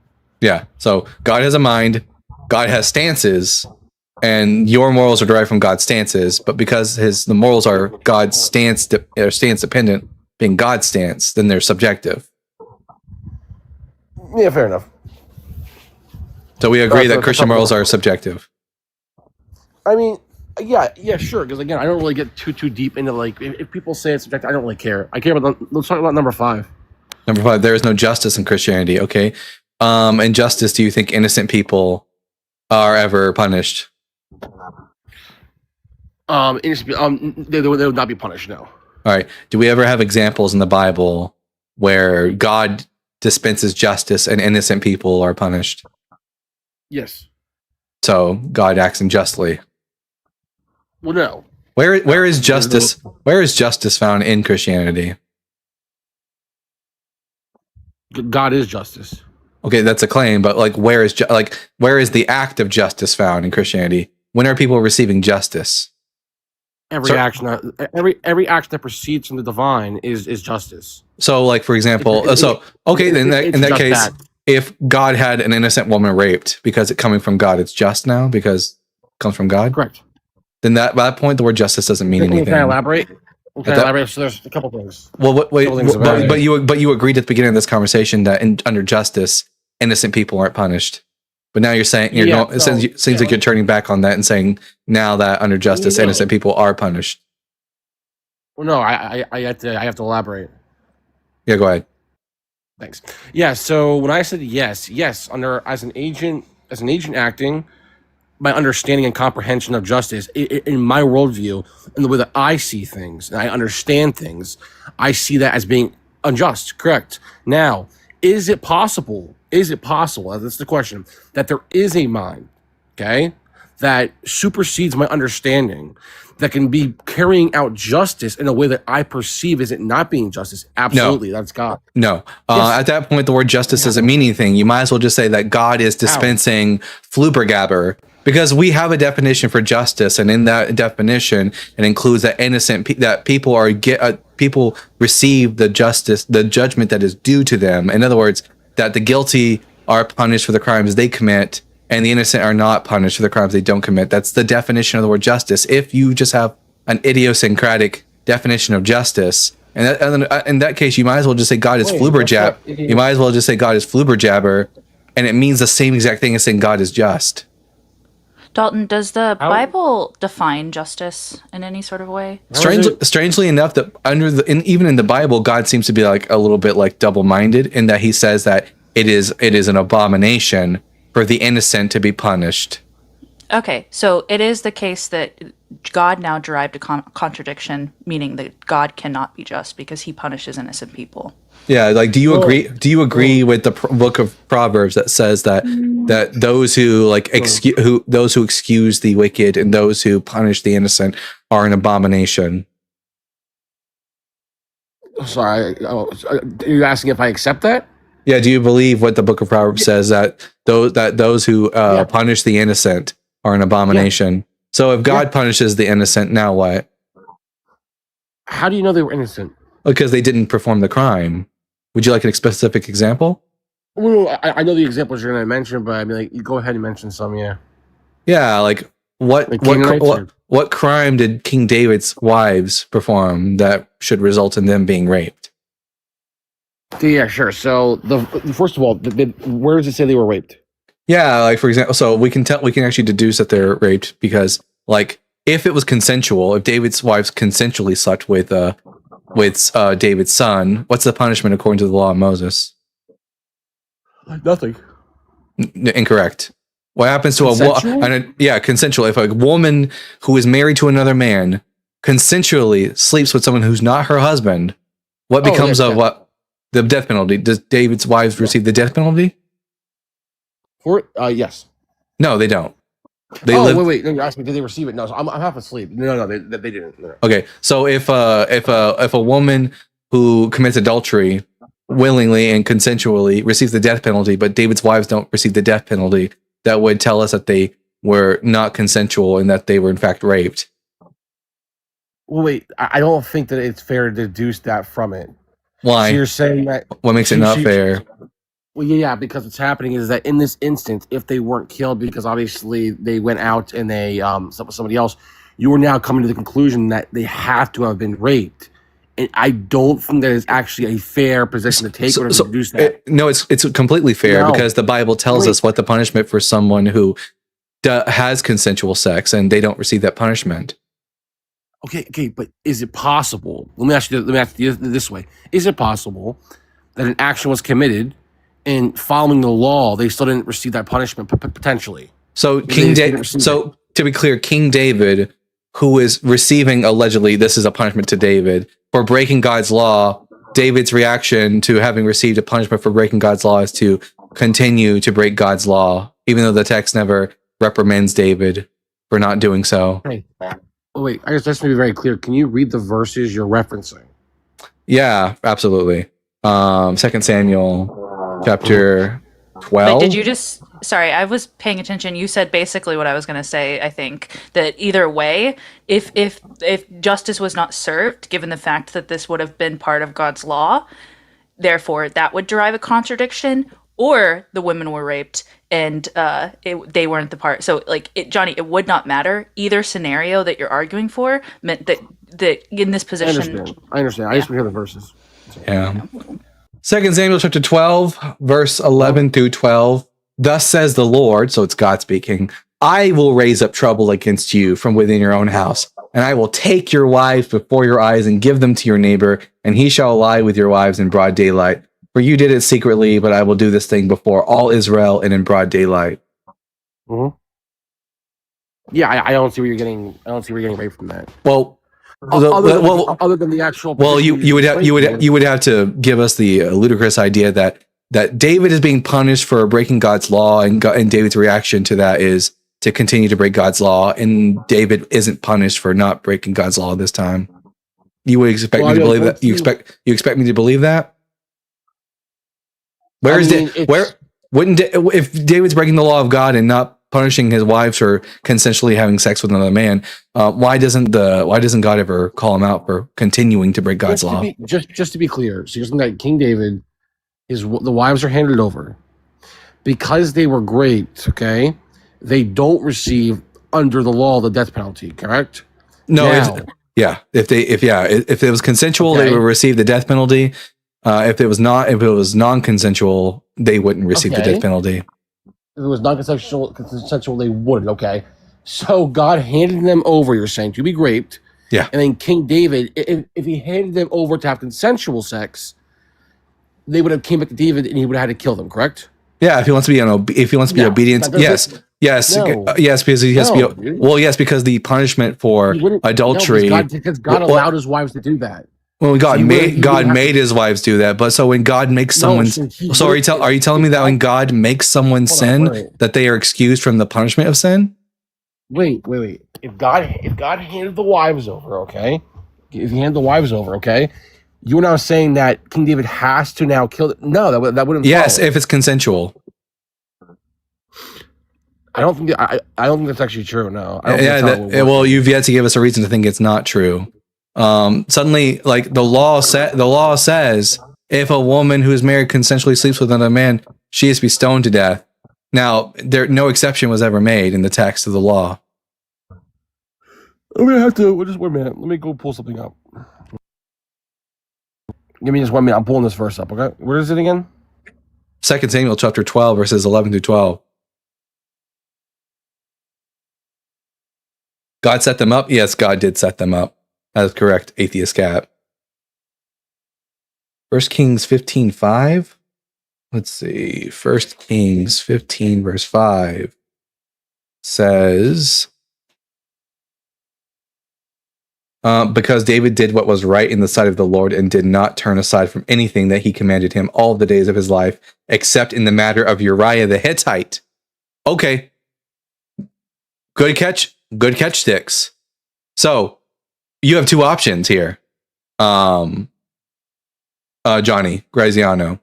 Yeah. So God has a mind. God has stances, and your morals are derived from God's stances. But because the morals are God's stance dependent, being God's stance, then they're subjective. Yeah, fair enough. So we agree that Christian morals are subjective. I mean, yeah, sure. Because again, I don't really get too deep into like if people say it's subjective, I don't really care. I care about. Let's talk about number 5. Number 5, there is no justice in Christianity. Okay. And justice, do you think innocent people are ever punished? They would not be punished. No. All right. Do we ever have examples in the Bible where God dispenses justice and innocent people are punished? Yes. So God acts unjustly. Well, no. Where is justice? Where is justice found in Christianity? God is justice. Okay, that's a claim, but like, where is the act of justice found in Christianity? When are people receiving justice? Every action that proceeds from the divine is justice. So, like, for example, in that case, if God had an innocent woman raped because it coming from God, it's just now because it comes from God. Correct. Then at that point, the word justice doesn't mean anything. Can I elaborate? So there's a couple things. Well, but you agreed at the beginning of this conversation that under justice, innocent people aren't punished. But now you're saying it seems like you're turning back on that and saying now that under justice, innocent people are punished. Well, no, I have to elaborate. Yeah, go ahead. Thanks. Yeah. So when I said yes, as an agent acting, my understanding and comprehension of justice in my worldview and the way that I see things and I understand things, I see that as being unjust. Correct. Now, is it possible? That's the question. That there is a mind, okay, that supersedes my understanding, that can be carrying out justice in a way that I perceive as it not being justice. Absolutely, that's God. No. At that point, the word justice doesn't mean anything. You might as well just say that God is dispensing flubbergabber, because we have a definition for justice, and in that definition, it includes that people receive the judgment that is due to them. In other words, that the guilty are punished for the crimes they commit, and the innocent are not punished for the crimes they don't commit. That's the definition of the word justice. If you just have an idiosyncratic definition of justice, and in that case, you might as well just say God is flubberjab. You might as well just say God is flubberjabber, and it means the same exact thing as saying God is just. Dalton, does the Bible define justice in any sort of way? Strangely enough, that even in the Bible, God seems to be like a little bit like double-minded in that he says that it is an abomination for the innocent to be punished. Okay, so it is the case that God now derived a contradiction, meaning that God cannot be just because he punishes innocent people. Yeah, like do you agree with the book of Proverbs that says that those who excuse the wicked and those who punish the innocent are an abomination? Sorry, are you asking if I accept that? Yeah, do you believe what the book of Proverbs says that those who punish the innocent are an abomination? So if God punishes the innocent, now what? How do you know they were innocent? Because they didn't perform the crime. Would you like a specific example? Well, I know the examples you're going to mention, but I mean, like, you go ahead and mention some. Yeah. Yeah, like what what crime did King David's wives perform that should result in them being raped? Yeah, sure. So first of all, where does it say they were raped? Yeah, like for example, so we can actually deduce that they're raped because, like, if it was consensual, if David's wives consensually slept with David's son, what's the punishment according to the law of Moses? Nothing. Incorrect. What happens to Consensual? consensual. If a woman who is married to another man consensually sleeps with someone who's not her husband, what becomes of what? The death penalty. Does David's wives receive the death penalty? Yes. No, they don't. Wait. No, you asked me, did they receive it? No, so I'm half asleep. No, they didn't. No. Okay, so if a woman who commits adultery willingly and consensually receives the death penalty, but David's wives don't receive the death penalty, that would tell us that they were not consensual and that they were in fact raped. Well, wait, I don't think that it's fair to deduce that from it. Why? So you're saying that What makes it not fair? Well, yeah, because what's happening is that in this instance, if they weren't killed because obviously they went out and they slept with somebody else, you are now coming to the conclusion that they have to have been raped. And I don't think that is actually a fair position to take or to deduce that. No, it's completely fair No. because the Bible tells us what the punishment for someone who has consensual sex and they don't receive that punishment. Okay, but is it possible? Let me ask you this way: is it possible that an action was committed and following the law, they still didn't receive that punishment potentially? So to be clear, King David, who is receiving allegedly, this is a punishment to David for breaking God's law. David's reaction to having received a punishment for breaking God's law is to continue to break God's law, even though the text never reprimands David for not doing so. Hey, wait, I just to be very clear. Can you read the verses you're referencing? Yeah, absolutely. 2 Samuel chapter 12. But did you just? Sorry, I was paying attention. You said basically what I was going to say. I think that either way, if justice was not served, given the fact that this would have been part of God's law, therefore that would derive a contradiction, or the women were raped and they weren't the part. So, like, Johnny, it would not matter. Either scenario that you're arguing for meant that in this position. I understand. I just want to hear the verses. Yeah. 2 Samuel chapter 12, verse 11 through 12. Thus says the Lord, so it's God speaking, I will raise up trouble against you from within your own house, and I will take your wives before your eyes and give them to your neighbor, and he shall lie with your wives in broad daylight. For you did it secretly, but I will do this thing before all Israel and in broad daylight. Mm-hmm. Yeah, I don't see where you're getting. I don't see where you're getting away from that. Well, other than the actual. Well, you would have to give us the ludicrous idea that David is being punished for breaking God's law, and David's reaction to that is to continue to break God's law, and David isn't punished for not breaking God's law this time. You would expect me to believe that? You expect me to believe that? If David's breaking the law of God and not punishing his wives for consensually having sex with another man, why doesn't God ever call him out for continuing to break God's law? Just to be clear, so you're saying that King David, the wives are handed over because they were raped. Okay, they don't receive under the law the death penalty. Correct? No. If it was consensual, they would receive the death penalty. If it was non-consensual, they wouldn't receive the death penalty. If it was non-consensual, they wouldn't. Okay, so God handed them over. You're saying to be raped. Yeah. And then King David, if he handed them over to have consensual sex, they would have came back to David and he would have had to kill them. Correct? Yeah. If he wants to be obedient, yes, because he has to be. Well, yes, because the punishment for adultery. Because God allowed his wives to do that. Well, God made his wives do that, but so when God makes someone, are you telling me that when God makes someone sin, that they are excused from the punishment of sin? Wait. If God handed the wives over, okay? If he handed the wives over, okay? You're now saying that King David has to now kill them. No, that wouldn't. Yes, follow. if it's consensual. I don't think that's actually true. No. Well, you've yet to give us a reason to think it's not true. Suddenly, like the law says, if a woman who is married consensually sleeps with another man, she is to be stoned to death. Now, no exception was ever made in the text of the law. I'm gonna have to just wait a minute. Let me go pull something up. Give me just 1 minute. I'm pulling this verse up. Okay, where is it again? 2 Samuel chapter 12, verses 11 through 12. God set them up? Yes, God did set them up. That is correct, Atheist Cat. 1 Kings 15:5. Let's see. 1 Kings 15, verse 5 says, because David did what was right in the sight of the Lord and did not turn aside from anything that he commanded him all the days of his life, except in the matter of Uriah the Hittite. Okay. Good catch, Sticks. So, you have two options here. Johnny Graziano.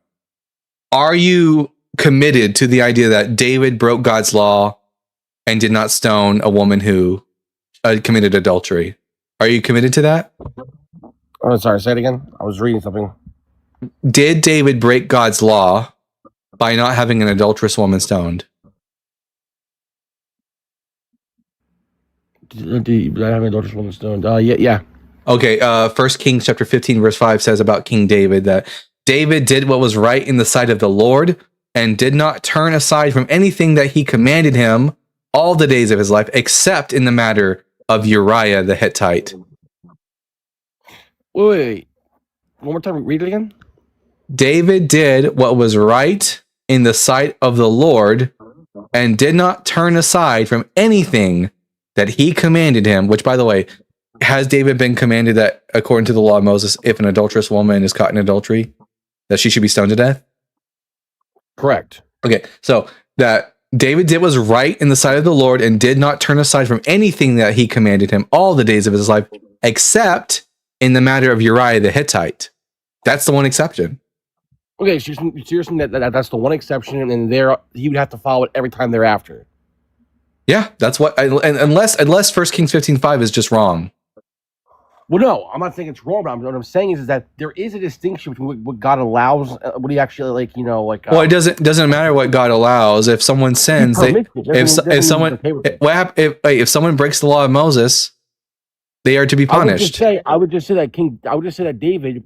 Are you committed to the idea that David broke God's law and did not stone a woman who committed adultery? Are you committed to that? Oh, sorry. Say it again. I was reading something. Did David break God's law by not having an adulterous woman stoned? Did I have an adulterous woman stoned? Yeah. Okay. 1 Kings chapter 15, verse 5 says about King David that David did what was right in the sight of the Lord and did not turn aside from anything that he commanded him all the days of his life, except in the matter of Uriah the Hittite. Wait. One more time. Read it again. David did what was right in the sight of the Lord and did not turn aside from anything that he commanded him, which, by the way, has David been commanded that, according to the law of Moses, if an adulterous woman is caught in adultery, that she should be stoned to death? Correct. Okay, so that David did was right in the sight of the Lord and did not turn aside from anything that he commanded him all the days of his life, except in the matter of Uriah the Hittite. That's the one exception. Okay, so you're saying that's the one exception, and there he would have to follow it every time thereafter. Yeah, that's what. Unless 1 Kings 15:5 is just wrong. Well, no, I'm not saying it's wrong, but what I'm saying is that there is a distinction between what God allows, what he actually Well, it doesn't matter what God allows. If someone sins, if someone breaks the law of Moses, they are to be punished. I would just say that David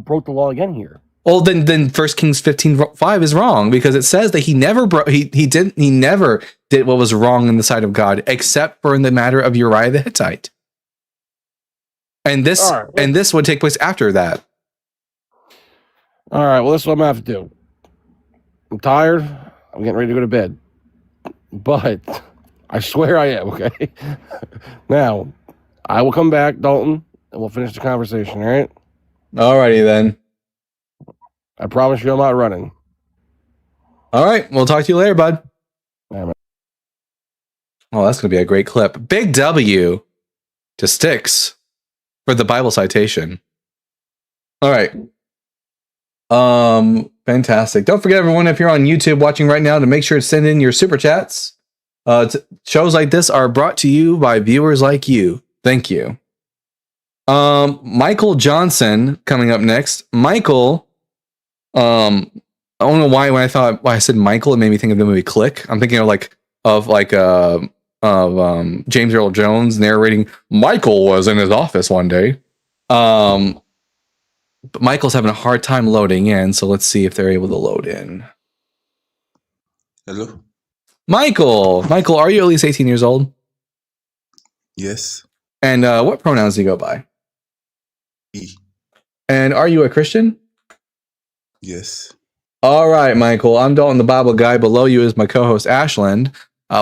broke the law again here. Well, then 1 Kings 15:5 is wrong because it says that he never never did what was wrong in the sight of God, except for in the matter of Uriah the Hittite. And this would take place after that. All right. Well, this is what I'm gonna have to do. I'm tired. I'm getting ready to go to bed. But I swear I am. Okay. Now, I will come back, Dalton, and we'll finish the conversation. All right. Alrighty then. I promise you, I'm not running. All right. We'll talk to you later, bud. Yeah, man. Oh, that's gonna be a great clip. Big W to Sticks for the Bible citation. All right. Fantastic. Don't forget, everyone, if you're on YouTube watching right now, to make sure to send in your super chats. Shows like this are brought to you by viewers like you. Thank you. Michael Johnson coming up next. Michael, I don't know why when I said Michael, it made me think of the movie Click. I'm thinking of James Earl Jones narrating Michael was in his office one day. But Michael's having a hard time loading in, so let's see if they're able to load in. Hello? Michael, are you at least 18 years old? Yes. And what pronouns do you go by? He. And are you a Christian? Yes. All right, Michael. I'm Dalton, the Bible guy. Below you is my co-host, Ashland.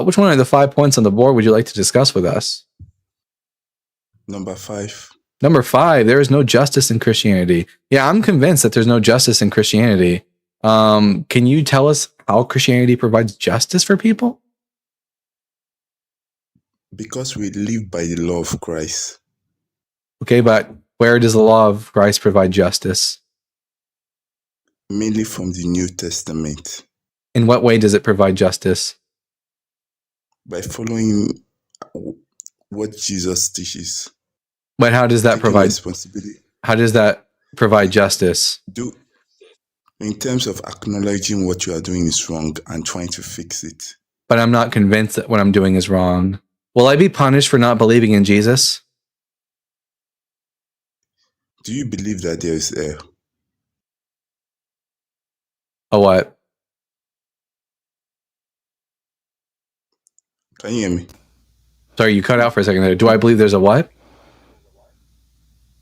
Which one of the 5 points on the board would you like to discuss with us? Number 5. Number 5, there is no justice in Christianity. Yeah, I'm convinced that there's no justice in Christianity. Can you tell us how Christianity provides justice for people? Because we live by the law of Christ. Okay, but where does the law of Christ provide justice? Mainly from the New Testament. In what way does it provide justice? By following what Jesus teaches. But how does that provide responsibility? How does that provide justice? In terms of acknowledging what you are doing is wrong and trying to fix it. But I'm not convinced that what I'm doing is wrong. Will I be punished for not believing in Jesus? Do you believe that there is a A what? Can you hear me? Sorry, you cut out for a second there. Do I believe there's a what?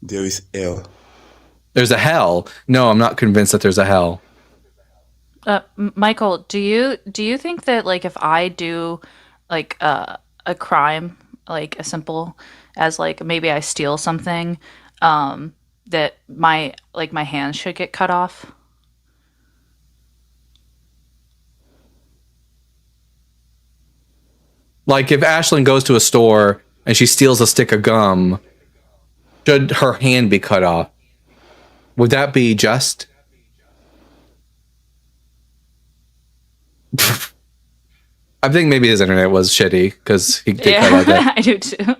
There is hell. There's a hell. No, I'm not convinced that there's a hell. Michael, do you think that like if I do like a crime, like as simple as like maybe I steal something, that my hands should get cut off? Like if Ashlyn goes to a store and she steals a stick of gum, should her hand be cut off? Would that be just? I think maybe his internet was shitty because he did cut out that. I do too.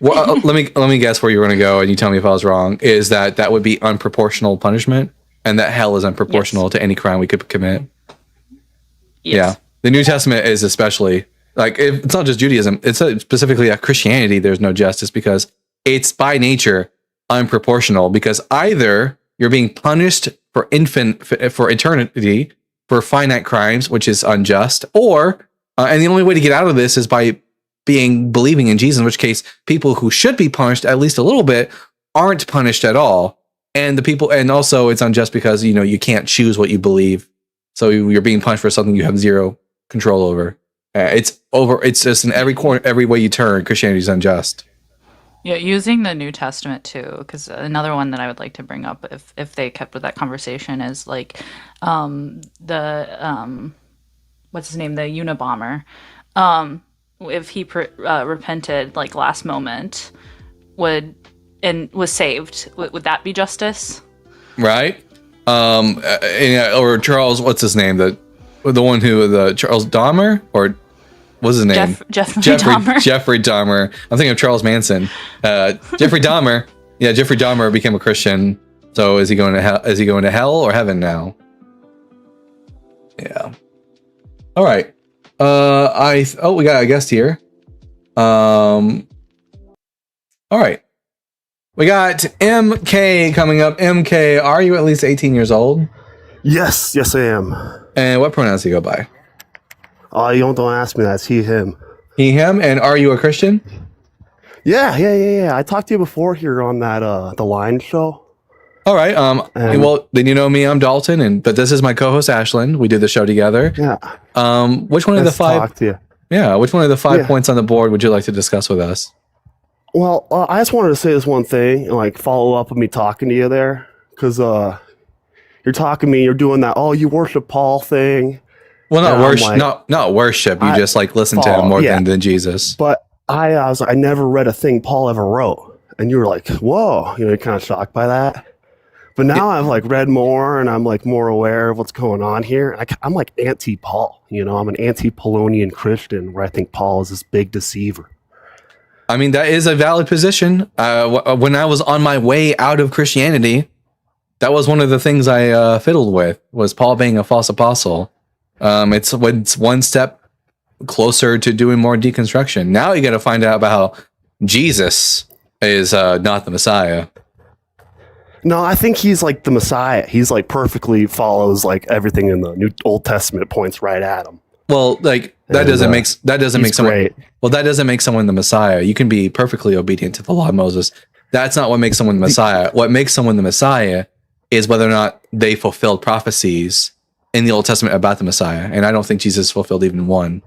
Well, let me guess where you're going to go, and you tell me if I was wrong. Is that would be unproportional punishment, and that hell is unproportional to any crime we could commit? Yes. Yeah, the New Testament is especially like it's not just Judaism; it's specifically Christianity. There's no justice because it's by nature unproportional. Because either you're being punished for eternity for finite crimes, which is unjust, or and the only way to get out of this is by believing in Jesus, in which case people who should be punished at least a little bit aren't punished at all. And also it's unjust because, you can't choose what you believe. So you're being punished for something you have zero control over. It's just in every corner, every way you turn, Christianity is unjust. Yeah, using the New Testament too, because another one that I would like to bring up, if they kept with that conversation, is like what's his name, the Unabomber. If he repented like last moment, was saved, would that be justice? Right? Or Charles, what's his name? The one who Charles Dahmer, or what's his name? Jeffrey Dahmer. Jeffrey Dahmer. I'm thinking of Charles Manson. Jeffrey Dahmer. Yeah, Jeffrey Dahmer became a Christian. So is he going to hell? Is he going to hell or heaven now? Yeah. All right. We got a guest here. All right. We got MK coming up. MK, are you at least 18 years old? Yes, I am. And what pronouns do you go by? You don't ask me that. It's he, him. He, him. And are you a Christian? Yeah. I talked to you before here on that the Line show. All right. Well, then you know me. I'm Dalton, but this is my co-host Ashlyn. We did the show together. Yeah. Which one of the five? Talk to you. Yeah. Which one of the 5 points on the board would you like to discuss with us? Well, I just wanted to say this one thing and like follow up with me talking to you there, because you're talking to me. You're doing that. Oh, you worship Paul thing. Well, not worship. Not worship. You just like listen to him more than Jesus. But I was like, I never read a thing Paul ever wrote, and you were like, whoa, you're kind of shocked by that. But now I've like read more and I'm like more aware of what's going on here. I'm like anti-Paul, I'm an anti-Polonian Christian where I think Paul is this big deceiver. I mean, that is a valid position. When I was on my way out of Christianity, that was one of the things I fiddled with, was Paul being a false apostle. It's one step closer to doing more deconstruction. Now you got to find out about how Jesus is not the Messiah. No, I think he's like the Messiah. He's like perfectly follows like everything in the New Old Testament, points right at him. Well, like that doesn't make someone great. Well, that doesn't make someone the Messiah. You can be perfectly obedient to the law of Moses. That's not what makes someone the Messiah. What makes someone the Messiah is whether or not they fulfilled prophecies in the Old Testament about the Messiah. And I don't think Jesus fulfilled even one.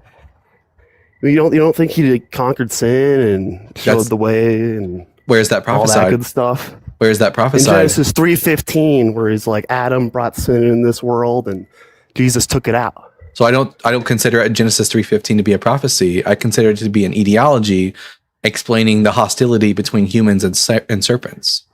You don't think he conquered sin and showed the way and where's that prophesied? All that good stuff. Where's that prophesied? In Genesis 3:15, where he's like, Adam brought sin in this world and Jesus took it out. So I don't consider Genesis 3:15 to be a prophecy. I consider it to be an etiology explaining the hostility between humans and serpents.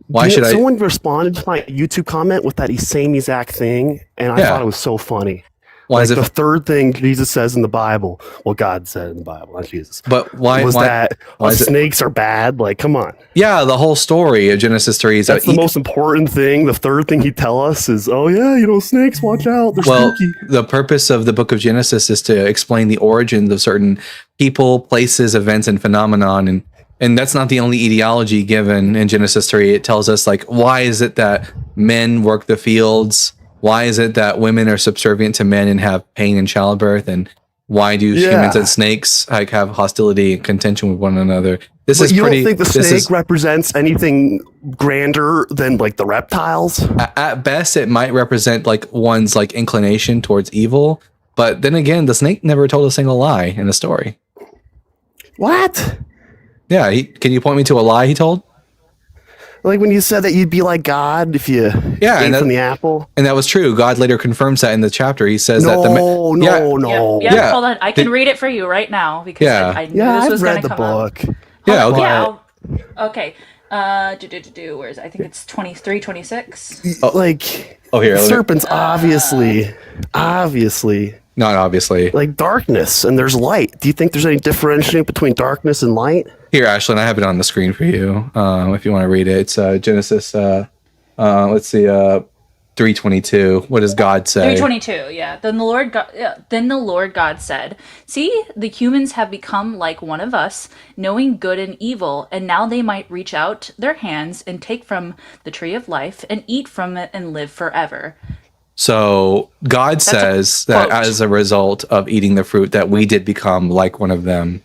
Why should someone responded to my YouTube comment with that same exact thing, and I thought it was so funny. Why is Like it? the third thing Jesus says in the Bible, well, God said in the Bible, not Jesus, But why? was why, that why is it? snakes are bad. Like, come on. Yeah, the whole story of Genesis 3 is That's that the most important thing. The third thing he'd tell us is, oh, yeah, snakes, watch out. They're well, spooky. the purpose of the book of Genesis is to explain the origins of certain people, places, events, and phenomenon. And that's not the only etiology given in Genesis 3. It tells us, like, why is it that men work the fields? Why is it that women are subservient to men and have pain in childbirth? And why do humans and snakes like have hostility and contention with one another? This But is you pretty. don't think the this snake is, represents anything grander than like the reptiles? at best, it might represent like one's like inclination towards evil. But then again, the snake never told a single lie in the story. What? Yeah, can you point me to a lie he told? Like when you said that you'd be like God if you ate from the apple? And that was true. God later confirms that in the chapter. He says No, that no. Yeah, hold on. I can read it for you right now because Yeah. I knew this was going to come up. Yeah, Hold on, okay. okay. Where is it? I think it's 23, 26. Like, Oh, here. the let me- serpent's obviously Not obviously. like darkness, and there's light. Do you think there's any differentiating between darkness and light? Here, Ashlyn, I have it on the screen for you. If you want to read it, it's Genesis. Let's see, 3:22. What does God say? 3:22. Yeah. Then the Lord God said, "See, the humans have become like one of us, knowing good and evil, and now they might reach out their hands and take from the tree of life and eat from it and live forever." So God says that quote. as a result of eating the fruit, that we did become like one of them.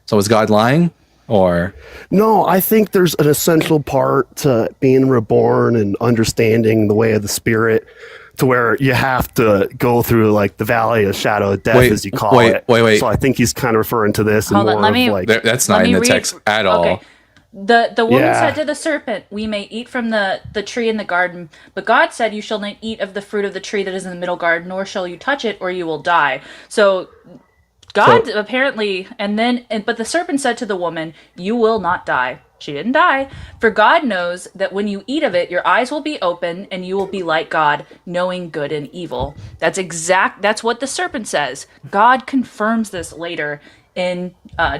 So is God lying, or? No, I think there's an essential part to being reborn and understanding the way of the spirit, to where you have to go through like the valley of shadow of death, as you call it. Wait. So I think he's kind of referring to this. Hold and on, more let me- of like That's not Let in me the read- text at all. Okay. The woman Yeah. said to the serpent, "We may eat from the tree in the garden, but God said, 'You shall not eat of the fruit of the tree that is in the middle garden, nor shall you touch it, or you will die.'" So God apparently, but the serpent said to the woman, "You will not die." She didn't die. "For God knows that when you eat of it, your eyes will be open, and you will be like God, knowing good and evil." That's what the serpent says. God confirms this later in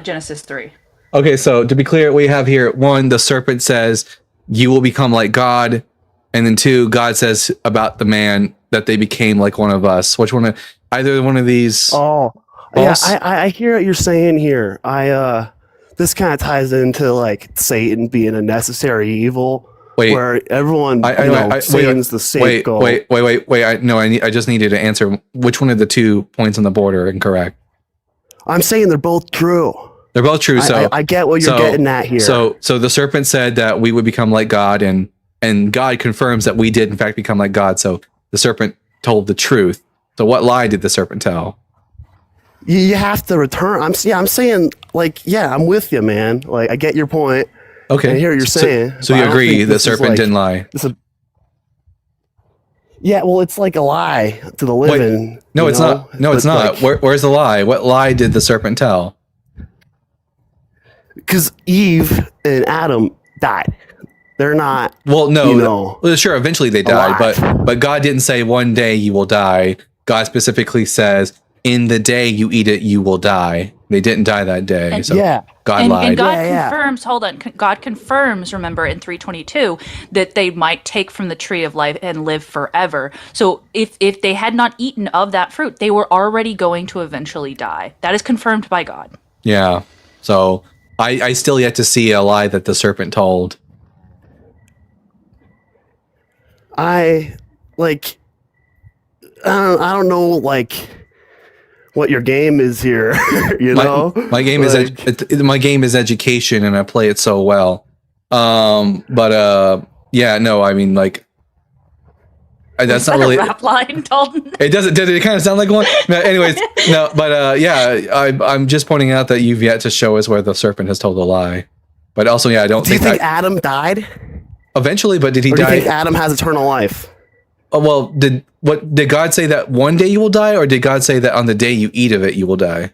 Genesis 3. Okay, so to be clear, we have here, one, the serpent says, you will become like God. And then two, God says about the man that they became like one of us. Which one? Either one of these. Oh, false? yeah, I hear what you're saying here. This kind of ties into like Satan being a necessary evil. Wait. Where everyone, Satan's the scapegoat. Wait. I just need you to answer which one of the 2 points on the board are incorrect. I'm saying they're both true. They're both true. So I get what you're getting at here. So the serpent said that we would become like God, and God confirms that we did in fact become like God. So the serpent told the truth. So what lie did the serpent tell? You have to return. I'm saying like, yeah, I'm with you, man. Like, I get your point. Okay. I hear what you're saying. So but you I don't agree think the this is, serpent like- didn't lie? Yeah, well, it's like a lie to the living. No, you it's know? not. No, it's But, not. Where's the lie? What lie did the serpent tell? Because Eve and Adam died. They're not. Well, no. You know, Well, sure, eventually they died, but God didn't say one day you will die. God specifically says, in the day you eat it, you will die. They didn't die that day. And- So God and lied. God confirms, God confirms, remember in 3:22, that they might take from the tree of life and live forever. So if they had not eaten of that fruit, they were already going to eventually die. That is confirmed by God. Yeah. So I still yet to see a lie that the serpent told. I don't know, like, what your game is here. You know, My game is my game is education, and I play it so well. Yeah, no, I mean, like, that's not really a rap line, Dalton. It doesn't. Did it kind of sound like one? No, anyways, no. But yeah, I'm just pointing out that you've yet to show us where the serpent has told a lie. But also, yeah, I don't. Do you think Adam died? Eventually, but did he Or do you die? think Adam has eternal life? Well, did God say that one day you will die, or did God say that on the day you eat of it you will die?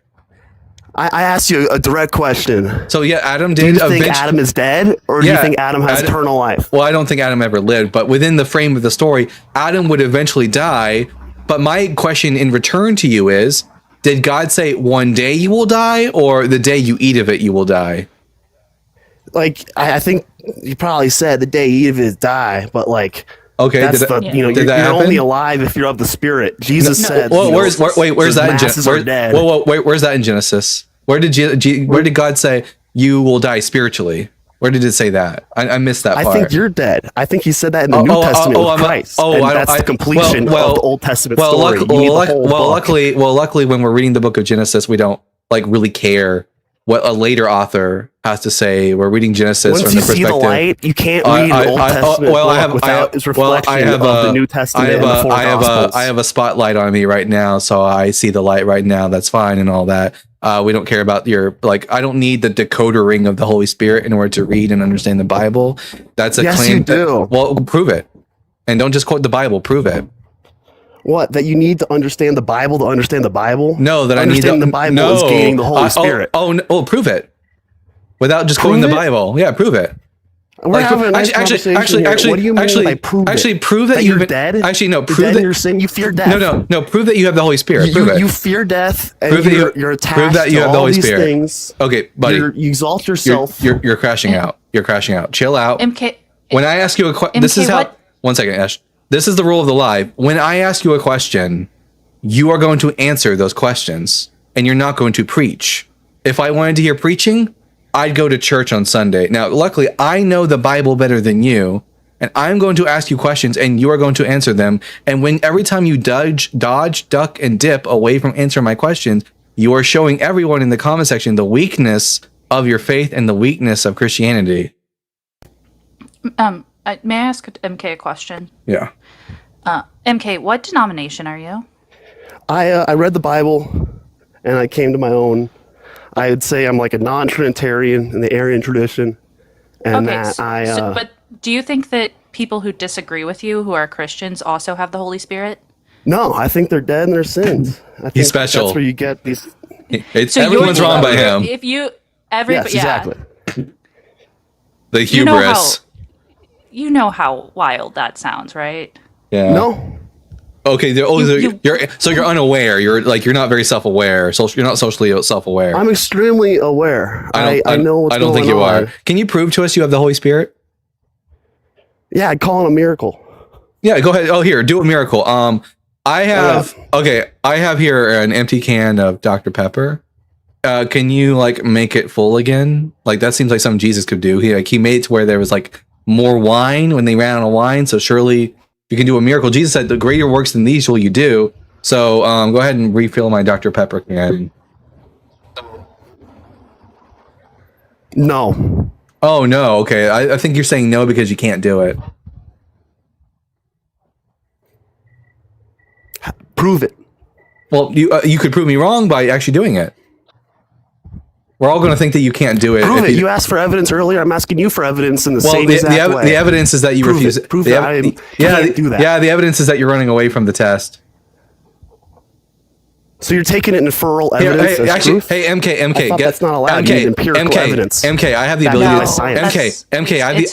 I asked you a direct question. So yeah, Adam Do did. you think Adam is dead, or do you think Adam has eternal life? Well, I don't think Adam ever lived, but within the frame of the story, Adam would eventually die, But my question in return to you is, did God say one day you will die, or the day you eat of it you will die? Like, I think you probably said the day you eat of it die, but like, okay, that's you're only alive if you're of the Spirit. Jesus said. Well, where's that in Genesis? Where's that in Genesis? Where did God say you will die spiritually? Where did it say that? I missed that part. I think you're dead. I think he said that in the New Testament with Christ. That's the completion of the Old Testament story. Luckily, when we're reading the book of Genesis, we don't like really care what a later author has to say. We're reading Genesis Once from you the perspective. see the light, you can't read an Old Testament book without its reflection of the New Testament and the four Gospels. I have a spotlight on me right now, so I see the light right now. That's fine and all that. We don't care about your I don't need the decoder ring of the Holy Spirit in order to read and understand the Bible. That's a claim. You do. Well, prove it, and don't just quote the Bible. Prove it. What? That you need to understand the Bible to understand the Bible? No, that I need to understand the Bible is gaining the Holy Spirit. Prove it without just quoting the Bible. Yeah, prove it. We're having a nice conversation here. What do you mean by prove it? Actually, prove that you're dead. Actually, no. Prove that you're sin. You fear death. No. Prove that you have the Holy Spirit. Prove it. You fear death, and you're attached prove that you to have the all Holy these Spirit. things. Okay, buddy. You exalt yourself. You're crashing out. You're crashing out. Chill out. MK. When I ask you a question, this is how. One second, Ash. This is the rule of the live. When I ask you a question, you are going to answer those questions, and you're not going to preach. If I wanted to hear preaching, I'd go to church on Sunday. Now, luckily, I know the Bible better than you, and I'm going to ask you questions, and you are going to answer them. And every time you dodge, duck, and dip away from answering my questions, you are showing everyone in the comment section the weakness of your faith and the weakness of Christianity. May I ask MK a question? Yeah. MK, what denomination are you? I read the Bible, and I came to my own. I would say I'm like a non-Trinitarian in the Arian tradition, and but do you think that people who disagree with you, who are Christians, also have the Holy Spirit? No, I think they're dead in their sins. I think He's special. That's where you get these. Everyone's wrong by him. If you, exactly. The hubris. You know how wild that sounds, right? Yeah. No. Okay, you're unaware. You're not very self-aware. You're not socially self-aware. I'm extremely aware. I know what's going on. I don't think you are. Can you prove to us you have the Holy Spirit? Yeah, I'd call it a miracle. Yeah, go ahead. Oh, here, do a miracle. I have here an empty can of Dr. Pepper. Can you make it full again? That seems like something Jesus could do. He made it to where there was more wine when they ran out of wine. So surely you can do a miracle. Jesus said, "The greater works than these will you do." So go ahead and refill my Dr. Pepper can. No. Oh no. Okay, I think you're saying no because you can't do it. Prove it. Well, you could prove me wrong by actually doing it. We're all going to think that you can't do it. Prove it. You asked for evidence earlier. I'm asking you for evidence in the same exact way. The evidence is that you refuse it. Prove that I can't do that. Yeah, the evidence is that you're running away from the test. So you're taking it inferral evidence as proof? Hey, MK, that's not allowed. You need empirical evidence. MK, I have the ability.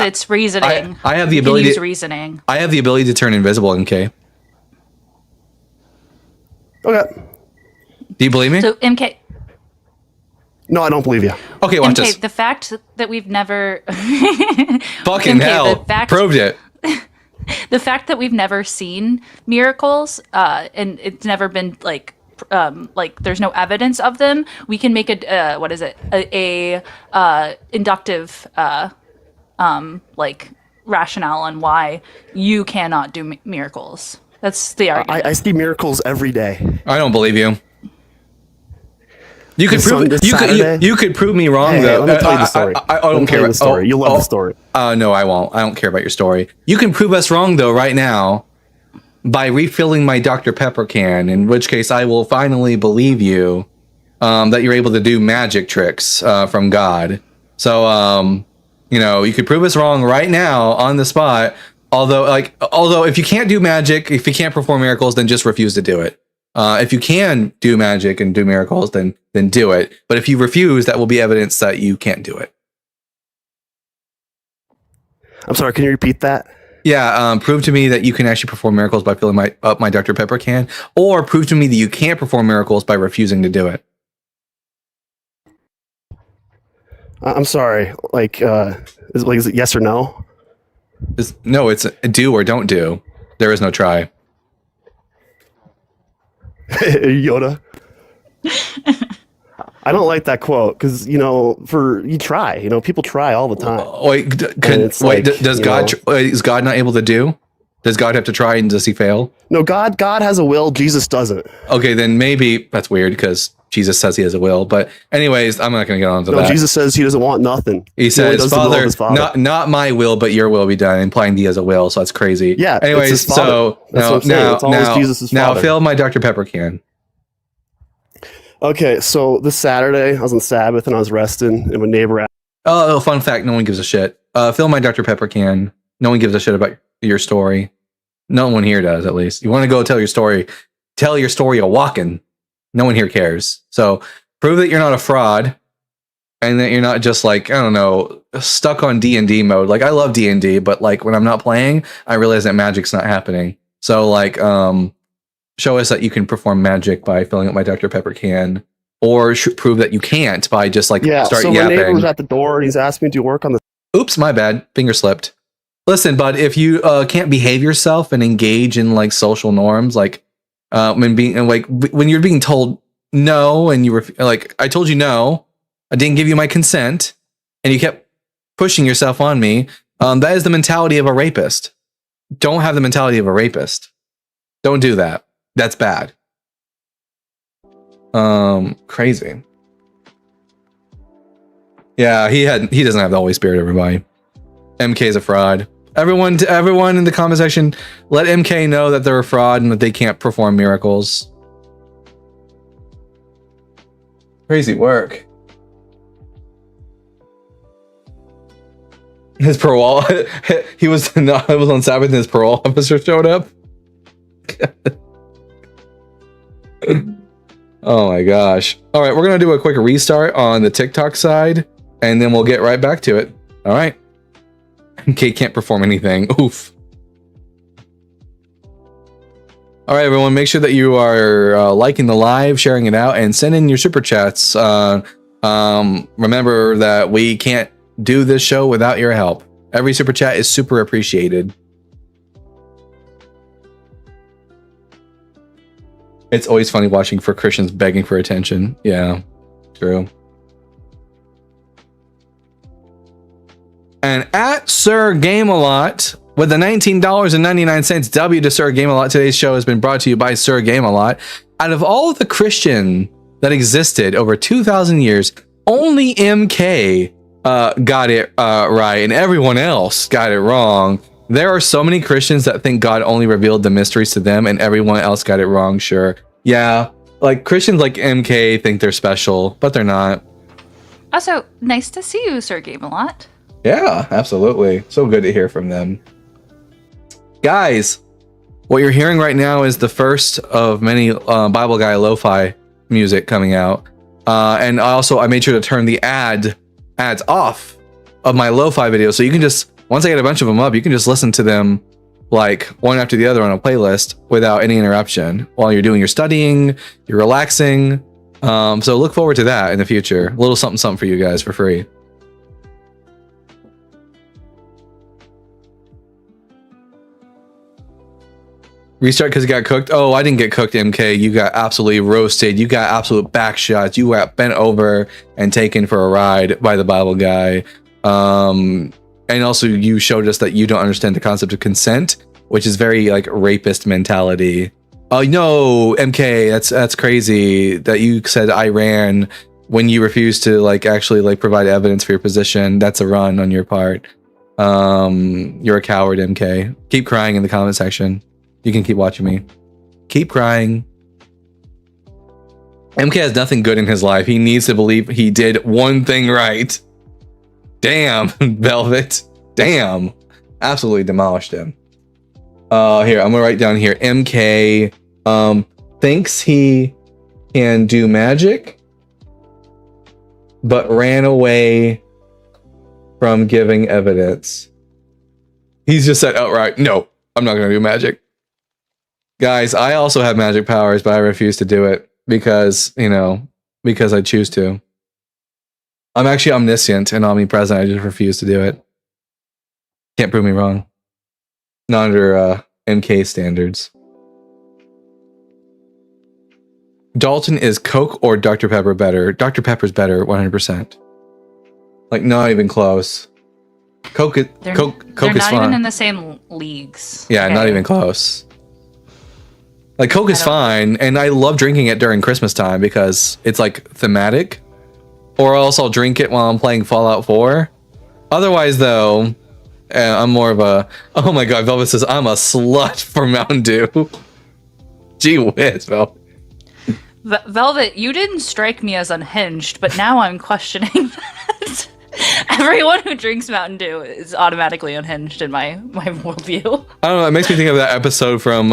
It's reasoning. I have the ability. Use reasoning. I have the ability to turn invisible. MK. Okay. Do you believe me? So MK. No, I don't believe you. Okay, watch this. The fact that we've never fucking hell proved it. The fact that we've never seen miracles, and it's never been there's no evidence of them. We can make a inductive rationale on why you cannot do miracles. That's the argument. I see miracles every day. I don't believe you. You could prove me wrong though. Let me tell you the story. I don't care about the story. You love the story. No, I won't. I don't care about your story. You can prove us wrong though right now by refilling my Dr. Pepper can, in which case I will finally believe you that you're able to do magic tricks from God. So you could prove us wrong right now on the spot. Although if you can't do magic, if you can't perform miracles, then just refuse to do it. If you can do magic and do miracles, then do it. But if you refuse, that will be evidence that you can't do it. I'm sorry, can you repeat that? Yeah, prove to me that you can actually perform miracles by filling up my Dr. Pepper can, or prove to me that you can't perform miracles by refusing to do it. I'm sorry. Is it yes or no? No, it's a do or don't do. There is no try. Yoda. I don't like that quote because you try. People try all the time. Is God not able to do? Does God have to try, and does he fail? No, God has a will. Jesus doesn't. Okay, then maybe that's weird because Jesus says he has a will. But anyways, I'm not going to get on to that. No, Jesus says he doesn't want nothing. He says, Father, not my will, but your will be done, implying he has a will. So that's crazy. Yeah. Anyways, so now fill my Dr. Pepper can. Okay, so this Saturday I was on Sabbath and I was resting, and my neighbor asked. Oh, fun fact: no one gives a shit. Fill my Dr. Pepper can. No one gives a shit about your story. No one here does, at least. You want to go tell your story? Tell your story a walking. No one here cares. So prove that you're not a fraud, and that you're not just like, I don't know, stuck on D&D mode. Like, I love D&D, but like when I'm not playing, I realize that magic's not happening. So like, show us that you can perform magic by filling up my Dr. Pepper can, or prove that you can't by just like start so yapping. My neighbor was at the door and he's asked me to work on the. Oops, my bad. Finger slipped. Listen, bud, if you can't behave yourself and engage in like social norms, like when you're being told no, and you were like, I told you no, I didn't give you my consent, and you kept pushing yourself on me, that is the mentality of a rapist. Don't have the mentality of a rapist. Don't do that. That's bad. Crazy. Yeah, he doesn't have the Holy Spirit, everybody. MK is a fraud. Everyone in the comment section, let MK know that they're a fraud and that they can't perform miracles. Crazy work. His parole, he was on Sabbath and his parole officer showed up. Oh my gosh. All right, we're going to do a quick restart on the TikTok side, and then we'll get right back to it. All right. MK can't perform anything. Oof. All right, everyone, make sure that you are liking the live, sharing it out, and send in your super chats. Remember that we can't do this show without your help. Every super chat is super appreciated. It's always funny watching for Christians begging for attention. Yeah, true. And at Sir Game-A-Lot with the $19.99 W to Sir Game-A-Lot. Today's show has been brought to you by Sir Game-A-Lot. Out of all of the Christian that existed over 2,000 years, only MK got it right, and everyone else got it wrong. There are so many Christians that think God only revealed the mysteries to them, and everyone else got it wrong. Sure, yeah, like Christians like MK think they're special, but they're not. Also, nice to see you, Sir Game-A-Lot. Yeah, absolutely. So good to hear from them. Guys, what you're hearing right now is the first of many Bible Guy lo-fi music coming out. And also, I made sure to turn the ads off of my lo-fi videos. So you can just, once I get a bunch of them up, you can just listen to them like one after the other on a playlist without any interruption while you're doing your studying, you're relaxing. So look forward to that in the future. A little something, something for you guys for free. Restart because you got cooked. Oh, I didn't get cooked, MK. You got absolutely roasted. You got absolute back shots. You got bent over and taken for a ride by the Bible Guy. And also you showed us that you don't understand the concept of consent, which is very like rapist mentality. Oh no, MK, that's crazy that you said I ran when you refused to like actually like provide evidence for your position. That's a run on your part. You're a coward, MK. Keep crying in the comment section. You can keep watching me. Keep crying. MK has nothing good in his life. He needs to believe he did one thing right. Damn, Velvet. Damn. Absolutely demolished him. Here, I'm gonna write down here. MK thinks he can do magic, but ran away from giving evidence. He's just said outright, no, I'm not going to do magic. Guys, I also have magic powers, but I refuse to do it because I choose to. I'm actually omniscient and omnipresent. I just refuse to do it. Can't prove me wrong. Not under MK standards. Dalton, is Coke or Dr. Pepper better? Dr. Pepper's better, 100%. Like, not even close. Coke is They're Coke is not fine. even in the same leagues. Yeah, not even close. Like, Coke is fine, and I love drinking it during Christmas time because it's like thematic. Or else I'll drink it while I'm playing Fallout 4. Otherwise, though, I'm more of a... Oh my god, Velvet says, I'm a slut for Mountain Dew. Gee whiz, Velvet. Velvet, you didn't strike me as unhinged, but now I'm questioning that. Everyone who drinks Mountain Dew is automatically unhinged in my worldview. I don't know, it makes me think of that episode from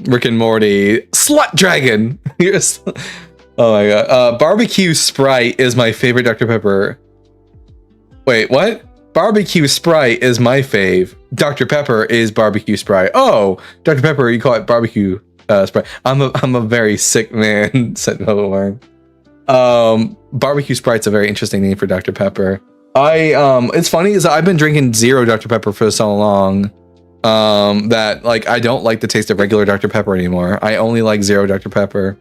Rick and Morty. Slut Dragon! Oh my god. Barbecue Sprite is my favorite Dr. Pepper. Wait, what? Barbecue Sprite is my fave. Dr. Pepper is barbecue Sprite. Oh, Dr. Pepper, you call it barbecue Sprite. I'm a very sick man, said Velvet Worm. Barbecue Sprite's a very interesting name for Dr. Pepper. It's funny is I've been drinking zero Dr. Pepper for so long that like I don't like the taste of regular Dr. Pepper anymore. I only like zero Dr. Pepper.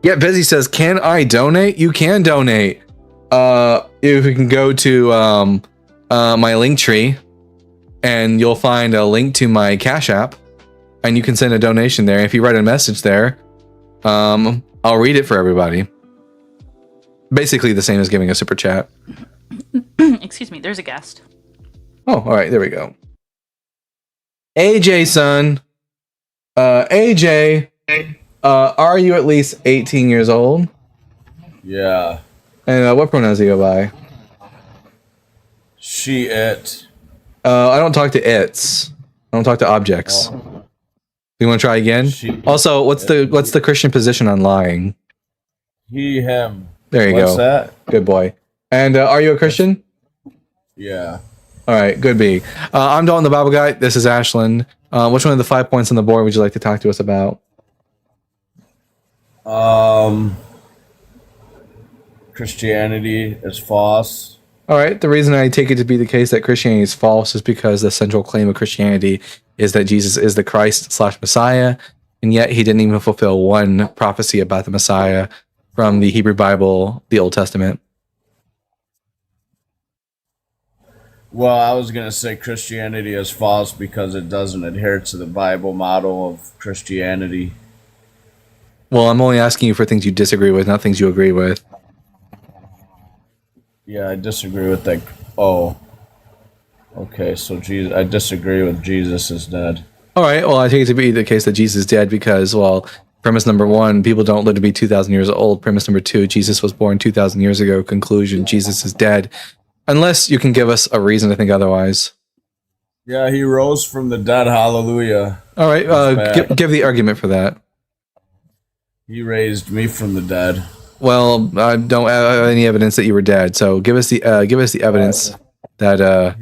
Yeah, Busy says, can I donate? You can donate. If you can go to my link tree and you'll find a link to my Cash App and you can send a donation there. If you write a message there, I'll read it for everybody. Basically the same as giving a super chat. Excuse me, there's a guest. Oh, all right, there we go. AJ, son. AJ, are you at least 18 years old? Yeah. And what pronouns do you go by? She, it. I don't talk to its. I don't talk to objects. Oh. You want to try again? Also, what's the Christian position on lying? He, him. There you go. What's that? Good boy. And are you a Christian? Yeah. All right, good B. I'm Dalton the Bible Guy. This is Ashland. Which one of the 5 points on the board would you like to talk to us about? Christianity is false. All right. The reason I take it to be the case that Christianity is false is because the central claim of Christianity is that Jesus is the Christ/Messiah, and yet he didn't even fulfill one prophecy about the Messiah from the Hebrew Bible, the Old Testament. Well, I was going to say Christianity is false because it doesn't adhere to the Bible model of Christianity. Well, I'm only asking you for things you disagree with, not things you agree with. Yeah, I disagree with that. Oh. Okay, so Jesus, I disagree with Jesus is dead. All right. Well, I take it to be the case that Jesus is dead because, well, premise number one, people don't live to be 2,000 years old. Premise number two, Jesus was born 2,000 years ago. Conclusion, Jesus is dead. Unless you can give us a reason to think otherwise. Yeah, he rose from the dead. Hallelujah. All right. Give the argument for that. He raised me from the dead. Well, I don't have any evidence that you were dead. So give us the evidence that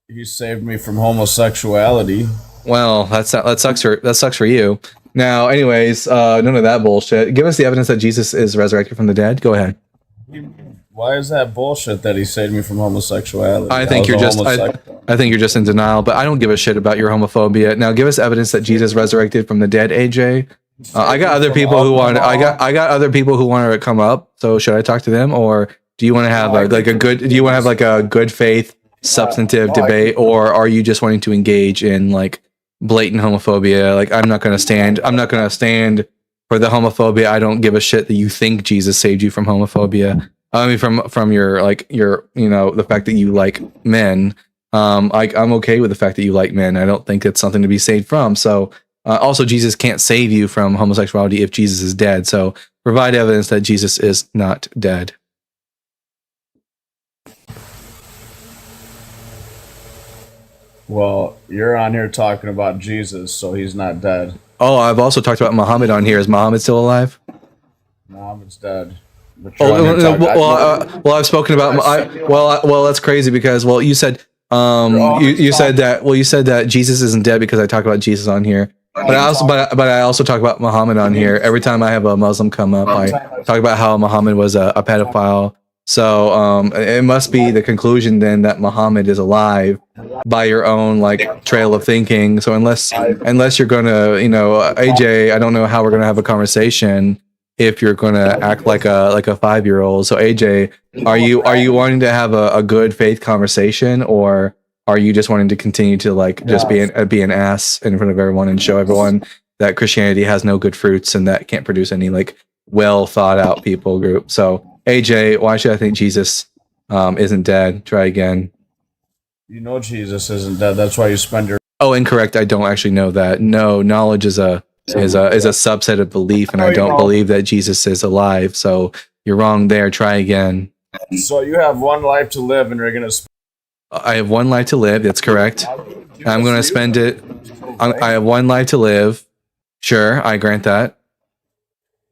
he saved me from homosexuality. Well, that sucks for you. Now, anyways, none of that bullshit. Give us the evidence that Jesus is resurrected from the dead. Go ahead. Why is that bullshit that he saved me from homosexuality? I think you're just in denial, but I don't give a shit about your homophobia. Now, give us evidence that Jesus resurrected from the dead, AJ. I got other people who want. I got other people who want to come up. So should I talk to them, or do you want to have Do you want to have like a good faith, substantive debate, or are you just wanting to engage in like blatant homophobia? Like I'm not going to stand for the homophobia. I don't give a shit that you think Jesus saved you from homophobia. I mean, from your the fact that you like men. I'm okay with the fact that you like men. I don't think it's something to be saved from. So. Also, Jesus can't save you from homosexuality if Jesus is dead. So provide evidence that Jesus is not dead. Well, you're on here talking about Jesus, so he's not dead. Oh, I've also talked about Muhammad on here. Is Muhammad still alive? Muhammad's dead. I've spoken about. Well, that's crazy because you said You said that. Well, you said that Jesus isn't dead because I talk about Jesus on here. But I also talk about Muhammad on here. Every time I have a Muslim come up, I talk about how Muhammad was a pedophile. So it must be the conclusion then that Muhammad is alive by your own like trail of thinking. So unless you're gonna, AJ, I don't know how we're gonna have a conversation if you're gonna act like a 5-year-old. So AJ, are you wanting to have a good faith conversation, or are you just wanting to continue to like just be an ass in front of everyone and show everyone that Christianity has no good fruits and that can't produce any like well thought out people group? So AJ, why should I think Jesus isn't dead? Try again. You know Jesus isn't dead. That's why you spend your. Oh, incorrect. I don't actually know that. No, knowledge is a subset of belief, and I don't believe that Jesus is alive. So you're wrong there. Try again. So you have one life to live, and you're gonna. I have one life to live. That's correct. I'm going to spend it. I have one life to live. Sure, I grant that.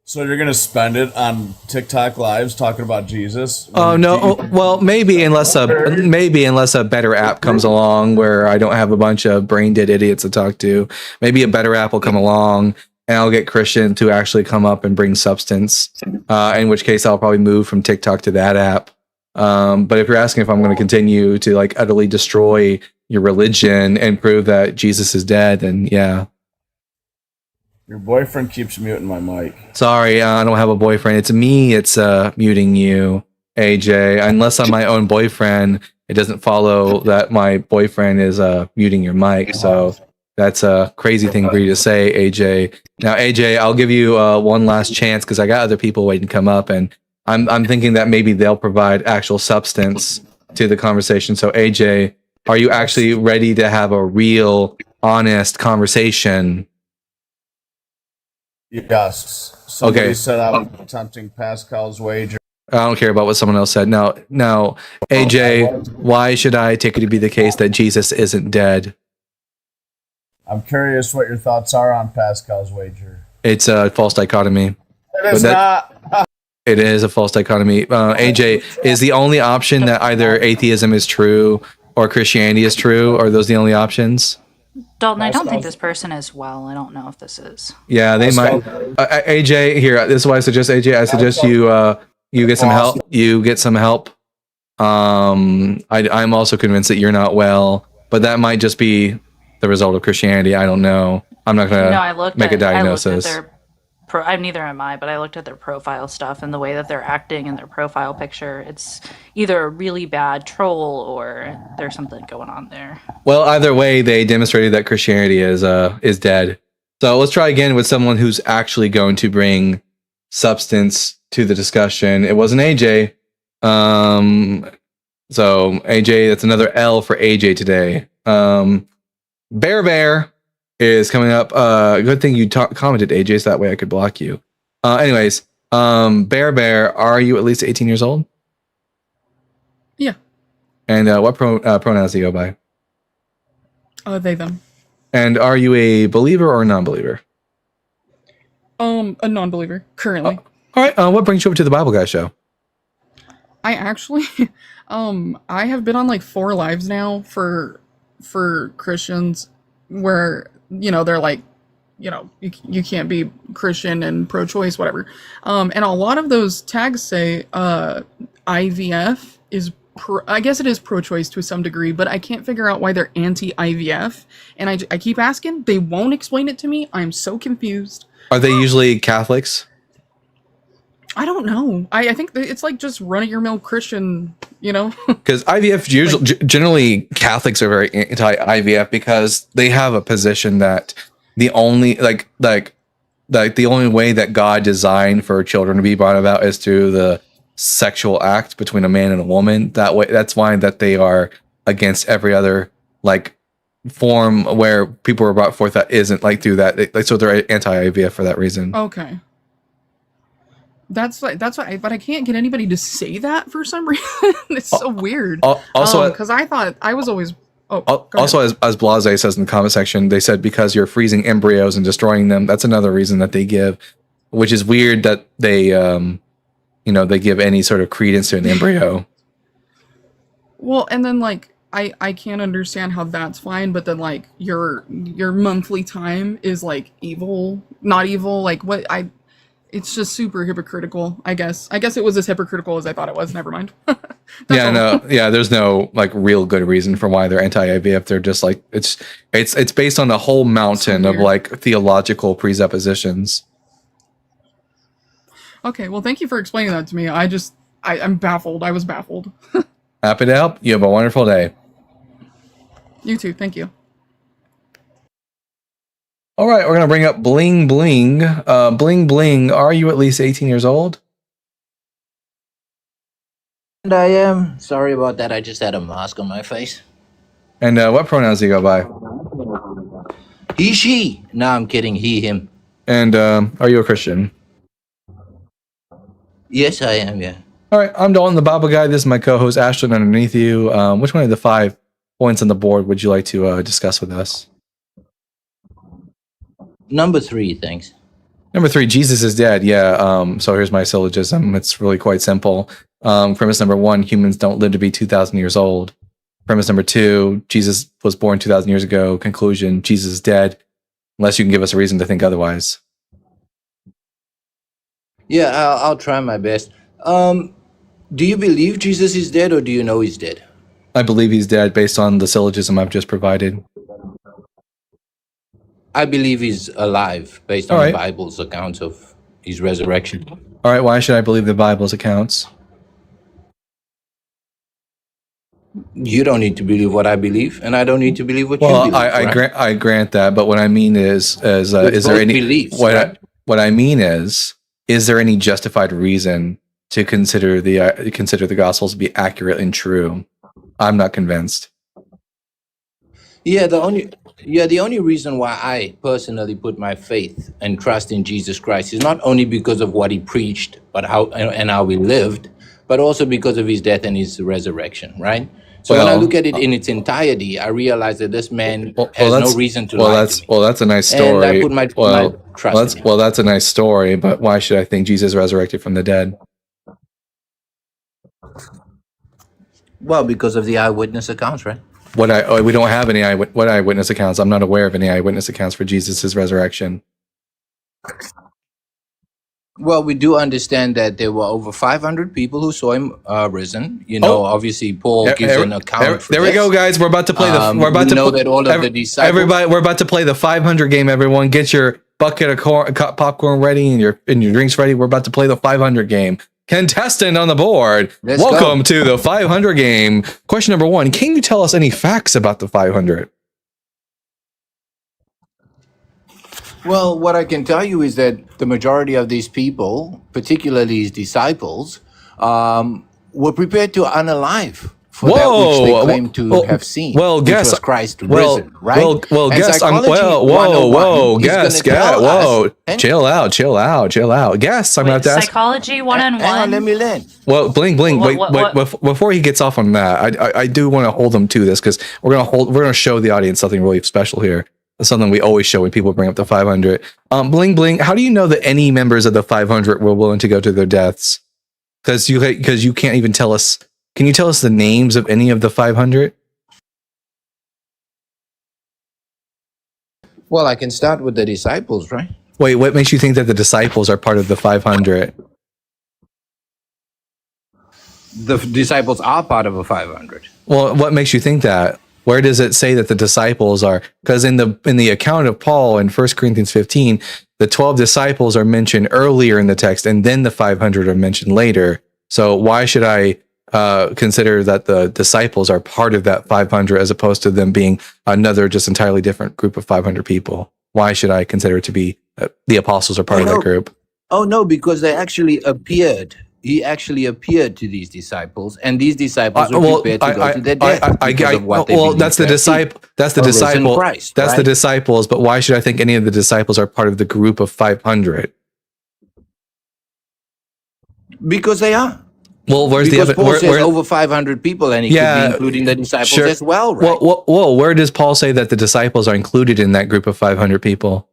So you're gonna spend it on TikTok lives talking about Jesus? Oh no! Well, maybe unless a better app comes along where I don't have a bunch of brain dead idiots to talk to. Maybe a better app will come along, and I'll get Christian to actually come up and bring substance. In which case, I'll probably move from TikTok to that app. But if you're asking if I'm going to continue to like utterly destroy your religion and prove that Jesus is dead, then yeah. Your boyfriend keeps muting my mic. Sorry, I don't have a boyfriend. It's me. It's muting you, AJ. Unless I'm my own boyfriend, it doesn't follow that my boyfriend is muting your mic. So that's a crazy thing for you to say, AJ. Now, AJ, I'll give you one last chance because I got other people waiting to come up, and I'm thinking that maybe they'll provide actual substance to the conversation. So, AJ, are you actually ready to have a real, honest conversation? Yes. Somebody Okay. said I'm attempting Pascal's wager. I don't care about what someone else said. Now, AJ, why should I take it to be the case that Jesus isn't dead? I'm curious what your thoughts are on Pascal's wager. It's a false dichotomy. It is not. It is a false dichotomy. AJ, is the only option that either atheism is true or Christianity is true? Are those the only options? Dalton, I don't think this person is well. I don't know if this is. Yeah, they might. AJ, here. This is why I suggest AJ. I suggest you get some help. You get some help. I'm also convinced that you're not well, but that might just be the result of Christianity. I don't know. I'm not gonna make a diagnosis. Neither am I, but I looked at their profile stuff and the way that they're acting in their profile picture. It's either a really bad troll or there's something going on there. Well, either way, they demonstrated that Christianity is dead. So let's try again with someone who's actually going to bring substance to the discussion. It wasn't AJ. So AJ, that's another L for AJ today. Bear is coming up. Good thing you commented, AJ, so that way I could block you. Anyways, Bear, are you at least 18 years old? Yeah. And what pronouns do you go by? They, them. And are you a believer or a non-believer? A non-believer, currently. All right, what brings you over to the Bible Guy show? I actually, I have been on like 4 lives now for Christians where, they're like, you can't be Christian and pro-choice, whatever. And a lot of those tags say IVF is, I guess it is pro-choice to some degree, but I can't figure out why they're anti-IVF. And I keep asking, they won't explain it to me. I'm so confused. Are they usually Catholics? I don't know. I think it's like just run-of-your-mill Christian, Because IVF, generally Catholics are very anti-IVF because they have a position that the only the only way that God designed for children to be brought about is through the sexual act between a man and a woman. That's why that they are against every other form where people are brought forth that isn't through that. So they're anti-IVF for that reason. Okay. That's why, but I can't get anybody to say that for some reason. It's so weird. Also, because I thought I was always. As Blase says in the comment section, they said because you're freezing embryos and destroying them. That's another reason that they give, which is weird that they, they give any sort of credence to an embryo. Well, and then I can't understand how that's fine, but then like your monthly time is like evil, not evil. Like what I, it's just super hypocritical. I guess it was as hypocritical as I thought it was. Never mind. Yeah, no, yeah. There's no like real good reason for why they're anti-IVF. They're just like it's based on a whole mountain of like theological presuppositions. Okay, well, thank you for explaining that to me. I'm baffled. I was baffled. Happy to help. You have a wonderful day. You too. Thank you. All right, we're gonna bring up Bling Bling. Bling Bling, are you at least 18 years old? And I am. Sorry about that. I just had a mask on my face. And what pronouns do you go by? He, she. No, I'm kidding. He, him. And are you a Christian? Yes, I am, yeah. All right, I'm Dalton, the Bible guy. This is my co-host Ashton underneath you. Which one of the 5 points on the board would you like to discuss with us? Number 3, thanks. Number 3, Jesus is dead. Yeah. So here's my syllogism. It's really quite simple. Premise number 1: humans don't live to be 2,000 years old. Premise number 2: Jesus was born 2,000 years ago. Conclusion: Jesus is dead. Unless you can give us a reason to think otherwise. Yeah, I'll try my best. Do you believe Jesus is dead, or do you know he's dead? I believe he's dead based on the syllogism I've just provided. I believe he's alive based on the Bible's account of his resurrection. All right, why should I believe the Bible's accounts? You don't need to believe what I believe, and I don't need to believe what you Well, believe. right? I grant that, but what I mean is there both any beliefs, what right? what I mean is there any justified reason to consider the Gospels to be accurate and true? I'm not convinced. Yeah, the only reason why I personally put my faith and trust in Jesus Christ is not only because of what he preached, but how he lived, but also because of his death and his resurrection, right? So when I look at it in its entirety, I realize that this man has no reason to lie to me. That's a nice And story. I put my trust in him. That's a nice story, but why should I think Jesus resurrected from the dead? Well, because of the eyewitness accounts, right? We don't have any eyewitness accounts. I'm not aware of any eyewitness accounts for Jesus' resurrection. Well, we do understand that there were over 500 people who saw him risen. You know, obviously Paul gives an account for There we go, guys. We're about to play the. We're about we to know that all of the disciples. Everybody, we're about to play the 500 game. Everyone, get your bucket of popcorn ready and your drinks ready. We're about to play the 500 game. Contestant on the board. Let's Welcome go. to the 500 game. Question number 1: can you tell us any facts about the 500? Well, what I can tell you is that the majority of these people, particularly his disciples, were prepared to unalive for that which they claim to have seen. which was Christ risen, right? And guess. Psychology Whoa, 101 is gonna guess. tell us- Chill out. Guess. I'm about to ask. Psychology 101. Hang on, let me land. Well, Bling, wait, before he gets off on that, I do want to hold him to this because we're gonna show the audience something really special here. Something we always show when people bring up the 500. Bling, how do you know that any members of the 500 were willing to go to their deaths? Because you can't even tell us. Can you tell us the names of any of the 500? Well, I can start with the disciples, right? Wait, what makes you think that the disciples are part of the 500? The disciples are part of a 500. Well, what makes you think that? Where does it say that the disciples are? Because in the account of Paul in 1 Corinthians 15, the 12 disciples are mentioned earlier in the text, and then the 500 are mentioned later. So why should I consider that the disciples are part of that 500 as opposed to them being another just entirely different group of 500 people? Why should I consider it to be the apostles are part of that group? Oh, no, because they actually appeared. He actually appeared to these disciples, and these disciples were prepared to go to their death because of what they believed that's the to have seen. disciple. That's the A risen disciple. Christ, That's the right? disciples. But why should I think any of the disciples are part of the group of 500? Because they are. Well, where's Because the Paul evidence? says over 500 people, and he could be including the disciples as well, right? Well, where does Paul say that the disciples are included in that group of 500 people?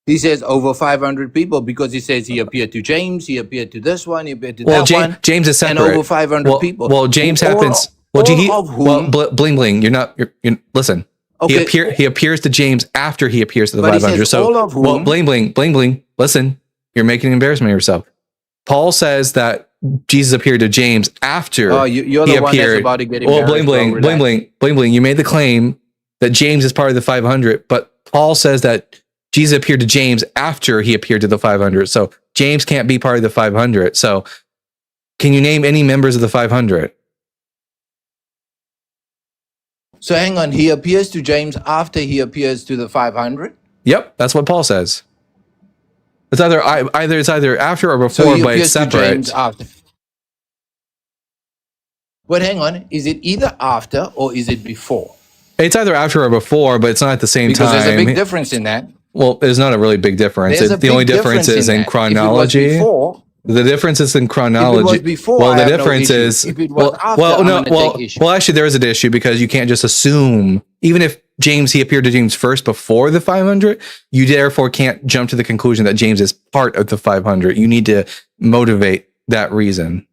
He says over 500 people because he says he appeared to James, he appeared to this one, he appeared to Well, that one, James is and separate. over 500 well, people. Well, James All- happens. Well, all of whom- bling bling. You're not. You're listen. Okay. He appears to James after he appears to the But he 500. says So, all of well, whom- bling bling. Listen, you're making an embarrassment of yourself. Paul says that Jesus appeared to James after Oh, you're he the one that's appeared. about to get Well, embarrassed, bro, relax. bling. You made the claim that James is part of the 500, but Paul says that Jesus appeared to James after he appeared to the 500. So James can't be part of the 500. So can you name any members of the 500? So hang on, he appears to James after he appears to the 500? Yep, that's what Paul says. It's either after or So before, he but it's appears to James separate. after. But hang on, is it either after or is it before? It's either after or before, but it's not at the same Because time. there's a big difference in that. Well, there's not a really big difference. There's a The only big difference difference is in in that. If it was chronology. before- The difference is in chronology. before, well, I the have no difference issue. is If it was after, well, I'm no, gonna take issue. well, actually, there is an issue because you can't just assume. Even if he appeared to James first before the 500, you therefore can't jump to the conclusion that James is part of the 500. You need to motivate that reason.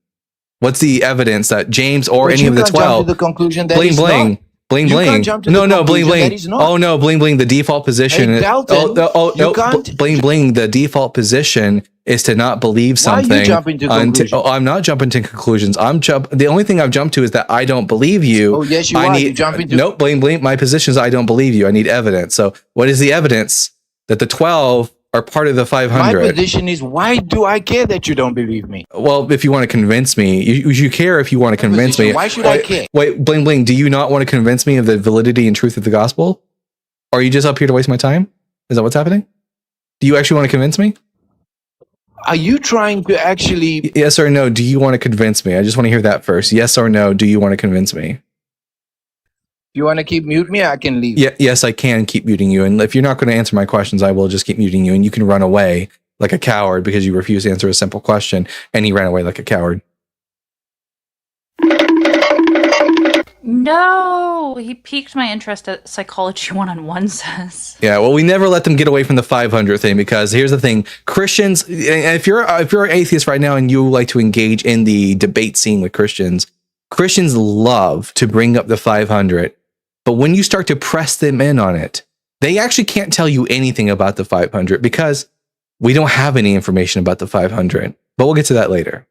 What's the evidence that James or But any you of the can't jump 12? to the conclusion that Bling he's bling. not. Bling You bling. can't jump to No, the no, bling conclusion that bling. he's not. Oh no, bling bling. The default position. Hey, Dalton, you can't- bling bling. The default position is to not believe Why are you something. jumping to conclusions? I'm not jumping to conclusions. The only thing I've jumped to is that I don't believe you. Oh, yes, you I are. need, You jump into- Nope, bling bling. My position is I don't believe you. I need evidence. So what is the evidence that the 12 are part of the My 500? position is, why do I care that you don't believe me? Well, if you want to convince me, you care if you want to convince me. position, why should I care? Wait, bling bling. Do you not want to convince me of the validity and truth of the gospel? Or are you just up here to waste my time? Is that what's happening? Do you actually want to convince me? Are you trying to actually... Yes or no? Do you want to convince me? I just want to hear that first. Yes or no? Do you want to convince me? You want to keep mute me? I can leave. Yeah, yes, I can keep muting you. And if you're not going to answer my questions, I will just keep muting you. And you can run away like a coward because you refuse to answer a simple question. And he ran away like a coward. No, he piqued my interest at Psychology 101 says. Yeah, well, we never let them get away from the 500 thing because here's the thing: Christians. And if you're an atheist right now and you like to engage in the debate scene with Christians, Christians love to bring up the 500, but when you start to press them in on it, they actually can't tell you anything about the 500 because we don't have any information about the 500. But we'll get to that later.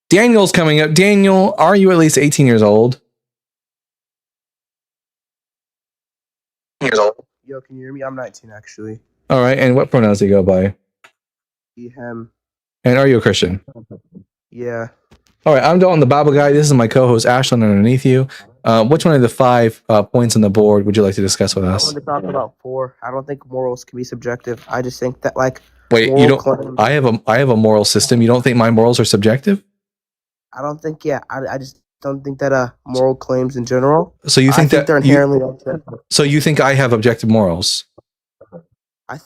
Daniel's coming up. Daniel, are you at least 18 years old? Yo, can you hear me? I'm 19 actually. All right. And what pronouns do you go by? He, him. And are you a Christian? Yeah. All right. I'm Dalton, the Bible guy. This is my co-host, Ashlyn, underneath you. Which one of the 5 points on the board would you like to discuss with I us? want to talk about 4. I don't think morals can be subjective. I just think that like Wait, you moral don't? claims- I have a moral system. You don't think my morals are subjective? I don't think I just don't think that moral claims in general. So you think that they're you- inherently objective. So you think I have objective morals?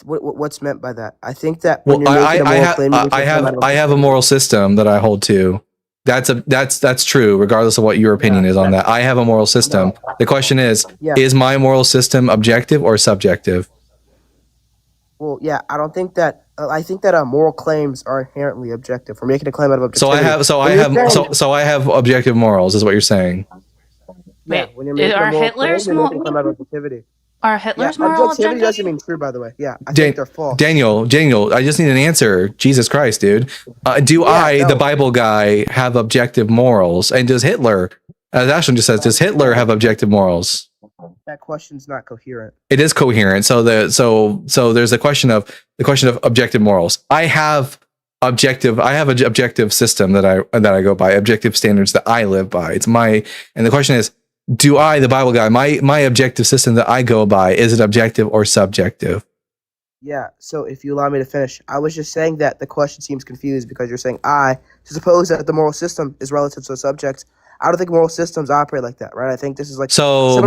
What's meant by that? I think that Well, when you're making a moral claim, you need to I come out have of I have a moral system that I hold to. That's true, regardless of what your opinion is on that. I have a moral system. The question is, Yeah. is my moral system objective or subjective? Well, yeah, I don't think that. I think that moral claims are inherently objective. We're making a claim out of So objectivity. I have objective morals, is what you're saying. Yeah, when you're making are a moral Hitler's claim, you're making a mo- claim out of objectivity. Are Hitler's Yeah, moral objectivity objective? doesn't mean true, by the way. Yeah, I think they're false. Daniel, I just need an answer. Jesus Christ, dude. The Bible guy, have objective morals? And does Hitler, as Ashlyn just says, does Hitler have objective morals? That question's not coherent. It is coherent. So there's a question of objective morals. I have an objective system that I go by, objective standards that I live by. And the question is, do I, the Bible guy, my objective system that I go by, is it objective or subjective? Yeah, so if you allow me to finish, I was just saying that the question seems confused because you're saying to suppose that the moral system is relative to a subject. I don't think moral systems operate like that, right? I think this is like So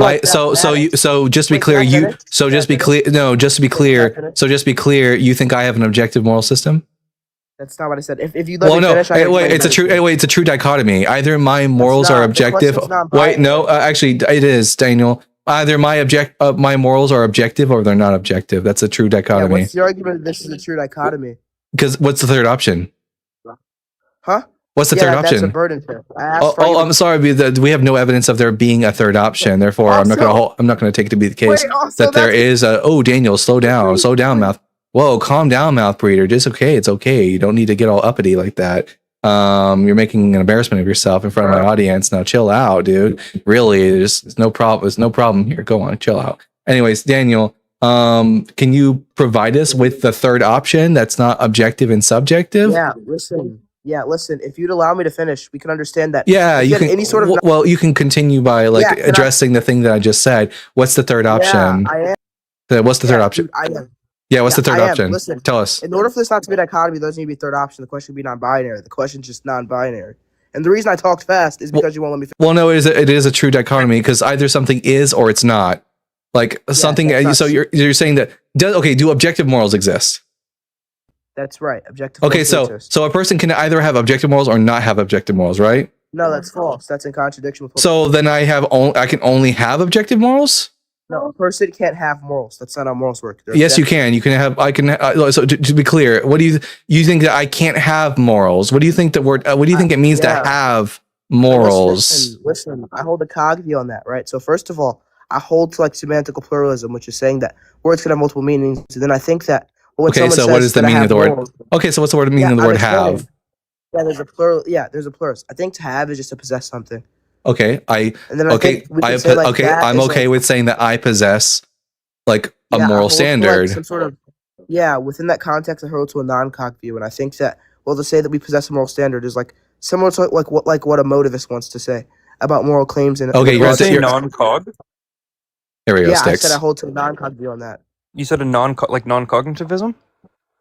just to be clear, you think I have an objective moral system? That's not what I said. If you let me finish, I can explain it's a true dichotomy. Either my morals are not. The objective. question's not Wait, no, actually, it is, Daniel. Either my morals are objective or they're not objective. That's a true Yeah, dichotomy. what's the argument that this is a true dichotomy? Because what's the third option? Huh? What's the Yeah, third that's a option? burden tip. I asked Oh, for you. I'm sorry. We have no evidence of there being a third option. Therefore, I'm not going to take it to be the case Wait, also that there that's- is a. Oh, Daniel, slow down, mouth. Whoa, calm down, mouth breeder. Just okay. It's okay. You don't need to get all uppity like that. You're making an embarrassment of yourself in front of my audience. Now, chill out, dude. Really, there's no problem. There's no problem here. Go on, chill out. Anyways, Daniel, can you provide us with the third option that's not objective and subjective? Yeah, listen. If you'd allow me to finish, we can understand that. Yeah, if you had can. any sort of Well, you can continue by Yeah, can I- addressing the thing that I just said. What's the third option? I am. What's the third option? Dude, I am. Yeah, what's the third I am. option? Listen, Tell us. in order for this not to be a dichotomy, there doesn't need to be a third option. The question would be non-binary. The question's just non-binary. And the reason I talked fast is because you won't let me finish. Well, no, it is a true dichotomy because either something is or it's not. Like something. that's not So you're saying that do objective morals exist? That's right. Objective. Okay, morals so exist. a person can either have objective morals or not have objective morals, right? No, that's false. That's in contradiction with. So then I can only have objective morals. No, a person can't have morals. That's not how morals work. They're Yes, you objective. can. You can have. I can. So to be clear, what do you think that I can't have morals? What do you think the word? What do you think it means to have morals? Listen, I hold a cog view on that, right? So first of all, I hold to like semantical pluralism, which is saying that words can have multiple meanings. And then I think that when Okay, someone so says what is the that I meaning of have the word? morals- Okay, so what's the meaning of the I'm word explaining. have? Yeah, there's a plural. Yeah, there's a pluralist. I think to have is just to possess something. Okay, And then I okay, think we can say, like, that I'm is, okay like- with saying that I possess like a Yeah, I moral hold to, like, standard. some sort of, yeah, within that context, I hold to a non-cog view, and I think that to say that we possess a moral standard is like similar to like what a motivist wants to say about moral claims. And Okay, you're Say non-cog. There we go, yeah, Sticks. I said I hold to a non-cog view on that. You said a non-cognitivism.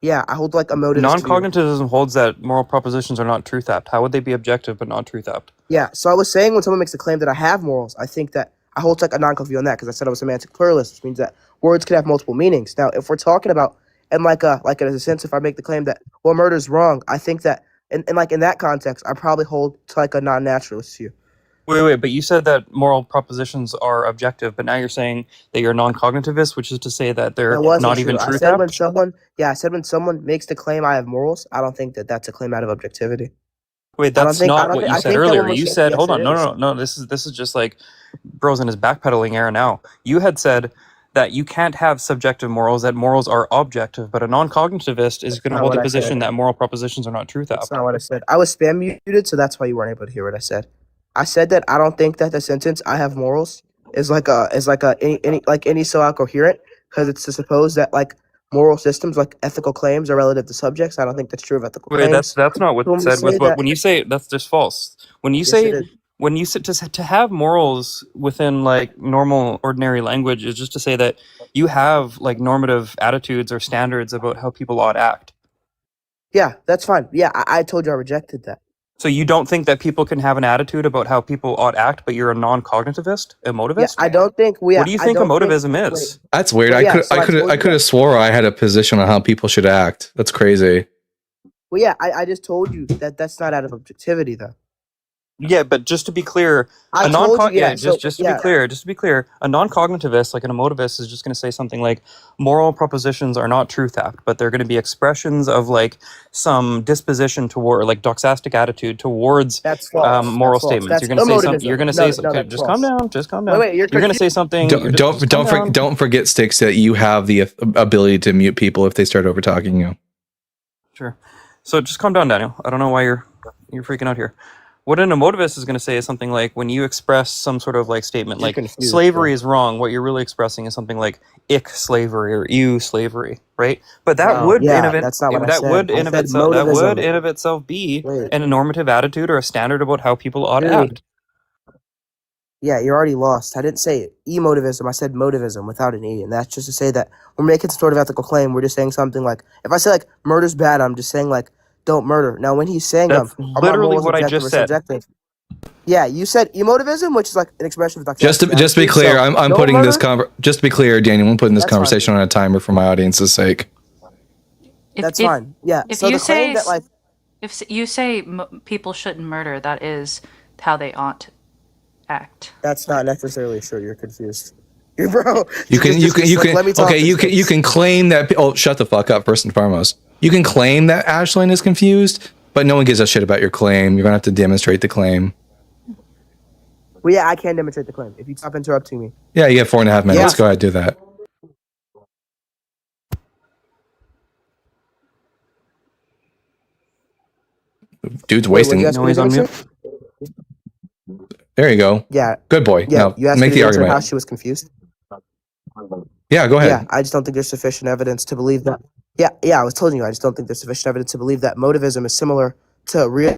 Yeah, I hold like a motivist view. Non-cognitivism holds that moral propositions are not truth apt. How would they be objective but not truth apt? Yeah, so I was saying when someone makes the claim that I have morals, I think that I hold like a non-cog view on that because I said I was a semantic pluralist, which means that words can have multiple meanings. Now, if we're talking about and in a sense, if I make the claim that murder is wrong, I think that in that context, I probably hold to like a non-naturalist view. Wait, but you said that moral propositions are objective, but now you're saying that you're non-cognitivist, which is to say that they're That wasn't not true. even I truth said apt? when someone makes the claim I have morals, I don't think that that's a claim out of objectivity. Wait, I don't that's think- I not don't what think- you I said think that earlier. one was- You said, yes, hold on, it no, is. no, no, this is just like Bro's in his backpedaling era now. You had said that you can't have subjective morals, that morals are objective, but a non-cognitivist is going to not hold what the I position said. that moral propositions are not truth apt. That's not what I said. I was spam muted, so that's why you weren't able to hear what I said. I said that I don't think that the sentence "I have morals" is any so out coherent because it's to suppose that like moral systems, like ethical claims, are relative to subjects. I don't think that's true of ethical Wait, claims. that's not what So when it we said. say that- When you say that's just false. When you Yes, say it is. when you say to have morals within like normal ordinary language is just to say that you have like normative attitudes or standards about how people ought to act. Yeah, that's fine. Yeah, I told you I rejected that. So you don't think that people can have an attitude about how people ought to act, but you're a non-cognitivist, emotivist? Yeah, I don't think we. What do you think emotivism is? That's weird. Well, yeah, so I I told could you- have swore I had a position on how people should act. That's crazy. Well, yeah, I just told you that that's not out of objectivity, though. Yeah, but just to be clear, I a told non you, yeah, just so- to yeah. be clear, a non-cognitivist, like an emotivist, is just going to say something like moral propositions are not truth apt, but they're going to be expressions of like some disposition toward, like doxastic attitude towards That's false. moral That's false. statements. That's You're going to say something. emotivism. You're going to No, say no, okay, that's just false. calm down. Just calm down. Wait, you're going to say something. you're just calm down. Don't forget, Sticks, that you have the ability to mute people if they start over talking you. Sure. So just calm down, Daniel. I don't know why you're freaking out here. What an emotivist is going to say is something like when you express some sort of like statement You're like confused, slavery is wrong, what you're really expressing is something like ick slavery or ew slavery, right? But that No, would yeah, in of it, that's not what I that said. would I in of said itself that would motivism. in of itself be Wait. an normative attitude or a standard about how people ought to Dude. act. Yeah, you're already lost. I didn't say emotivism. I said motivism without an E. And that's just to say that we're making some sort of ethical claim. We're just saying something like, if I say like murder's bad, I'm just saying like, don't murder. Now, when he's saying That's are my literally morals what I objective just or said. subjective? Yeah, you said emotivism, which is like an expression of Just to be clear, I'm don't putting this murder? just to be clear, Daniel, I'm putting this That's fine. conversation on a timer for my audience's sake. That's fine. Yeah. If So you the claim say that like you say people shouldn't murder, that is how they ought to act. that's not necessarily true. You're confused. Bro, You can let me talk okay, to you can claim that shut the fuck up first and foremost. You can claim that Ashlyn is confused, but no one gives a shit about your claim. You're going to have to demonstrate the claim. Well, yeah, I can demonstrate the claim if you stop interrupting me. Yeah, you have 4.5 minutes. Yes. Go ahead, do that. Dude's wasting. Wait, what did you ask me to demonstrate? There you go. Yeah. Good boy. Yeah, Now you asked make me the to answer how argument. she was confused. Yeah, go ahead. Yeah, I just don't think there's sufficient evidence to believe that. Yeah, I was telling you, I just don't think there's sufficient evidence to believe that motivism is similar to real.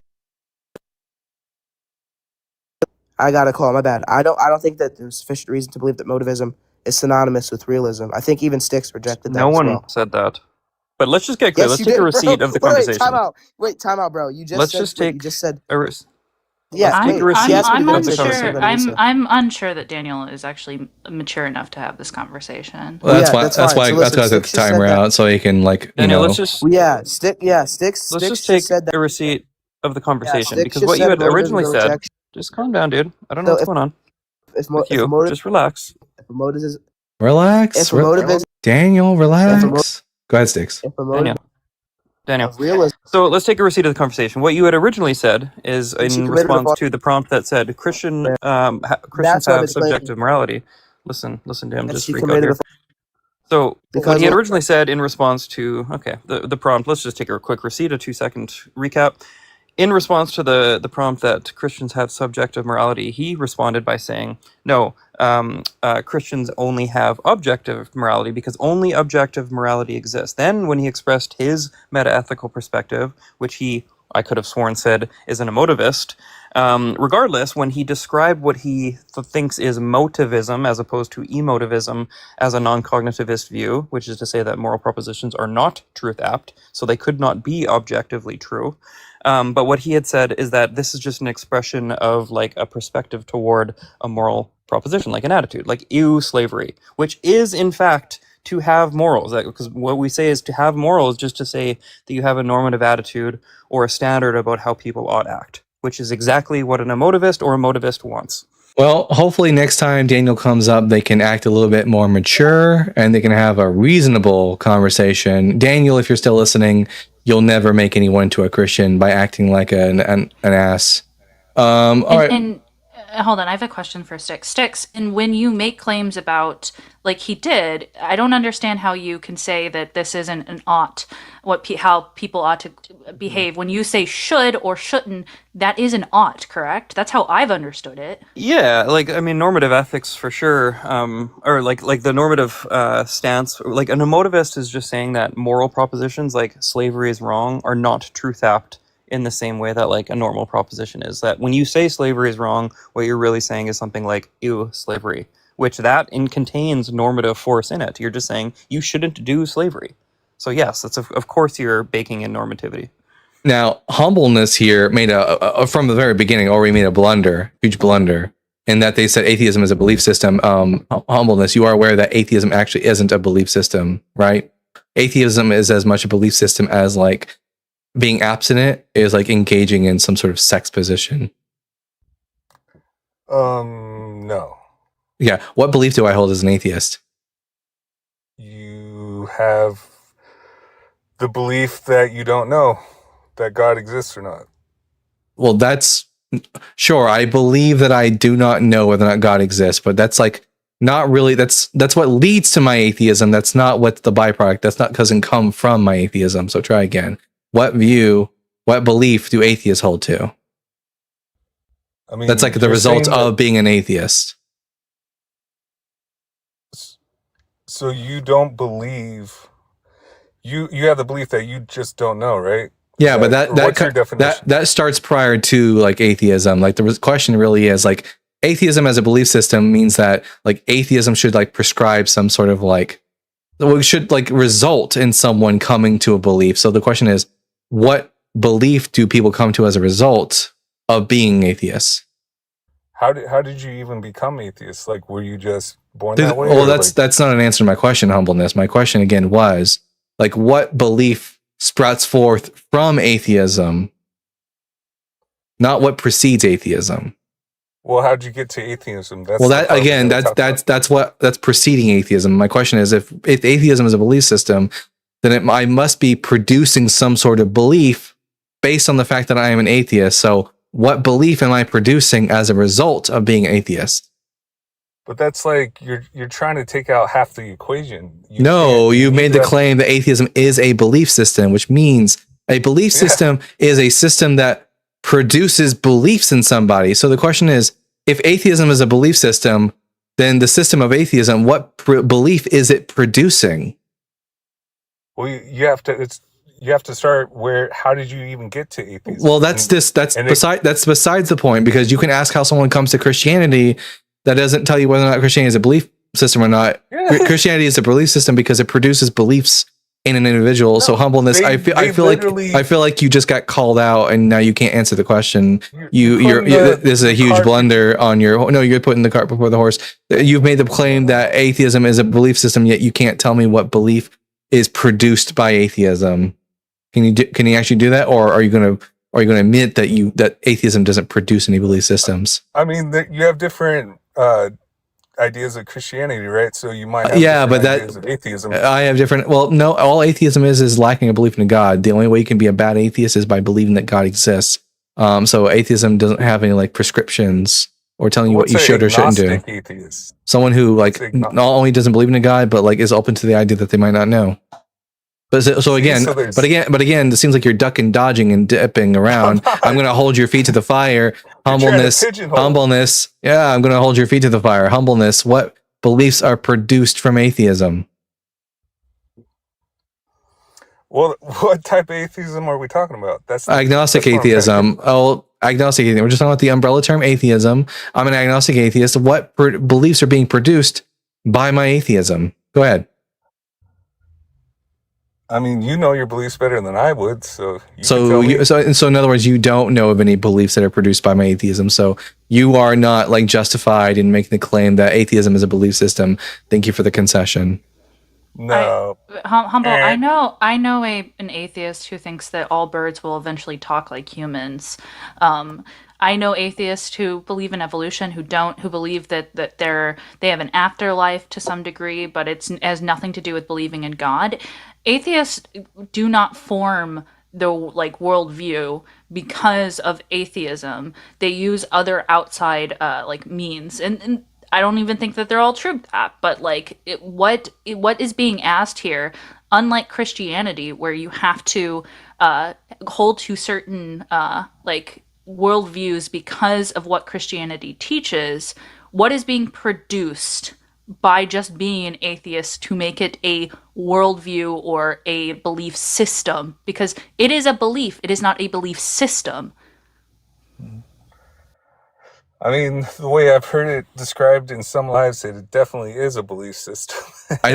I got a call. My bad. I don't think that there's sufficient reason to believe that motivism is synonymous with realism. I think even Styx rejected that No as one well. said that. But let's just get clear. Yes, Let's you take did, a receipt bro. of the Wait, conversation. time out, bro. You just Let's said just wait, take you just said a receipt. yeah. Let's take Wait, a receipt she asked me I'm to of the demonstrate unsure. something. You said. I'm unsure that Daniel is actually mature enough to have this conversation. Well, that's yeah, why. that's That's fine. why. So That's listen, why I took Styx the just said timer that. out so he can Daniel, let's just Styx let's just just take said that. a receipt of the conversation Styx because just what you said had motivism originally is a said. rejection. Just calm down, dude. I don't know So what's going on if with a you. motive Just relax. if a motive is Relax. if a motive is Daniel, if a relax. Go ahead, Sticks. if a motive Daniel. of realism. So let's take a receipt of the conversation. What you had originally said is She in committed a response false. to the prompt that said Christians That's why I've have been claiming subjective morality. Listen to him that just she freak out committed a here. So what because he had originally said in response to the prompt, let's just take a quick receipt, a 2-second recap. In response to the prompt that Christians have subjective morality, he responded by saying, no, Christians only have objective morality because only objective morality exists. Then when he expressed his meta-ethical perspective, which I could have sworn said is an emotivist, regardless, when he described what he thinks is motivism as opposed to emotivism as a non-cognitivist view, which is to say that moral propositions are not truth-apt, so they could not be objectively true. But what he had said is that this is just an expression of like a perspective toward a moral proposition, like an attitude, like ew, slavery, which is in fact to have morals. Because what we say is to have morals, just to say that you have a normative attitude or a standard about how people ought to act, which is exactly what an emotivist or a motivist wants. Well, hopefully next time Daniel comes up, they can act a little bit more mature and they can have a reasonable conversation. Daniel, if you're still listening, you'll never make anyone into a Christian by acting like an ass. All right. And hold on, I have a question for Styx. Styx, and when you make claims about, like he did, I don't understand how you can say that this isn't an ought, how people ought to behave. When you say should or shouldn't, that is an ought, correct? That's how I've understood it. Yeah, like I mean, normative ethics for sure, or like the normative stance. Like an emotivist is just saying that moral propositions like slavery is wrong are not truth-apt in the same way that like a normal proposition is. That when you say slavery is wrong, what you're really saying is something like ew, slavery, which that contains normative force in it. You're just saying you shouldn't do slavery. So yes, that's of course you're baking in normativity. Now, humbleness here made from the very beginning already made a blunder, huge blunder, in that they said atheism is a belief system. Humbleness, you are aware that atheism actually isn't a belief system, right? Atheism is as much a belief system as like being abstinent is like engaging in some sort of sex position. No. Yeah. What belief do I hold as an atheist? You have the belief that you don't know that God exists or not. Well, that's sure. I believe that I do not know whether or not God exists, but that's like not really. That's what leads to my atheism. That's not what's the byproduct. That's not doesn't come from my atheism. So try again. What belief do atheists hold to? I mean, that's like the you're result saying that- of being an atheist. So you don't believe you have the belief that you just don't know, right? Yeah, but what's your definition? that starts prior to like atheism. Like the question really is like atheism as a belief system means that like atheism should like prescribe some sort of like should like result in someone coming to a belief. So the question is, what belief do people come to as a result of being atheists? How did you even become atheist? Like, were you just born that way? Well, or, that's not an answer to my question, humbleness. My question again was like, what belief sprouts forth from atheism, not what precedes atheism. Well, how'd you get to atheism? That's Well, the that part we again, gotta talk about. that's preceding atheism. My question is, if atheism is a belief system, then I must be producing some sort of belief based on the fact that I am an atheist. So, what belief am I producing as a result of being an atheist? But that's like you're trying to take out half the equation. No, you made the that- claim that atheism is a belief system, which means a belief system is a system that produces beliefs in somebody. So the question is, if atheism is a belief system, then the system of atheism, what belief is it producing? Well, you have to start where. How did you even get to atheism? Well, that's besides the point, because you can ask how someone comes to Christianity. That doesn't tell you whether or not Christianity is a belief system or not. Yeah. Christianity is a belief system because it produces beliefs in an individual. So humbleness, I feel like you just got called out and now you can't answer the question. This is a huge blunder on your. No, you're putting the cart before the horse. You've made the claim that atheism is a belief system, yet you can't tell me what belief is produced by atheism. Can you actually do that, or are you going to admit that atheism doesn't produce any belief systems? I mean, you have different ideas of Christianity, right? So you might have ideas of atheism. I have different. Well, no, all atheism is lacking a belief in God. The only way you can be a bad atheist is by believing that God exists. So atheism doesn't have any like prescriptions or telling you what you should or shouldn't do. Atheist? Someone who like not only doesn't believe in a God, but like is open to the idea that they might not know. But again, it seems like you're ducking, dodging, and dipping around. I'm going to hold your feet to the fire. Humbleness. Yeah, I'm going to hold your feet to the fire. Humbleness. What beliefs are produced from atheism? Well, what type of atheism are we talking about? Agnostic atheism. Agnostic atheism. We're just talking about the umbrella term atheism. I'm an agnostic atheist. What beliefs are being produced by my atheism? Go ahead. I mean, you know your beliefs better than I would, so. So in other words, you don't know of any beliefs that are produced by my atheism. So you are not like justified in making the claim that atheism is a belief system. Thank you for the concession. No. Humble. I know an atheist who thinks that all birds will eventually talk like humans. I know atheists who believe in evolution, who believe that they have an afterlife to some degree, but it has nothing to do with believing in God. Atheists do not form the like worldview because of atheism. They use other outside like means, and I don't even think that they're all true. But like, what is being asked here? Unlike Christianity, where you have to hold to certain like worldviews because of what Christianity teaches, what is being produced by just being an atheist to make it a worldview or a belief system? Because it is a belief, it is not a belief system. I mean, the way I've heard it described in some lives, it definitely is a belief system. I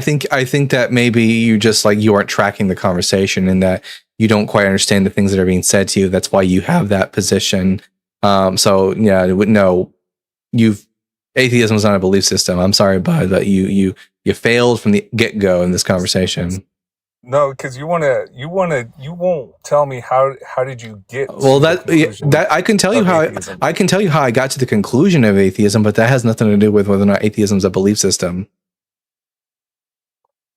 think that maybe you aren't tracking the conversation and that you don't quite understand the things that are being said to you. That's why you have that position. So yeah, no, atheism is not a belief system. I'm sorry, bud, but you failed from the get-go in this conversation. No, because you won't tell me how did you get well that I can tell you how I got to the conclusion of atheism, but that has nothing to do with whether or not atheism is a belief system.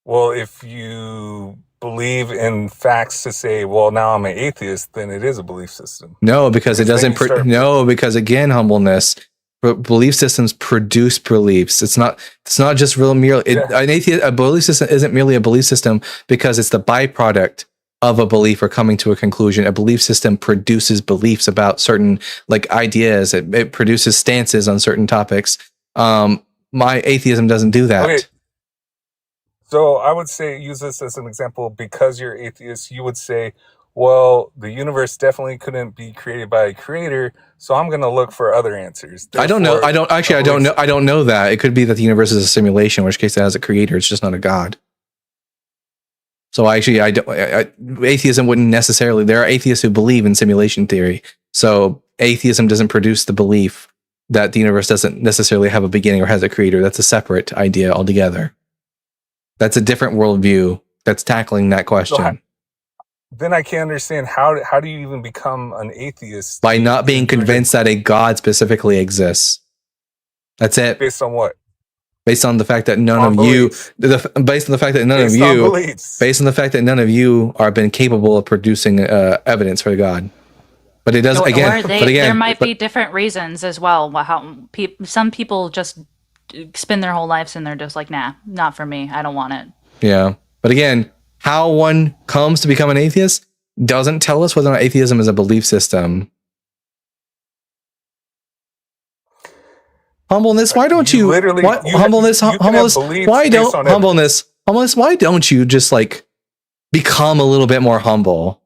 Well, if you believe in facts to say, well, now I'm an atheist, then it is a belief system. No, because it doesn't. Because again, humbleness. Belief systems produce beliefs. It's not just real merely. A belief system isn't merely a belief system because it's the byproduct of a belief or coming to a conclusion. A belief system produces beliefs about certain like ideas. It produces stances on certain topics. My atheism doesn't do that. Okay. So I would say, use this as an example. Because you're atheist, you would say, well, the universe definitely couldn't be created by a creator, so I'm going to look for other answers. I don't know. I don't know that. It could be that the universe is a simulation, in which case it has a creator. It's just not a god. So atheism wouldn't necessarily. There are atheists who believe in simulation theory. So atheism doesn't produce the belief that the universe doesn't necessarily have a beginning or has a creator. That's a separate idea altogether. That's a different worldview that's tackling that question. then I can't understand how do you even become an atheist By not being convinced that a God specifically exists. That's it. based on what? Based on the fact that none On of you, beliefs. based on the fact that none of Based on you, beliefs. based on the fact that none of you are been capable of producing evidence for God. But it doesn't. Or Again, they, but again, there might but- be different reasons as well. How some people just spend their whole lives and they're just like, nah, not for me. I don't want it. Yeah. But again, how one comes to become an atheist doesn't tell us whether or not atheism is a belief system. Humbleness, why don't you, literally- what, you- humbleness, you can have humbleness, beliefs why based don't, on humbleness, why don't you just like become a little bit more humble?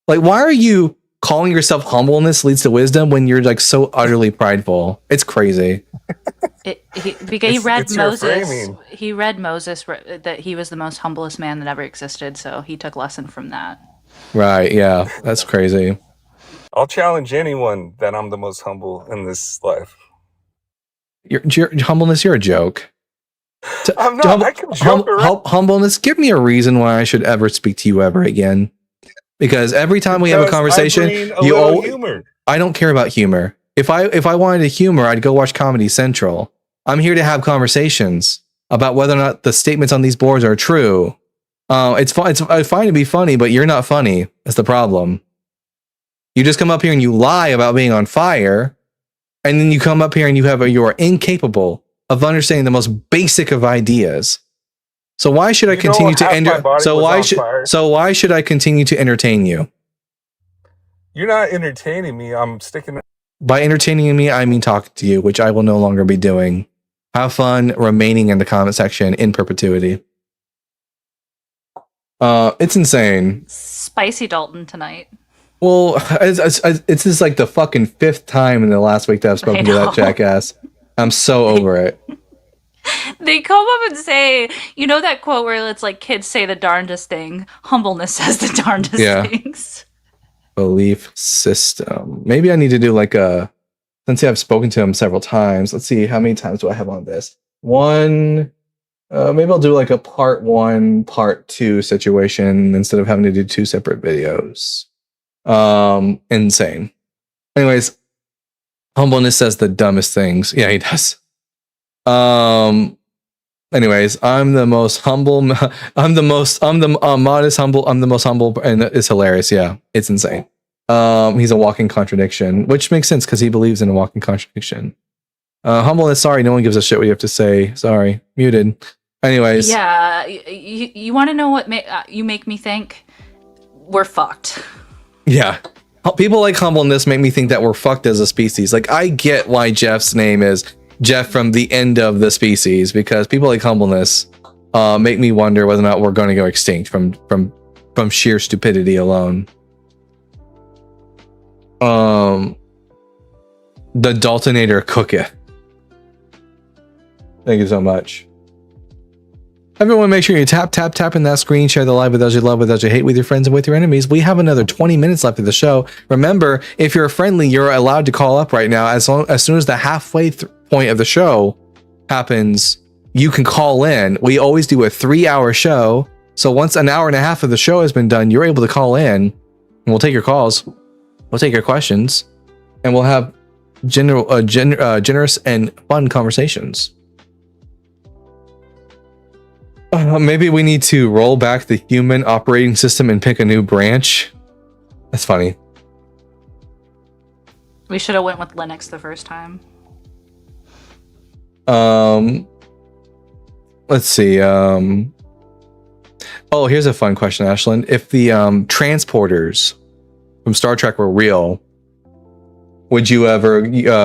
Like, why are you calling yourself humbleness leads to wisdom when you're like so utterly prideful? It's crazy. Because he It's- read it's your Moses. framing. He read Moses that he was the most humblest man that ever existed. So he took lesson from that. Right. Yeah. That's crazy. I'll challenge anyone that I'm the most humble in this life. Your humbleness, you're a joke. I'm not. I can joke around. Humbleness, give me a reason why I should ever speak to you ever again. Because every time we have a Because I conversation, bring a you little always, humor. I don't care about humor. If I wanted to humor, I'd go watch Comedy Central. I'm here to have conversations about whether or not the statements on these boards are true. It's fine. It's fine to be funny, but you're not funny. That's the problem. You just come up here and you lie about being on fire, and then you come up here and you are incapable of understanding the most basic of ideas. So why should I You know, continue to half my body was on fire. so why should I continue to entertain you? You're not entertaining me. I'm sticking. By entertaining me, I mean talking to you, which I will no longer be doing. Have fun remaining in the comment section in perpetuity. It's insane. Spicy Dalton tonight. Well, it's just like the fucking 5th time in the last week that I've spoken to that know. jackass. I'm so over it. They come up and say, you know that quote where it's like kids say the darndest thing, humbleness says the darndest Yeah. things. Belief system. Maybe I need to do like since I've spoken to him several times. Let's see, how many times do I have on this? Maybe I'll do like a part 1, part 2 situation instead of having to do 2 separate videos. Insane. Anyways, humbleness says the dumbest things. Yeah, he does. Anyways, I'm the most humble. I'm the modest humble. I'm the most humble, and it's hilarious. Yeah, it's insane. He's a walking contradiction, which makes sense because he believes in a walking contradiction. Humbleness. Sorry, no one gives a shit what you have to say. Sorry, muted. Anyways, Yeah, you want to know what you make me think? We're fucked. yeah. People like humbleness make me think that we're fucked as a species. Like, I get why Jeff's name is Jeff from the end of the species, because people like humbleness make me wonder whether or not we're going to go extinct from sheer stupidity alone. The Daltonator cooketh. Thank you so much. Everyone, make sure you tap in that screen, share the live with those you love, with those you hate, with your friends and with your enemies. We have another 20 minutes left of the show. Remember, if you're friendly, you're allowed to call up right now. As soon as the halfway point of the show happens, you can call in. We always do a 3-hour show. So once an hour and a half of the show has been done, you're able to call in, and we'll take your calls. We'll take your questions, and we'll have generous and fun conversations. Maybe we need to roll back the human operating system and pick a new branch. That's funny. We should have went with Linux the first time. Let's see. Oh, here's a fun question, Ashland. If the transporters from Star Trek were real, would you ever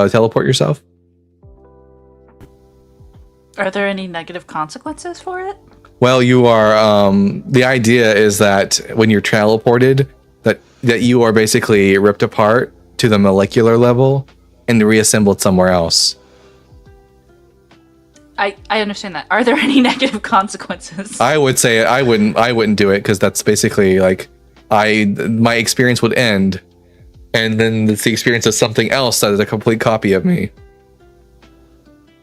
teleport yourself? Are there any negative consequences for it? Well, you are. The idea is that when you're teleported, that you are basically ripped apart to the molecular level and reassembled somewhere else. I understand that. Are there any negative consequences? I would say I wouldn't do it, because that's basically like my experience would end, and then it's the experience of something else that is a complete copy of me.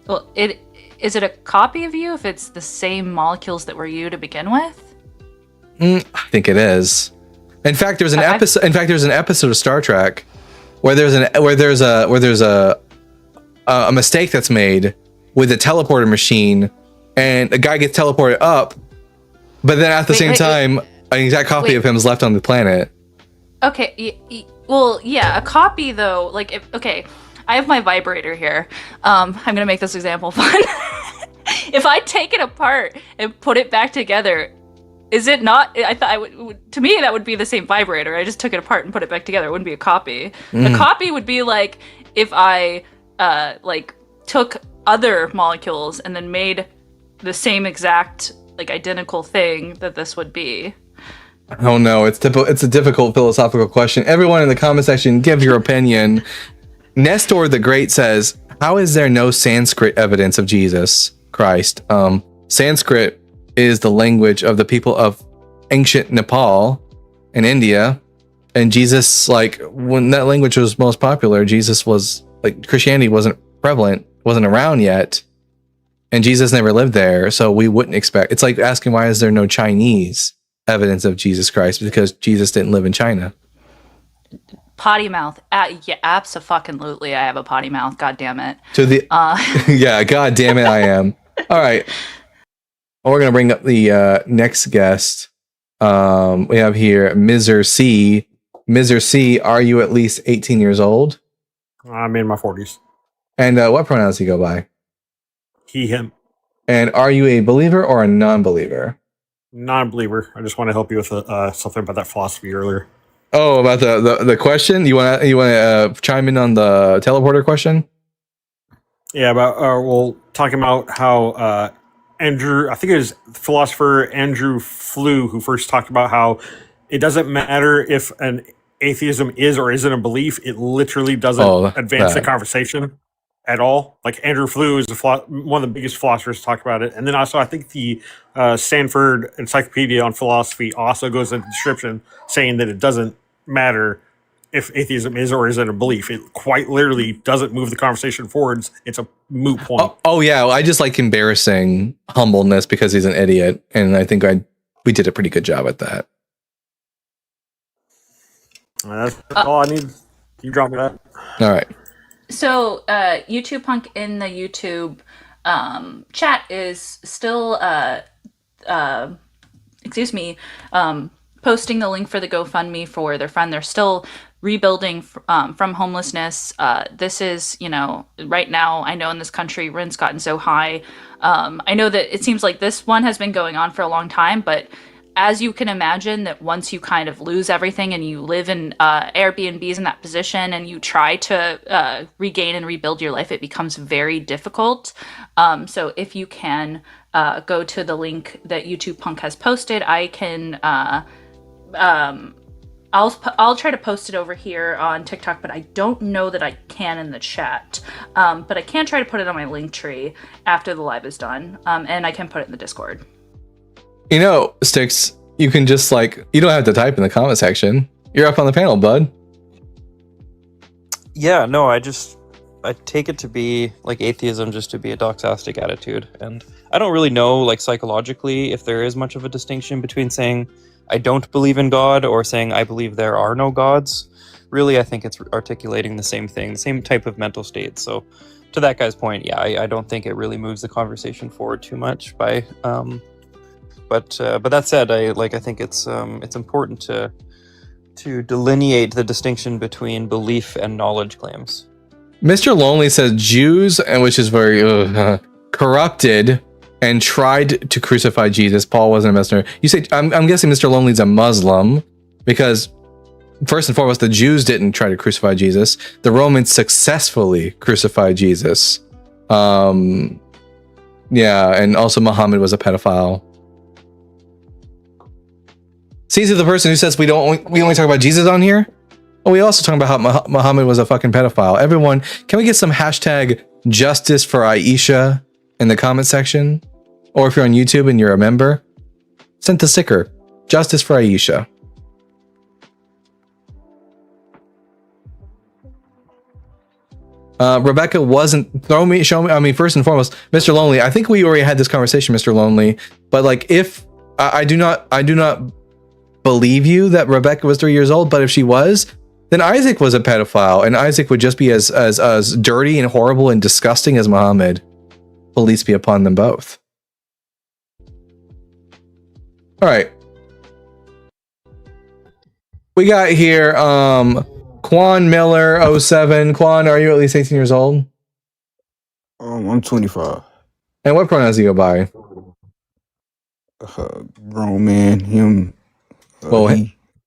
Well, is it a copy of you if it's the same molecules that were you to begin with? I think it is. In fact, there's an episode. In fact, there's an episode of Star Trek where there's a mistake that's made with a teleporter machine, and a guy gets teleported up, but then at the same time, an exact copy of him is left on the planet. Okay, well, yeah, a copy though, like, okay, I have my vibrator here. I'm gonna make this example fun. If I take it apart and put it back together, is it not? I thought to me that would be the same vibrator. I just took it apart and put it back together. It wouldn't be a copy. A copy would be like if I like took other molecules and then made the same exact, like, identical thing that this would be. Oh no, it's a difficult philosophical question. Everyone in the comment section, give your opinion. Nestor the Great says, how is there no Sanskrit evidence of Jesus Christ? Sanskrit is the language of the people of ancient Nepal and India. And Jesus, like, when that language was most popular, Jesus was, like, Christianity wasn't prevalent, wasn't around yet. And Jesus never lived there. So we wouldn't expect, it's like asking, why is there no Chinese evidence of Jesus Christ? Because Jesus didn't live in China. Potty mouth. Yeah, abso-fucking-lutely, I have a potty mouth. God damn it. To the yeah, god damn it, I am. All right. Well, we're gonna bring up the next guest. We have here Mr. C. Mr. C, are you at least 18 years old? I'm in my 40s. And what pronouns do you go by? He, him. And are you a believer or a non-believer? Non-believer. I just want to help you with something about that philosophy earlier. Oh, about the question? You want to chime in on the teleporter question? Yeah, about talking about how Andrew, I think it was philosopher Andrew Flew who first talked about how it doesn't matter if an atheism is or isn't a belief. It literally doesn't advance the conversation at all. Like, Andrew Flew is one of the biggest philosophers to talk about it. And then also, I think the Stanford Encyclopedia on Philosophy also goes into the description saying that it doesn't matter if atheism is or isn't a belief. It quite literally doesn't move the conversation forwards. It's a moot point. Oh yeah, I just like embarrassing humbleness because he's an idiot, and I think we did a pretty good job at that. That's all I need. You drop me that. All right. So, YouTube Punk in the YouTube chat is still, posting the link for the GoFundMe for their friend. They're still rebuilding from homelessness. This is, right now, I know in this country, rent's gotten so high. I know that it seems like this one has been going on for a long time, but as you can imagine, that once you kind of lose everything and you live in Airbnbs in that position and you try to regain and rebuild your life, it becomes very difficult. So if you can go to the link that YouTube Punk has posted, I can I'll try to post it over here on TikTok, but I don't know that I can in the chat. But I can try to put it on my link tree after the live is done, and I can put it in the Discord. Sticks, you can just you don't have to type in the comment section. You're up on the panel, bud. Yeah, no, I take it to be atheism just to be a doxastic attitude. And I don't really know psychologically if there is much of a distinction between saying I don't believe in God or saying I believe there are no gods. Really, I think it's articulating the same thing, the same type of mental state. So to that guy's point, yeah, I don't think it really moves the conversation forward too much by but that said, I think it's important to delineate the distinction between belief and knowledge claims. Mr. Lonely says Jews, and which is very corrupted and tried to crucify Jesus. Paul wasn't a messenger. You say I'm guessing Mr. Lonely's a Muslim because first and foremost, the Jews didn't try to crucify Jesus. The Romans successfully crucified Jesus. Yeah, and also Muhammad was a pedophile. Caesar, the person who says we only talk about Jesus on here. Oh, we also talk about how Muhammad was a fucking pedophile. Everyone, can we get some hashtag justice for Aisha in the comment section? Or if you're on YouTube and you're a member, send the sticker. Justice for Aisha. Rebecca wasn't show me. I mean, first and foremost, Mr. Lonely. I think we already had this conversation, Mr. Lonely. But if I do not believe you that Rebecca was 3 years old, but if she was, then Isaac was a pedophile, and Isaac would just be as dirty and horrible and disgusting as Muhammad. Police be upon them both. All right. We got here Quan Miller 07. Quan, are you at least 18 years old? I'm 25. And what pronouns do you go by? Grown man, him. Well,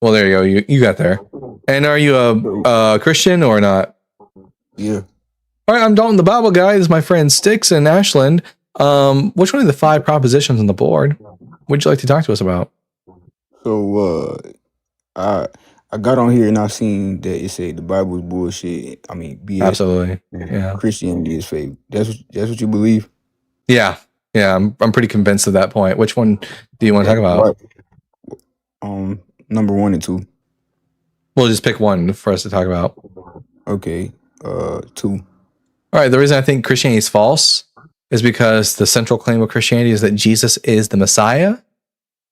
there you go. You got there. And are you a Christian or not? Yeah. All right, I'm Dalton the Bible Guy. This is my friend Styx and Ashland. Which one of the 5 propositions on the board would you like to talk to us about? So I got on here and I seen that it said the Bible is bullshit. I mean BS. Absolutely. and Yeah. Christianity is fake. That's what you believe? Yeah. I'm pretty convinced of that point. Which one do you want to talk about? Right. Number 1 and 2. We'll just pick one for us to talk about. Okay. 2. All right. The reason I think Christianity is false is because the central claim of Christianity is that Jesus is the Messiah,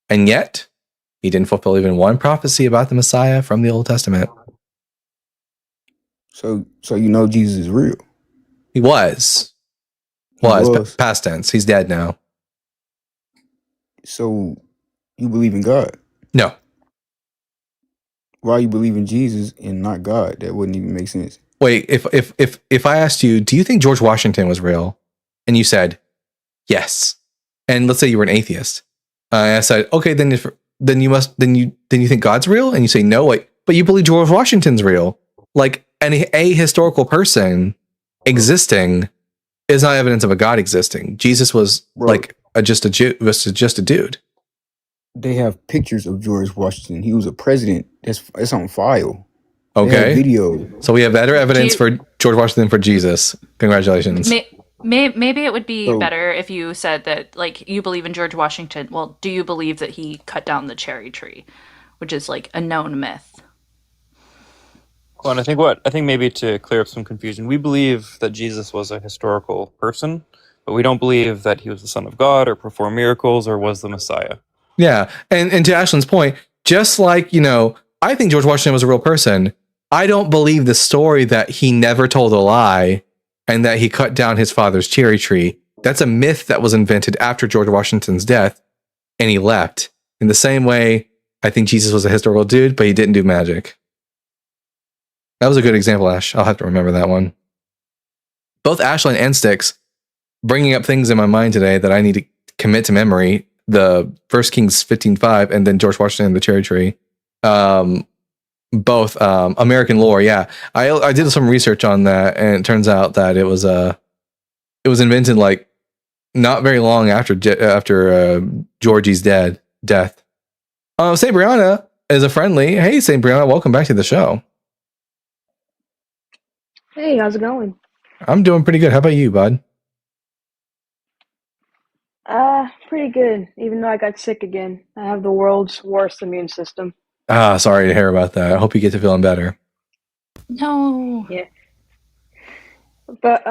and yet he didn't fulfill even one prophecy about the Messiah from the Old Testament. So you know Jesus is real. He was. Past tense. He's dead now. So you believe in God? No. Why you believe in Jesus and not God? That wouldn't even make sense. Wait, if I asked you, do you think George Washington was real? And you said yes. And let's say you were an atheist. I said, okay, then you think God's real? And you say no, wait, but you believe George Washington's real. Like a historical person existing is not evidence of a God existing. Jesus was just a dude. They have pictures of George Washington. He was a president. It's on file. They have Okay. video. So we have better evidence for George Washington than for Jesus. Congratulations. Maybe it would be So- better if you said that, like, you believe in George Washington. Well, do you believe that he cut down the cherry tree, which is like a known myth? Well, and I think maybe to clear up some confusion, we believe that Jesus was a historical person, but we don't believe that he was the Son of God or performed miracles or was the Messiah. Yeah. And to Ashland's point, just like, I think George Washington was a real person. I don't believe the story that he never told a lie and that he cut down his father's cherry tree. That's a myth that was invented after George Washington's death and he left. In the same way, I think Jesus was a historical dude, but he didn't do magic. That was a good example, Ash. I'll have to remember that one. Both Ashland and Styx bringing up things in my mind today that I need to commit to memory. The 1 Kings 15:5 and then George Washington and the cherry tree. Both American lore. Yeah, I did some research on that, and it turns out that it was invented like not very long after Georgie's death. Saint Brianna is a friendly. Hey, Saint Brianna, welcome back to the show. Hey, how's it going? I'm doing pretty good. How about you, bud? Pretty good. Even though I got sick again, I have the world's worst immune system. Sorry to hear about that. I hope you get to feeling better. No. Yeah. But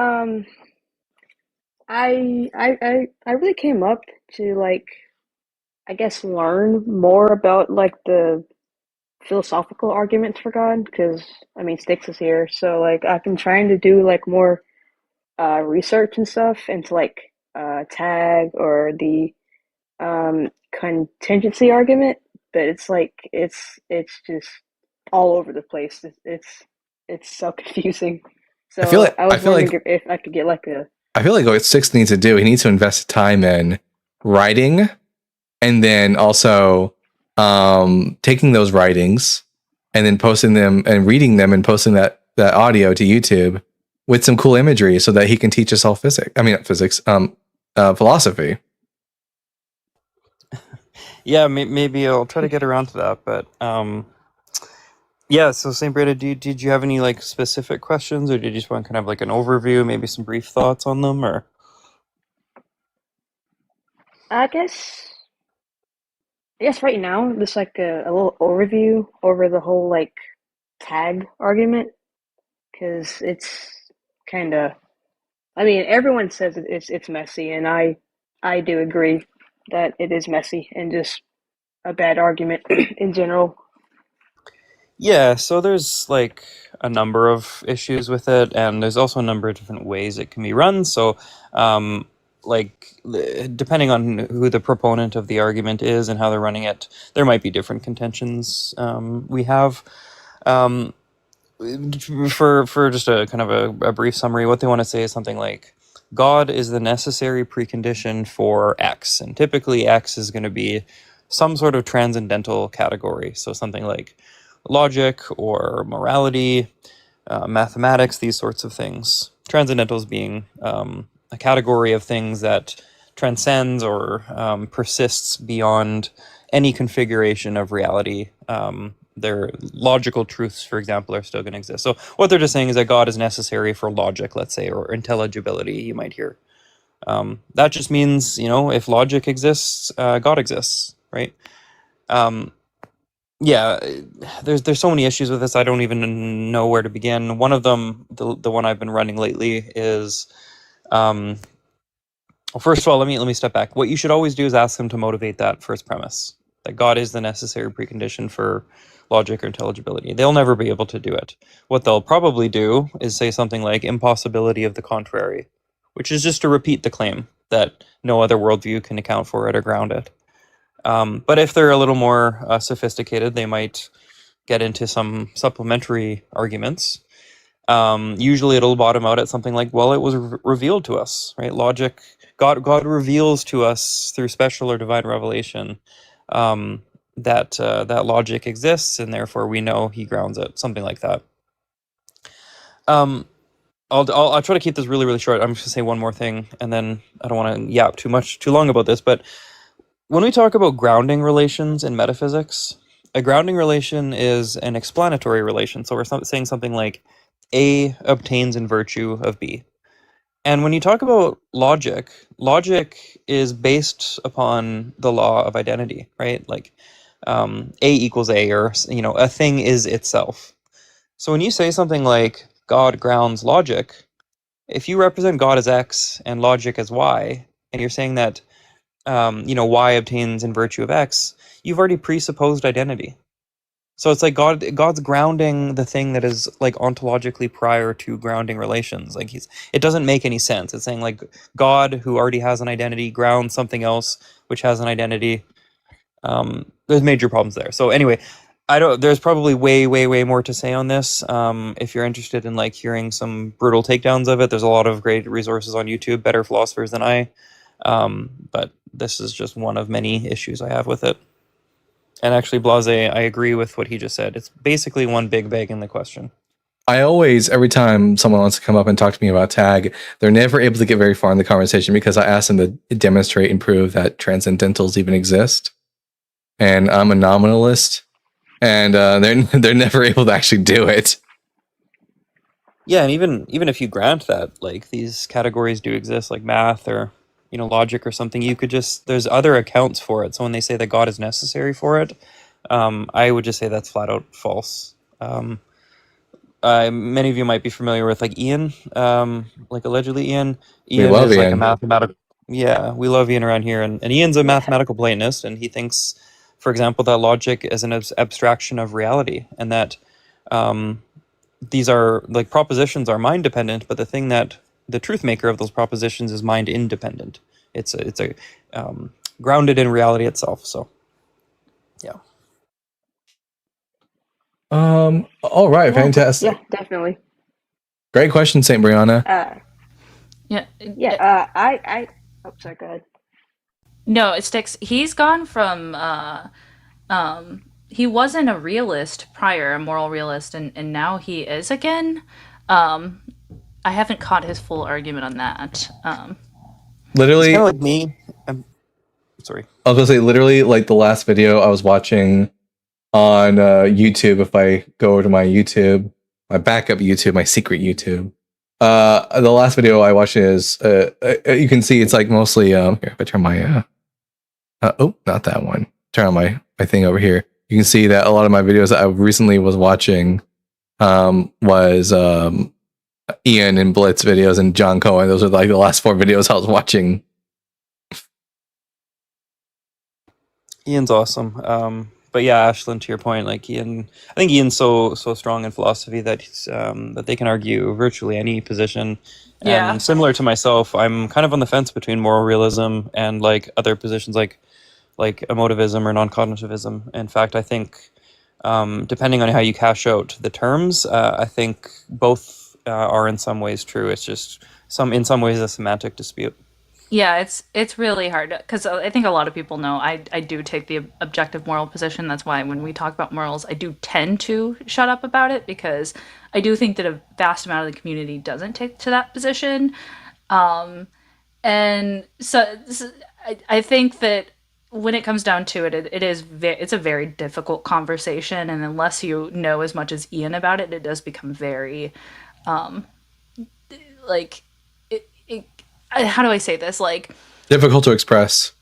I really came up to I guess learn more about the philosophical arguments for God, because Styx is here, so I've been trying to do more research and stuff into tag or the contingency argument, but it's just all over the place. It's so confusing. So I feel like- I was I feel wondering like- if I could get a I feel like what Six needs to do, he needs to invest time in writing and then also taking those writings and then posting them and reading them and posting that audio to YouTube with some cool imagery so that he can teach us all philosophy. Yeah, maybe I'll try to get around to that. But yeah, so St. Breda, did you have any specific questions, or did you just want kind of an overview, maybe some brief thoughts on them, or? I guess right now, just a little overview over the whole tag argument, because it's kind of, everyone says it's messy, and I do agree that it is messy, and just a bad argument in general. Yeah, so there's like a number of issues with it, and there's also a number of different ways it can be run. So, depending on who the proponent of the argument is and how they're running it, there might be different contentions we have. For just a kind of a brief summary, what they want to say is something like, God is the necessary precondition for X, and typically X is going to be some sort of transcendental category. So something like logic or morality, mathematics, these sorts of things. Transcendentals being a category of things that transcends or persists beyond any configuration of reality. Their logical truths, for example, are still going to exist. So what they're just saying is that God is necessary for logic, let's say, or intelligibility, you might hear. That just means, if logic exists, God exists, right? Yeah, there's so many issues with this. I don't even know where to begin. One of them, the one I've been running lately, is well, first of all, let me step back. What you should always do is ask them to motivate that first premise, that God is the necessary precondition for logic or intelligibility. They'll never be able to do it. What they'll probably do is say something like impossibility of the contrary, which is just to repeat the claim that no other worldview can account for it or ground it. But if they're a little more sophisticated, they might get into some supplementary arguments. Usually it'll bottom out at something like, well, it was revealed to us, right? Logic, God reveals to us through special or divine revelation that logic exists, and therefore we know he grounds it, something like that. I'll try to keep this really, really short. I'm just gonna say one more thing, and then I don't want to yap too long about this, but when we talk about grounding relations in metaphysics, a grounding relation is an explanatory relation. So we're saying something like A obtains in virtue of B. And when you talk about logic is based upon the law of identity, right? Like A equals A, or a thing is itself. So when you say something like God grounds logic, if you represent God as X and logic as Y, and you're saying that Y obtains in virtue of X, you've already presupposed identity. So it's like God's grounding the thing that is like ontologically prior to grounding relations. Like it doesn't make any sense. It's saying like God, who already has an identity, grounds something else which has an identity. There's major problems there. So anyway, there's probably way more to say on this. If you're interested in like hearing some brutal takedowns of it, there's a lot of great resources on YouTube, better philosophers than I. But this is just one of many issues I have with it. And actually, Blase, I agree with what he just said. It's basically one big beg in the question. I always, every time someone wants to come up and talk to me about tag, they're never able to get very far in the conversation because I ask them to demonstrate and prove that transcendentals even exist. And I'm a nominalist, and they're never able to actually do it. Yeah, and even if you grant that, like, these categories do exist, like math or logic or something, you could there's other accounts for it. So when they say that God is necessary for it, I would just say that's flat out false. Many of you might be familiar with like Ian, like allegedly Ian. Ian love is like Ian. a mathematical. Yeah, we love Ian around here, and Ian's a mathematical Platonist, and he thinks, for example, that logic is an abstraction of reality, and that these are like propositions are mind dependent, but the thing that the truth maker of those propositions is mind independent. It's a grounded in reality itself. So, yeah. All right, fantastic. Yeah, definitely. Great question, Saint Brianna. I oh, sorry, go ahead. No, it sticks. He's gone from he wasn't a realist prior, a moral realist, and now he is again. I haven't caught his full argument on that. Literally, it's kind of like me. Sorry. I was gonna say, literally, like the last video I was watching on YouTube. If I go over to my YouTube, my backup YouTube, my secret YouTube, the last video I watched is you can see it's like mostly here. If I turn my oh, not that one. Turn on my thing over here. You can see that a lot of my videos that I recently was watching was Ian and Blitz videos and John Cohen. Those are like the last 4 videos I was watching. Ian's awesome. But yeah, Ashlyn, to your point, like Ian, I think Ian's so strong in philosophy that that they can argue virtually any position. Yeah. And similar to myself, I'm kind of on the fence between moral realism and like other positions like emotivism or non-cognitivism. In fact, I think depending on how you cash out the terms, I think both are in some ways true. It's just in some ways a semantic dispute. Yeah, it's really hard because I think a lot of people know I do take the objective moral position. That's why when we talk about morals, I do tend to shut up about it because I do think that a vast amount of the community doesn't take to that position. And so I think that when it comes down to it, it's a very difficult conversation, and unless you know as much as Ian about it, it does become very like how do I say this? Like Difficult to express.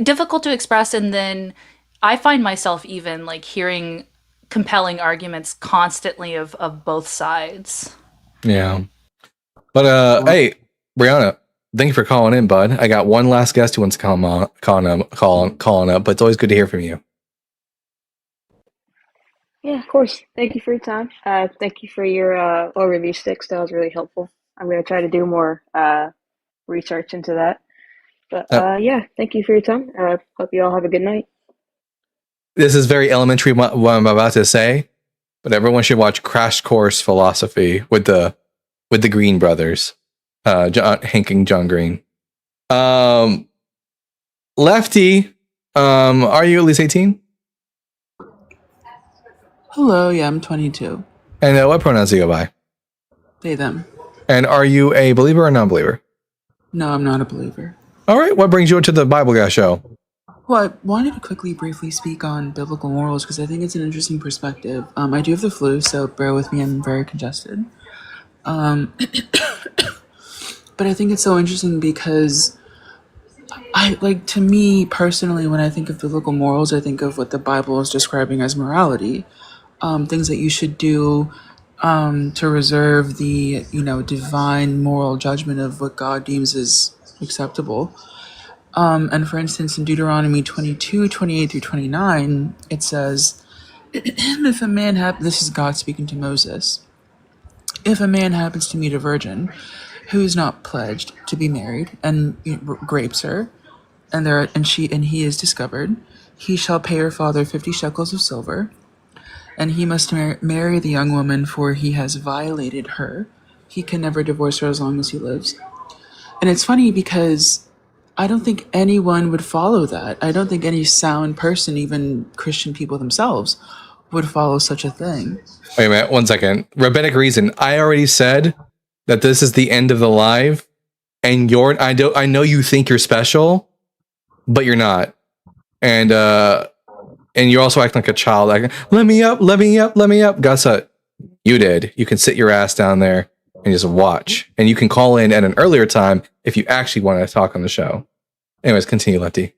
difficult to express, and then I find myself even like hearing compelling arguments constantly of both sides. Yeah. But hey, Brianna, thank you for calling in, bud. I got one last guest who wants to calling up, but it's always good to hear from you. Yeah, of course. Thank you for your time. Thank you for your overview, Sticks. That was really helpful. I'm going to try to do more research into that. But yeah, thank you for your time. Hope you all have a good night. This is very elementary what I'm about to say, but everyone should watch Crash Course Philosophy with the Green brothers, Hank and John Green. Lefty, are you at least 18? Hello, yeah, I'm 22. And what pronouns do you go by? They, them. And are you a believer or non-believer? No, I'm not a believer. All right, what brings you into the Bible Guy show? Well, I wanted to briefly speak on biblical morals because I think it's an interesting perspective. I do have the flu, so bear with me, I'm very congested. But I think it's so interesting because to me personally, when I think of biblical morals, I think of what the Bible is describing as morality. Things that you should do to reserve the, divine moral judgment of what God deems as acceptable. And for instance, in Deuteronomy 22:28-29, it says, if a man this is God speaking to Moses, if a man happens to meet a virgin who is not pledged to be married and rapes her, and he is discovered, he shall pay her father 50 shekels of silver, and he must marry the young woman, for he has violated her. He can never divorce her as long as he lives. And it's funny because I don't think anyone would follow that. I don't think any sound person, even Christian people themselves, would follow such a thing. Wait a minute, 1 second. Rabbinic reason. I already said that this is the end of the live, and I know you think you're special, but you're not. And you're also acting like a child. Like, let me up. Guess what? You did. You can sit your ass down there and just watch. And you can call in at an earlier time if you actually want to talk on the show. Anyways, continue, Lefty.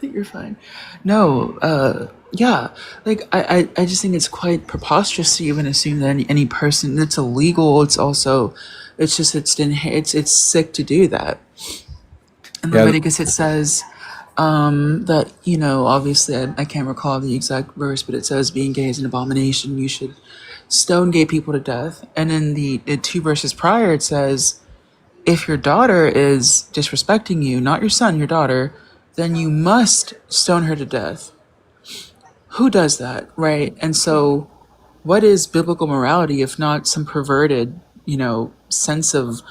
You're fine. No, yeah. Like, I just think it's quite preposterous to even assume that any person, it's illegal. It's also, it's sick to do that. In Leviticus, it says that, obviously, I can't recall the exact verse, but it says being gay is an abomination. You should stone gay people to death. And in the 2 verses prior, it says, if your daughter is disrespecting you, not your son, your daughter, then you must stone her to death. Who does that, right? And so what is biblical morality if not some perverted, sense of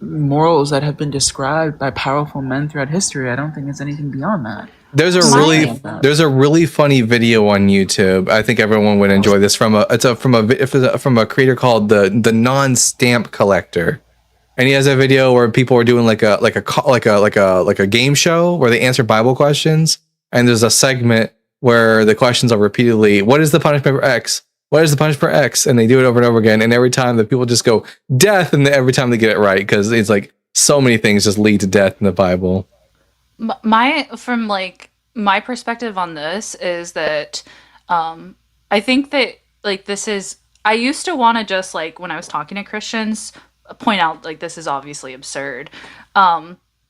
morals that have been described by powerful men throughout history? I don't think it's anything beyond that. There's a really funny video on YouTube. I think everyone would enjoy this from a creator called the Non-Stamp Collector. And he has a video where people are doing like a game show where they answer Bible questions, and there's a segment where the questions are repeatedly, what is the punishment for X? What is the punishment for X? And they do it over and over again, and every time the people just go death, and every time they get it right, because it's like so many things just lead to death in the Bible. My perspective on this is that I think that I used to want to just when I was talking to Christians point out this is obviously absurd,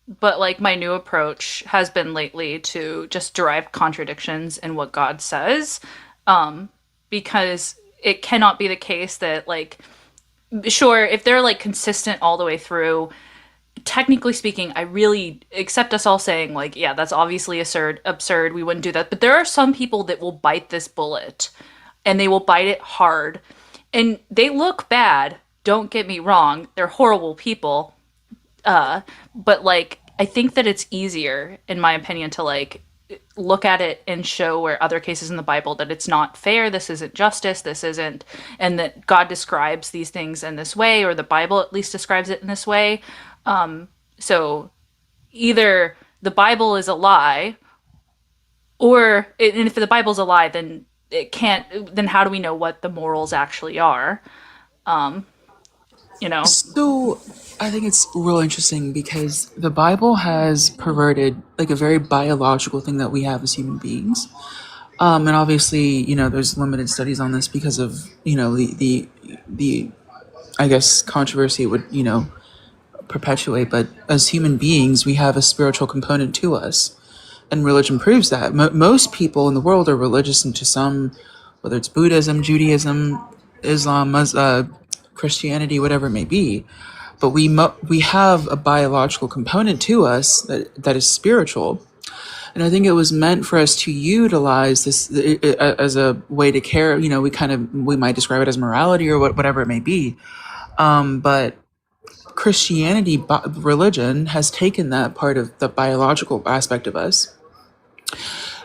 but like my new approach has been lately to just derive contradictions in what God says, because it cannot be the case that like sure if they're like consistent all the way through, technically speaking, I really accept us all saying like, yeah, that's obviously absurd. We wouldn't do that. But there are some people that will bite this bullet, and they will bite it hard, and they look bad. Don't get me wrong; they're horrible people. But like, I think that it's easier, in my opinion, to like look at it and show where other cases in the Bible that it's not fair, this isn't justice, this isn't, and that God describes these things in this way, or the Bible at least describes it in this way. So either the Bible is a lie, and if the Bible's a lie, then it can't, then how do we know what the morals actually are? You know? So I think it's real interesting because the Bible has perverted like a very biological thing that we have as human beings. And obviously, there's limited studies on this because of, the I guess controversy it would, perpetuate. But as human beings, we have a spiritual component to us. And religion proves that. Most people in the world are religious into some, whether it's Buddhism, Judaism, Islam, Christianity, whatever it may be. But we have a biological component to us that is spiritual. And I think it was meant for us to utilize this as a way to care. We might describe it as morality or whatever it may be. But Christianity, religion, has taken that part of the biological aspect of us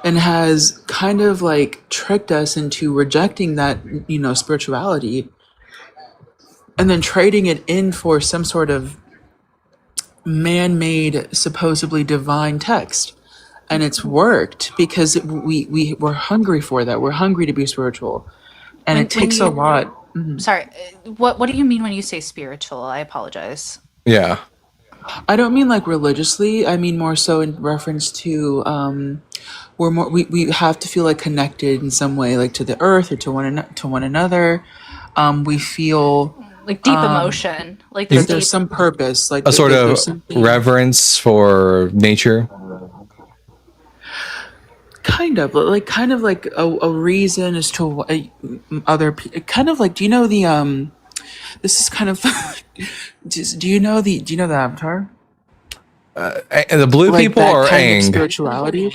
and has kind of like tricked us into rejecting that, spirituality, and then trading it in for some sort of man-made, supposedly divine text. And it's worked because we're hungry for that. We're hungry to be spiritual. And it takes a lot. Sorry, what do you mean when you say spiritual? I apologize. Yeah. I don't mean like religiously. I mean more so in reference to we have to feel like connected in some way, like to the earth or to one another. We feel like deep emotion, like there's some purpose, like a sort of there's something- reverence for nature. Kind of like a reason as to other kind of like, do you know the this is kind of do you know the Avatar? The blue Like people that or kind of Aang? spirituality,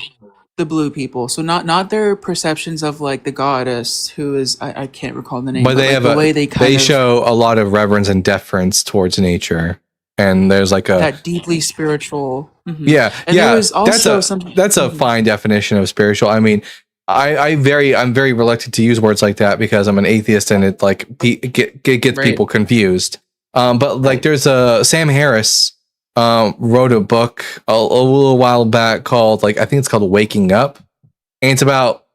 the blue people. So not their perceptions of like the goddess, who is I can't recall the name, But they like have the way they show a lot of reverence and deference towards nature, and there's like a that deeply spiritual. yeah, And yeah. there was also That's a fine definition of spiritual. I mean, I'm very reluctant to use words like that because I'm an atheist, and it like gets Right. people confused. But like there's Sam Harris wrote a book a little while back called, like, I think it's called Waking Up, and it's about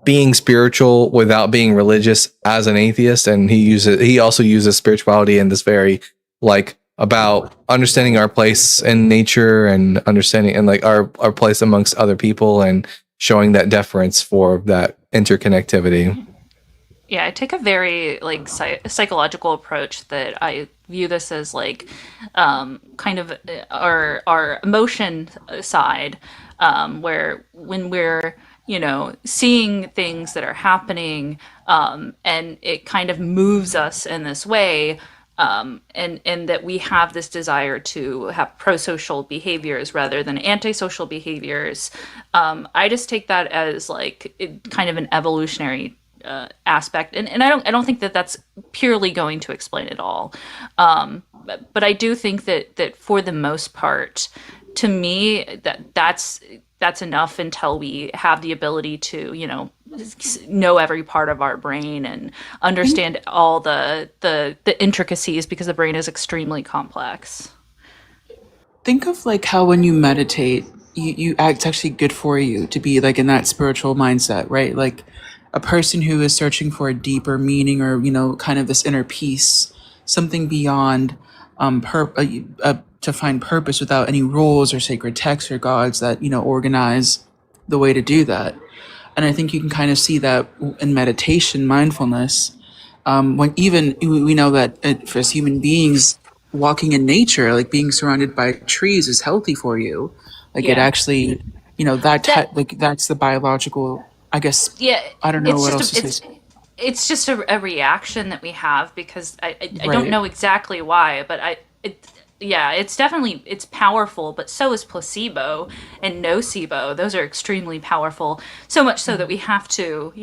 being spiritual without being religious as an atheist. And he also uses spirituality in this very like about understanding our place in nature and understanding and like our place amongst other people and showing that deference for that interconnectivity. Yeah, I take a very like psychological approach that I view this as like kind of our emotion side, where when we're seeing things that are happening, and it kind of moves us in this way, and that we have this desire to have pro-social behaviors rather than antisocial behaviors. I just take that as like kind of an evolutionary aspect, and I don't think that that's purely going to explain it all. But I do think that for the most part, to me, that's enough until we have the ability to know every part of our brain and understand all the intricacies, because the brain is extremely complex. Think of like how when you meditate, it's actually good for you to be like in that spiritual mindset, right? Like a person who is searching for a deeper meaning or kind of this inner peace, something beyond to find purpose without any rules or sacred texts or gods that organize the way to do that. And I think you can kind of see that in meditation, mindfulness, when even we know that as human beings, walking in nature, like being surrounded by trees is healthy for you. Like it Yeah. actually, like that's the biological, I guess. Yeah, I don't know it's what just else to it's say. it's just a reaction that we have because I don't Right. know exactly why, but yeah, it's definitely it's powerful, but so is placebo and nocebo. Those are extremely powerful. So much so that we have to,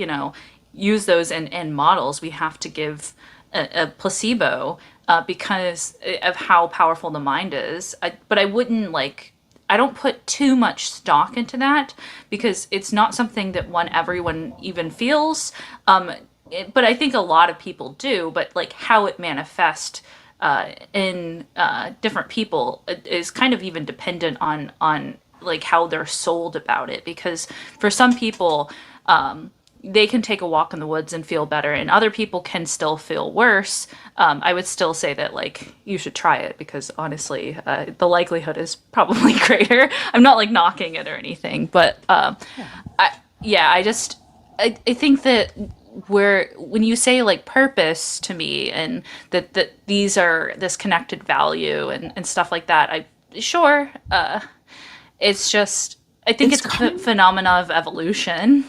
use those in models. We have to give a placebo because of how powerful the mind is. But I wouldn't I don't put too much stock into that because it's not something that everyone even feels. But I think a lot of people do. But like how it manifests in different people is kind of even dependent on like how they're sold about it. Because for some people, they can take a walk in the woods and feel better, and other people can still feel worse. I would still say that you should try it because honestly, the likelihood is probably greater. I'm not knocking it or anything, but I think that when you say purpose to me and that these are this connected value and stuff like that, it's just I think it's a phenomena of evolution.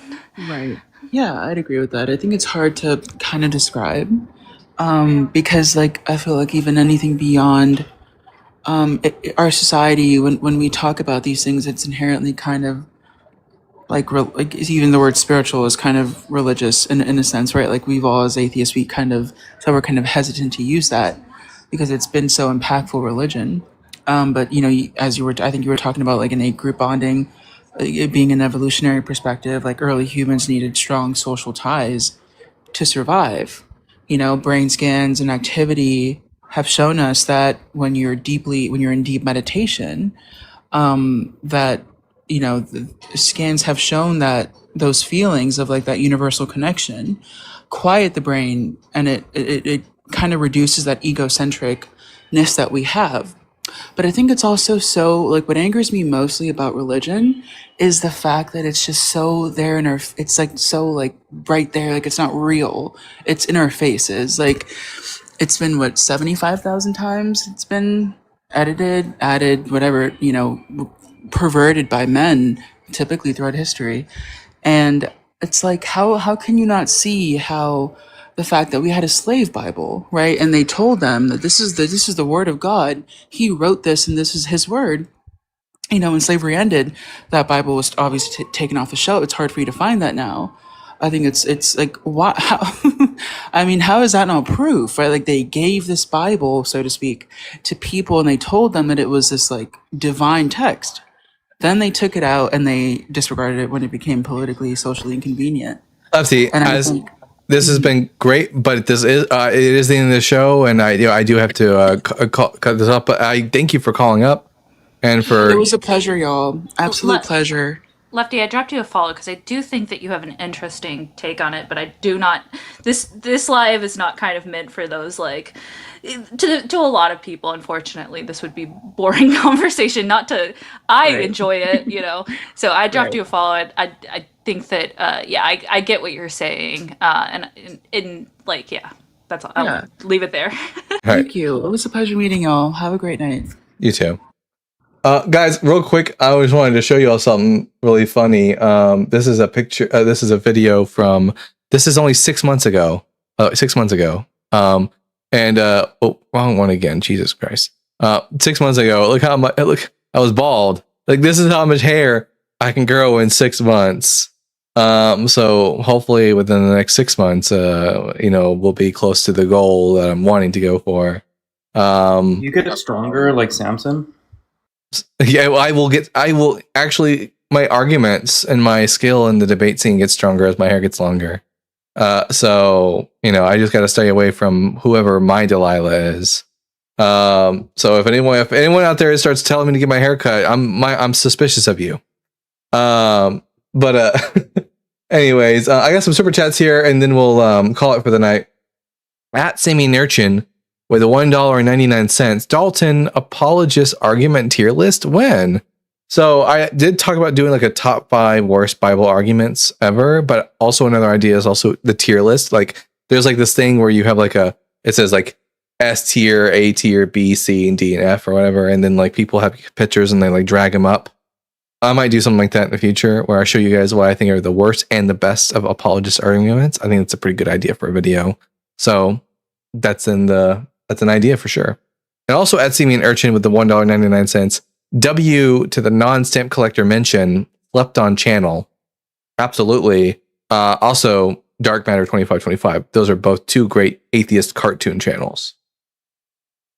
Right. Yeah, I'd agree with that. I think it's hard to kind of describe because, I feel like even anything beyond our society, when we talk about these things, it's inherently kind of even the word spiritual is kind of religious in a sense, right? Like we've all as atheists, we're kind of hesitant to use that because it's been so impactful religion. But I think you were talking about innate group bonding. It being an evolutionary perspective, early humans needed strong social ties to survive. Brain scans and activity have shown us that when you're in deep meditation, that the scans have shown that those feelings of that universal connection quiet the brain, and it kind of reduces that egocentricness that we have. But I think it's also what angers me mostly about religion is the fact that it's just so there in our, it's right there, it's not real. It's in our faces. It's been 75,000 times it's been edited, added, whatever, perverted by men typically throughout history. And it's how can you not see how the fact that we had a slave Bible, right? And they told them that this is the word of God. He wrote this and this is his word. When slavery ended, that Bible was obviously taken off the shelf. It's hard for you to find that now. I think it's what, how, I mean, how is that not proof, right? They gave this Bible, so to speak, to people and they told them that it was this divine text. Then they took it out and they disregarded it when it became politically, socially inconvenient. Lefty, this has been great, but this is it is the end of the show, and I do have to cut this up. But I thank you for calling up and for. It was a pleasure, y'all. Absolute pleasure. Lefty, I dropped you a follow because I do think that you have an interesting take on it, but I do not. This live is not kind of meant for those to a lot of people. Unfortunately, this would be boring conversation. Not to, I enjoy it, So I dropped you a follow. I think that I get what you're saying, and that's all. I'll leave it there. Thank you. It was a pleasure meeting y'all. Have a great night. You too. Guys, real quick, I always wanted to show you all something really funny. This is a picture. This is a video from. This is only 6 months ago. 6 months ago. Wrong one again. Jesus Christ. 6 months ago. Look how much. Look, I was bald. This is how much hair I can grow in 6 months. So hopefully within the next 6 months, we'll be close to the goal that I'm wanting to go for. You get stronger like Samson. Yeah, I will actually, my arguments and my skill in the debate scene gets stronger as my hair gets longer. So I just got to stay away from whoever my Delilah is. So if anyone out there starts telling me to get my hair cut, I'm suspicious of you. Anyways, I got some super chats here, and then we'll call it for the night. At Sammy Nurchin with a $1.99. Dalton, apologist argument tier list. When? So I did talk about doing a top 5 worst Bible arguments ever, but also another idea is also the tier list. There's this thing where you have it says S tier, A tier, B, C, and D, and F, or whatever, and then like people have pictures and they like drag them up. I might do something like that in the future where I show you guys what I think are the worst and the best of apologist arguments. I think that's a pretty good idea for a video. So that's an idea for sure. And also Etsy me an urchin with the $1.99. W to the non-stamp collector mention slept on channel. Absolutely. Also Dark Matter 2525. Those are both two great atheist cartoon channels.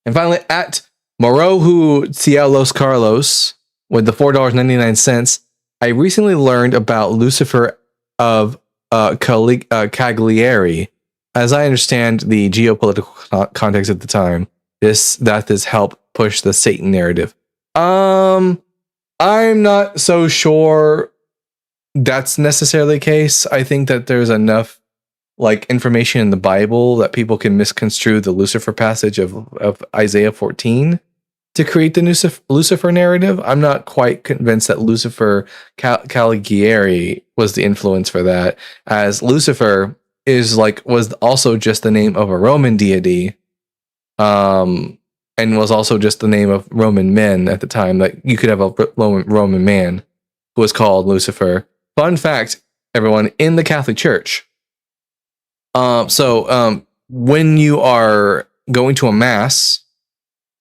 And finally at Morohu Cielos Carlos with the $4.99. I recently learned about Lucifer of Cagliari. As I understand the geopolitical context at the time, that has helped push the Satan narrative. I'm not so sure that's necessarily the case. I think that there's enough like information in the Bible that people can misconstrue the Lucifer passage of Isaiah 14 to create the Lucifer narrative. I'm not quite convinced that Lucifer Caligari was the influence for that, as Lucifer was also just the name of a Roman deity, and was also just the name of Roman men at the time. Like you could have a Roman man who was called Lucifer. Fun fact, everyone, in the Catholic Church. So when you are going to a mass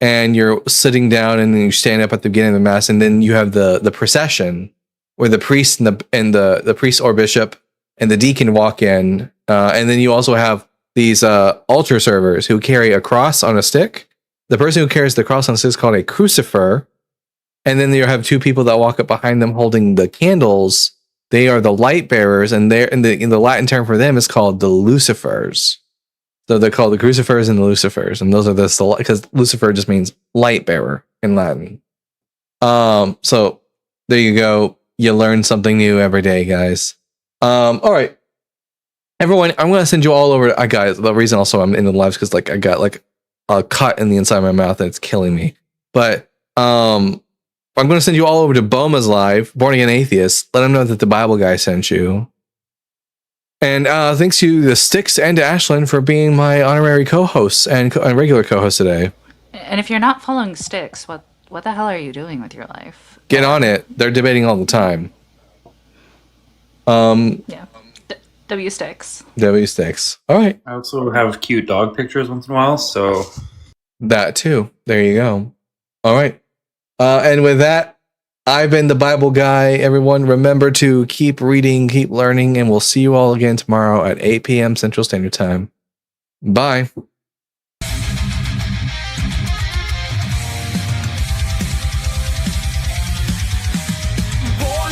and you're sitting down and then you stand up at the beginning of the mass, and then you have the procession where the priest and the priest or bishop and the deacon walk in, and then you also have these altar servers who carry a cross on a stick. The person who carries the cross on a stick is called a crucifer, and then you have two people that walk up behind them holding the candles. They are the light bearers, and in the Latin term for them is called the Lucifers. So they're called the Crucifers and the Lucifers, and those are because Lucifer just means light bearer in Latin. So there you go. You learn something new every day, guys. All right, everyone. I'm gonna send you all over. Guys, the reason also I'm in the live is because like I got like a cut in the inside of my mouth and it's killing me. But I'm gonna send you all over to Boma's live, Born Again Atheist. Let him know that the Bible guy sent you. And thanks to the Sticks and to Ashlyn for being my honorary co-hosts and regular co-host today. And if you're not following Styx, what the hell are you doing with your life? Get on it. They're debating all the time. Yeah. W Styx. W Sticks. All right. I also have cute dog pictures once in a while, so that too. There you go. All right. And with that, I've been the Bible guy. Everyone, remember to keep reading, keep learning, and we'll see you all again tomorrow at 8 p.m. Central Standard Time. Bye. Born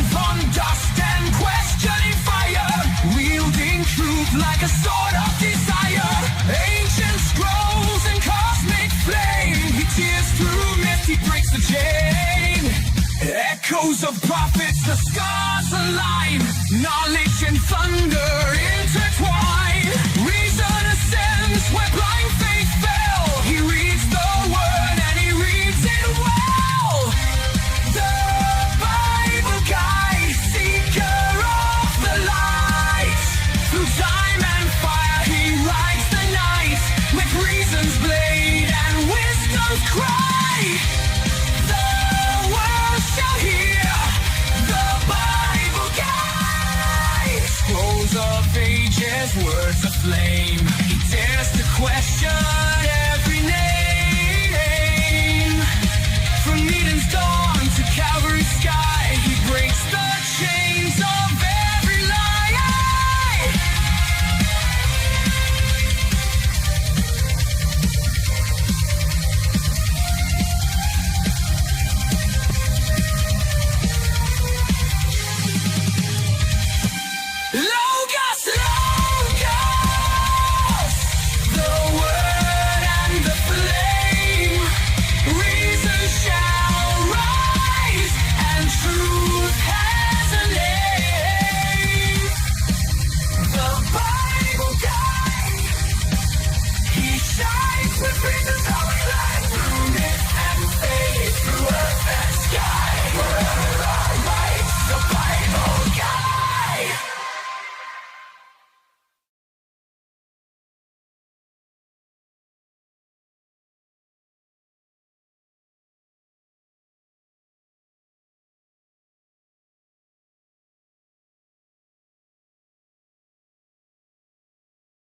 from dust and questioning fire, wielding truth like a sword of desire. Ancient scrolls and cosmic flame, he tears through myth, he breaks the chain. Echoes of prophets, the scars align, knowledge and thunder intertwine. Reason ascends where blind faith fell. He reads the word and he reads it well. The Bible guide, seeker of the light. Through time and fire he rides the night, with reason's blade and wisdom's cry. The world shall hear the Bible guide. Scrolls of ages, words of flame. He dares to question every name. From Eden's dawn to Calvary's sky, he breaks the chains of every lie. Logos, Logos.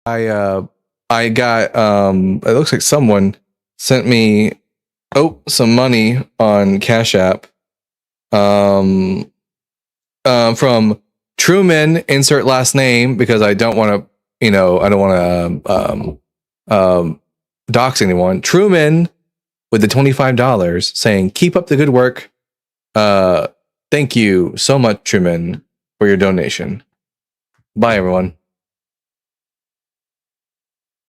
I got it looks like someone sent me some money on Cash App from Truman, insert last name, because I don't want to dox anyone. Truman with the $25 saying, "Keep up the good work. Thank you so much, Truman, for your donation." Bye, everyone.